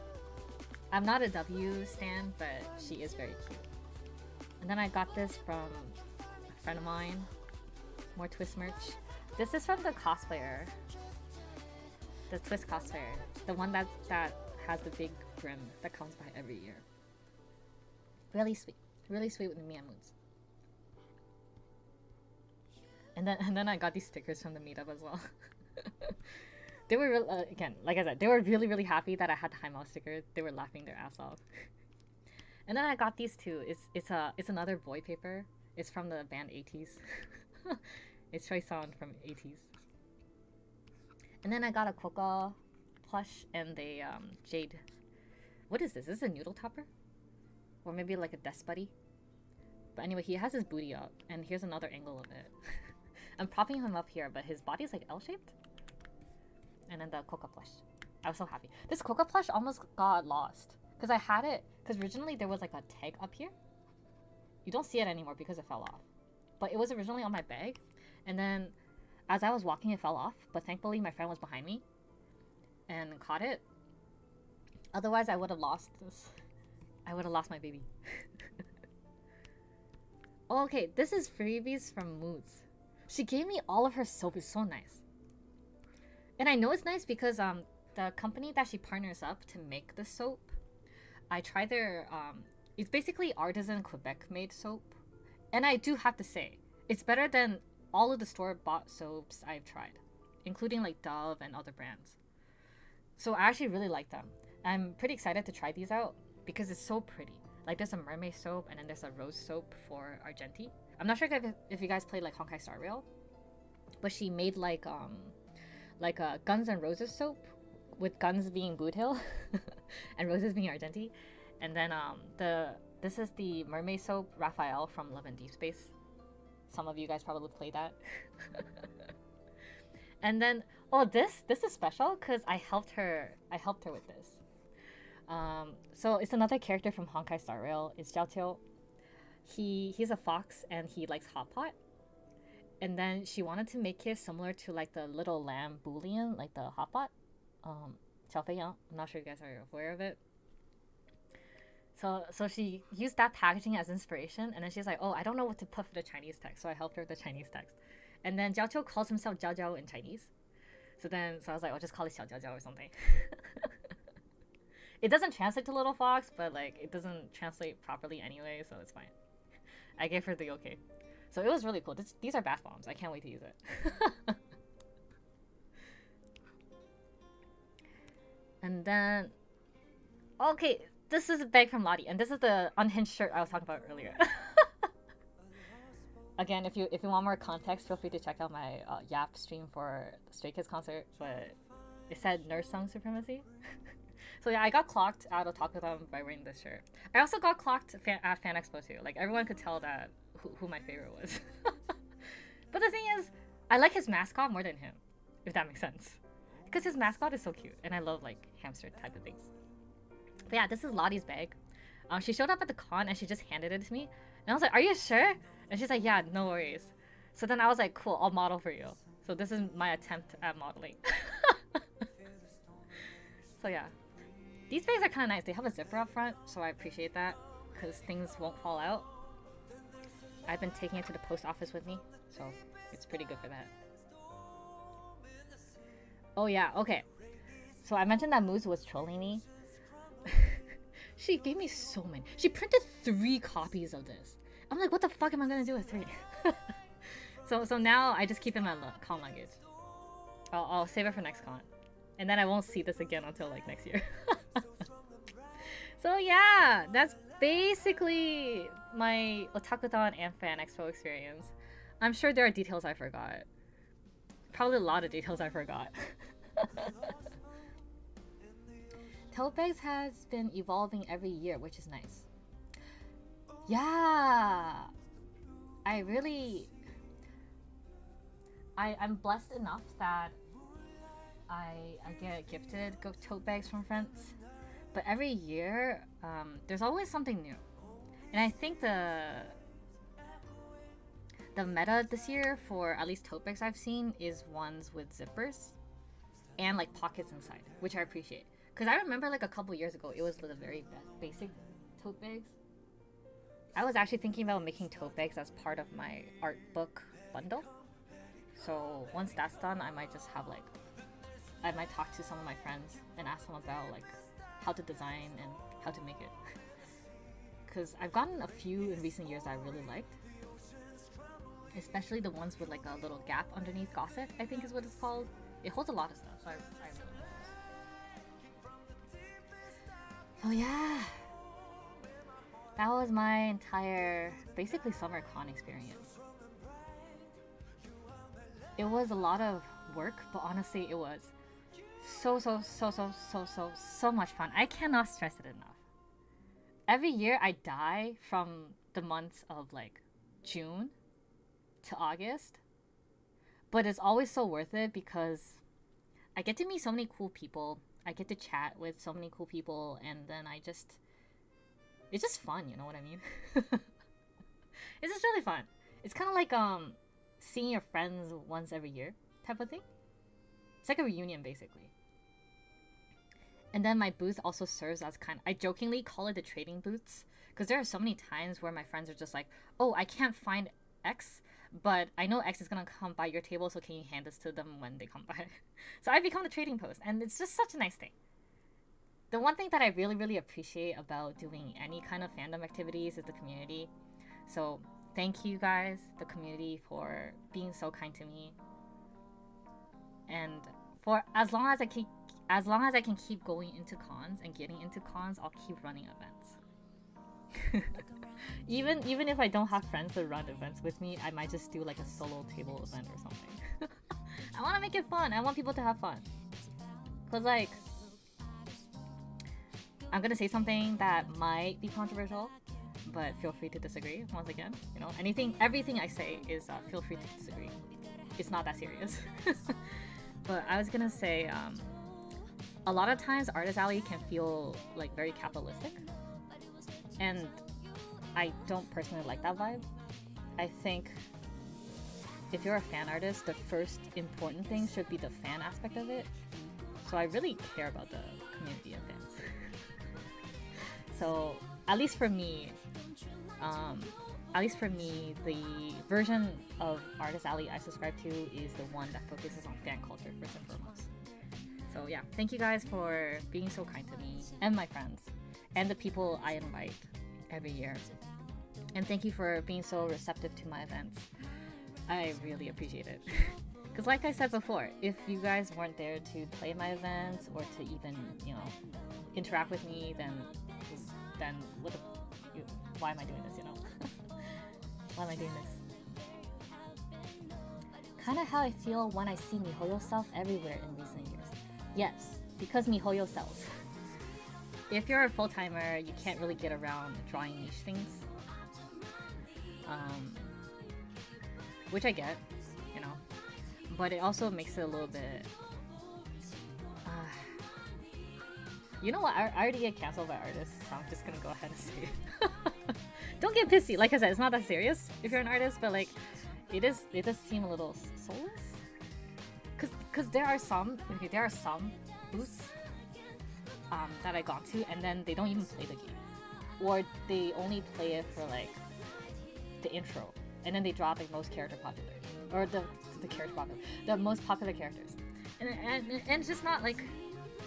I'm not a W stan, but she is very cute. And then I got this from a friend of mine. More Twist merch. This is from the cosplayer. The Twist cosplayer. The one that has the big brim that comes by every year. Really sweet. Really sweet with me and moods. And then I got these stickers from the meetup as well. They were again, like I said, they were really really happy that I had the High Mouse sticker. They were laughing their ass off. And then I got these too. It's another boy paper. It's from the band 80s. It's Choi Son from 80s. And then I got a Coca plush and a Jade. What is this? Is this a noodle topper? Or maybe like a desk buddy? But anyway, he has his booty up, and here's another angle of it. I'm propping him up here, but his body is like L-shaped. And then the Coca plush. I was so happy. This Coca plush almost got lost. Because I had it, because originally there was like a tag up here. You don't see it anymore because it fell off. But it was originally on my bag. And then as I was walking, it fell off. But thankfully, my friend was behind me and caught it. Otherwise, I would have lost this. I would have lost my baby. Oh, okay, this is freebies from Moods. She gave me all of her soap. It's so nice. And I know it's nice because the company that she partners up to make the soap, I tried their it's basically artisan Quebec made soap. And I do have to say, it's better than all of the store-bought soaps I've tried, including like Dove and other brands. So I actually really like them. I'm pretty excited to try these out because it's so pretty. Like there's a mermaid soap and then there's a rose soap for Argenti. I'm not sure if you guys played like Honkai Star Rail, but she made like a Guns and Roses soap with guns being Boot Hill and roses being Argenti. And then this is the mermaid soap Raphael from Love and Deep Space. Some of you guys probably played that. And then this is special because I helped her with this. So it's another character from Honkai Star Rail. It's Jiao. He's a fox and he likes hot pot. And then she wanted to make it similar to like the little lamb bouillon, like the hot pot. Xiao Fei Yang. I'm not sure you guys are aware of it. So she used that packaging as inspiration, and then she's like, oh, I don't know what to put for the Chinese text, so I helped her with the Chinese text. And then Jiao calls himself Jiao Jiao in Chinese. So I was like, I'll just call it Xiao Jiao Jiao or something. It doesn't translate to little fox, but like it doesn't translate properly anyway, so it's fine. I gave her the okay. So it was really cool. These are bath bombs. I can't wait to use it. And then, okay, this is a bag from Lottie, and this is the unhinged shirt I was talking about earlier. Again, if you want more context, feel free to check out my Yap stream for the Stray Kids concert. But it said Nurse Song Supremacy. So yeah, I got clocked out of Takudan by wearing this shirt. I also got clocked at Fan Expo too. Like everyone could tell that who my favorite was. But the thing is, I like his mascot more than him, if that makes sense. Because his mascot is so cute, and I love like hamster type of things. But yeah, this is Lottie's bag. She showed up at the con and she just handed it to me. And I was like, are you sure? And she's like, yeah, no worries. So then I was like, cool, I'll model for you. So this is my attempt at modeling. So yeah. These bags are kind of nice. They have a zipper up front, so I appreciate that because things won't fall out. I've been taking it to the post office with me, so it's pretty good for that. Oh yeah, okay. So I mentioned that Moose was trolling me. She gave me so many. She printed 3 copies of this. I'm like, what the fuck am I gonna do with 3? So now I just keep it in my con luggage. I'll save it for next con. And then I won't see this again until like next year. So yeah, that's basically my Otakudan and Fan Expo experience. I'm sure there are details I forgot. Probably a lot of details I forgot. Tote bags has been evolving every year, which is nice. Yeah, I'm blessed enough that I get gifted tote bags from friends. But every year, there's always something new. And I think the meta this year for at least tote bags I've seen is ones with zippers and like pockets inside, which I appreciate. Because I remember like a couple years ago, it was the very basic tote bags. I was actually thinking about making tote bags as part of my art book bundle. So once that's done, I might just have like, I might talk to some of my friends and ask them about like how to design and how to make it. Because I've gotten a few in recent years that I really liked. especially the ones with like a little gap underneath Gossip, I think is what it's called. It holds a lot of stuff, so I really like those. Oh yeah, that was my entire, basically, summer con experience. It was a lot of work, but honestly, it was so much fun. I cannot stress it enough. Every year I die from the months of like June to August, but it's always so worth it because I get to meet so many cool people. I get to chat with so many cool people, and then it's just fun, you know what I mean? It's just really fun. It's kind of like seeing your friends once every year type of thing. It's like a reunion basically. And then my booth also serves as I jokingly call it the trading booths, because there are so many times where my friends are just like, oh, I can't find X, but I know X is gonna come by your table, so can you hand this to them when they come by? So I become the trading post, and it's just such a nice thing. The one thing that I really appreciate about doing any kind of fandom activities is the community. So thank you guys, the community, for being so kind to me. And for as long as I can keep going into cons and getting into cons, I'll keep running events. even if I don't have friends to run events with me, I might just do like a solo table event or something. I want to make it fun. I want people to have fun. Cause like, I'm gonna say something that might be controversial, but feel free to disagree. Once again, you know, everything I say is feel free to disagree. It's not that serious. But I was gonna say, a lot of times Artist Alley can feel like very capitalistic, and I don't personally like that vibe. I think if you're a fan artist, the first important thing should be the fan aspect of it. So I really care about the community of fans. So at least for me, the version of Artist Alley I subscribe to is the one that focuses on fan culture first and foremost. So yeah, thank you guys for being so kind to me and my friends and the people I invite every year. And thank you for being so receptive to my events. I really appreciate it. Because like I said before, if you guys weren't there to play my events or to even, you know, interact with me, then why am I doing this, you know? Why am I doing this? Kind of how I feel when I see MiHoYo self everywhere in recent years. Yes, because MiHoYo sells. If you're a full-timer, you can't really get around drawing niche things. Which I get, you know. But it also makes it a little bit... you know what? I already get canceled by artists, so I'm just gonna go ahead and say it. Don't get pissy. Like I said, it's not that serious if you're an artist, but like, it does seem a little soulless. Cause there are some booths that I got to, and then they don't even play the game, or they only play it for like the intro, and then they draw the most character popular, or the most popular characters, and it's just not like,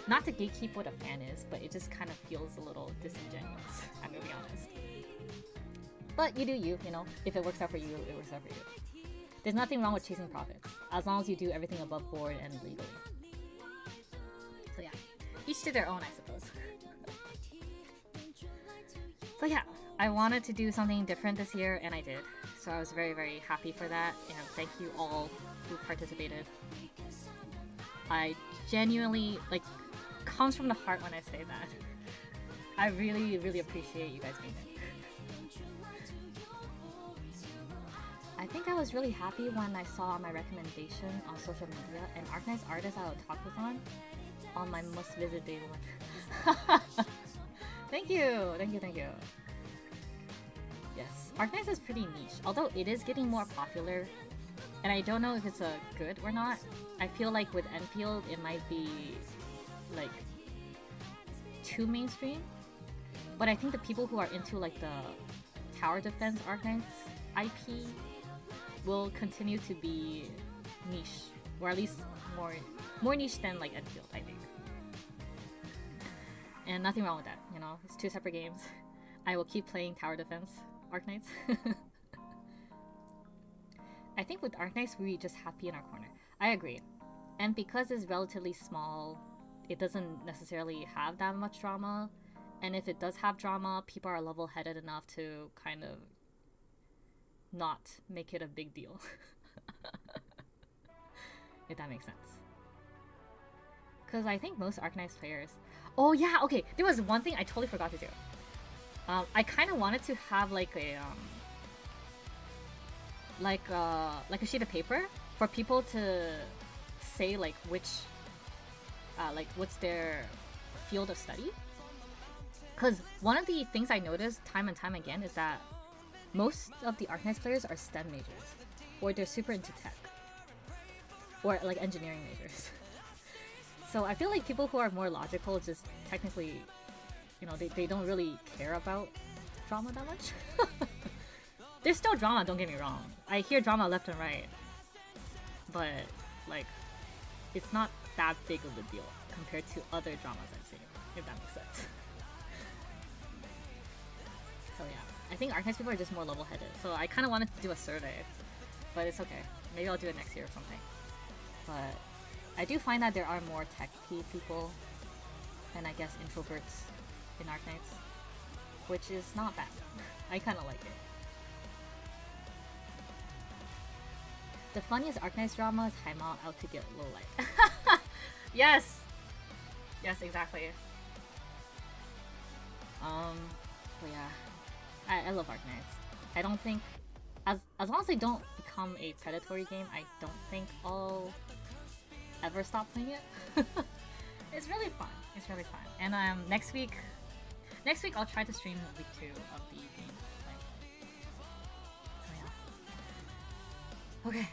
not to gatekeep what a fan is, but it just kind of feels a little disingenuous. I'm gonna be honest. But you do you know. If it works out for you, it works out for you. There's nothing wrong with chasing profits, as long as you do everything above board and legally. So yeah, each to their own, I suppose. So yeah, I wanted to do something different this year, and I did. So I was very happy for that, and thank you all who participated. I genuinely, like, comes from the heart when I say that. I really appreciate you guys being there. I think I was really happy when I saw my recommendation on social media and Arknights artist I would talk with on my must visit day one. Thank you. Yes, Arknights is pretty niche, although it is getting more popular, and I don't know if it's a good or not. I feel like with Enfield it might be like too mainstream, but I think the people who are into like the tower defense Arknights IP will continue to be niche, or at least more niche than like Enfield, I think. And nothing wrong with that, you know. It's two separate games. I will keep playing tower defense Arknights. I think with Arknights, we just happy in our corner. I agree. And because it's relatively small, it doesn't necessarily have that much drama. And if it does have drama, people are level-headed enough to kind of not make it a big deal. If that makes sense. Because I think most Arknights players... Oh yeah, okay, there was one thing I totally forgot to do. I kind of wanted to have like a sheet of paper for people to say like which what's their field of study. Because one of the things I noticed time and time again is that most of the Arknights players are STEM majors, or they're super into tech, or like engineering majors. So I feel like people who are more logical just technically, you know, they don't really care about drama that much. There's still drama, don't get me wrong. I hear drama left and right. But, like, it's not that big of a deal compared to other dramas I've seen, if that makes sense. So yeah, I think Arknights people are just more level-headed. So I kind of wanted to do a survey, but it's okay. Maybe I'll do it next year or something. But I do find that there are more techy people and I guess introverts in Arknights, which is not bad. I kind of like it. The funniest Arknights drama is Haima out to get low light. Yes! Yes, exactly. But yeah, I love Arknights. I don't think, as long as they don't become a predatory game, I don't think I'll ever stop playing it. It's really fun. It's really fun. And next week I'll try to stream week 2 of the game. So yeah. Okay.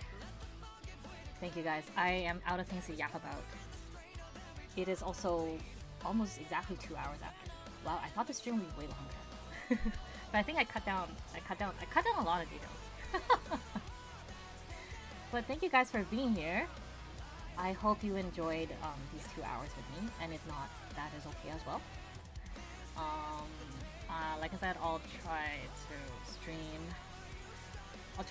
Thank you guys. I am out of things to yap about. It is also almost exactly 2 hours after. Wow, I thought the stream would be way longer. But I think I cut down a lot of details. But thank you guys for being here. I hope you enjoyed these 2 hours with me, and if not, that is okay as well. Like I said, I'll try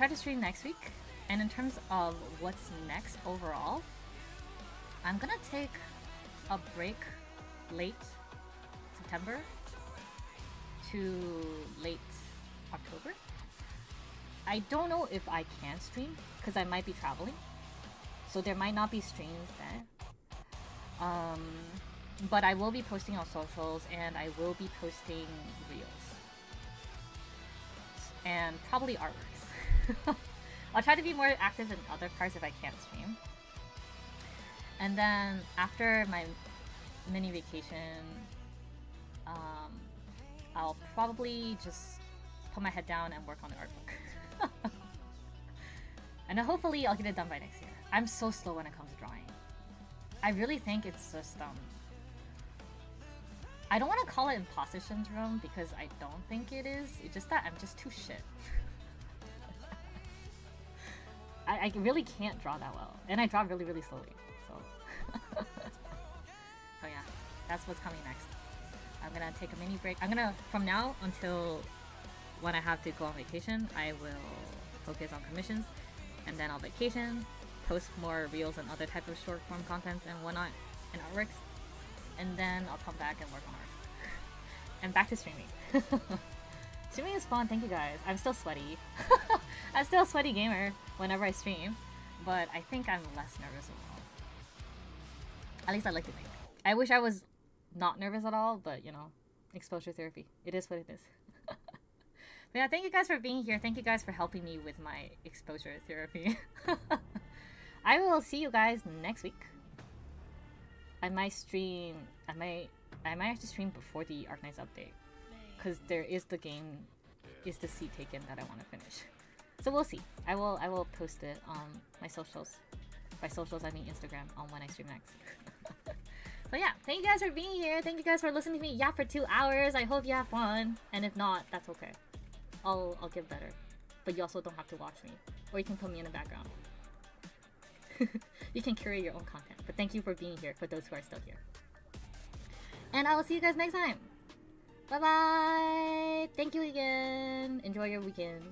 to stream next week. And in terms of what's next overall, I'm gonna take a break late September to late October. I don't know if I can stream because I might be traveling, so there might not be streams then. But I will be posting on socials and I will be posting reels and probably artworks. I'll try to be more active in other parts if I can't stream. And then after my mini vacation, I'll probably just put my head down and work on the art book. And then hopefully I'll get it done by next year. I'm so slow when it comes to drawing. I really think it's just I don't want to call it imposter syndrome because I don't think it is. It's just that I'm just too shit. I really can't draw that well, and I draw really, really slowly. So, so yeah, that's what's coming next. I'm gonna take a mini break. From now until when I have to go on vacation, I will focus on commissions, and then I'll vacation, post more reels and other type of short form content and whatnot, and artworks, and then I'll come back and work on art. And back to streaming. Streaming is fun, thank you guys. I'm still sweaty. I'm still a sweaty gamer whenever I stream, but I think I'm less nervous overall. At least I like to think. I wish I was not nervous at all, but you know, exposure therapy. It is what it is. But yeah, thank you guys for being here. Thank you guys for helping me with my exposure therapy. I will see you guys next week. I might actually stream before the Arknights update, because there is the seat taken that I want to finish. So we'll see. I will post it on my socials. By socials I mean Instagram, on when I stream next. So yeah, thank you guys for being here. Thank you guys for listening to me yap for 2 hours. I hope you have fun, and if not, that's okay. I'll get better. But you also don't have to watch me, or you can put me in the background. You can curate your own content. But thank you for being here, for those who are still here. And I will see you guys next time. Bye bye. Thank you again. Enjoy your weekend.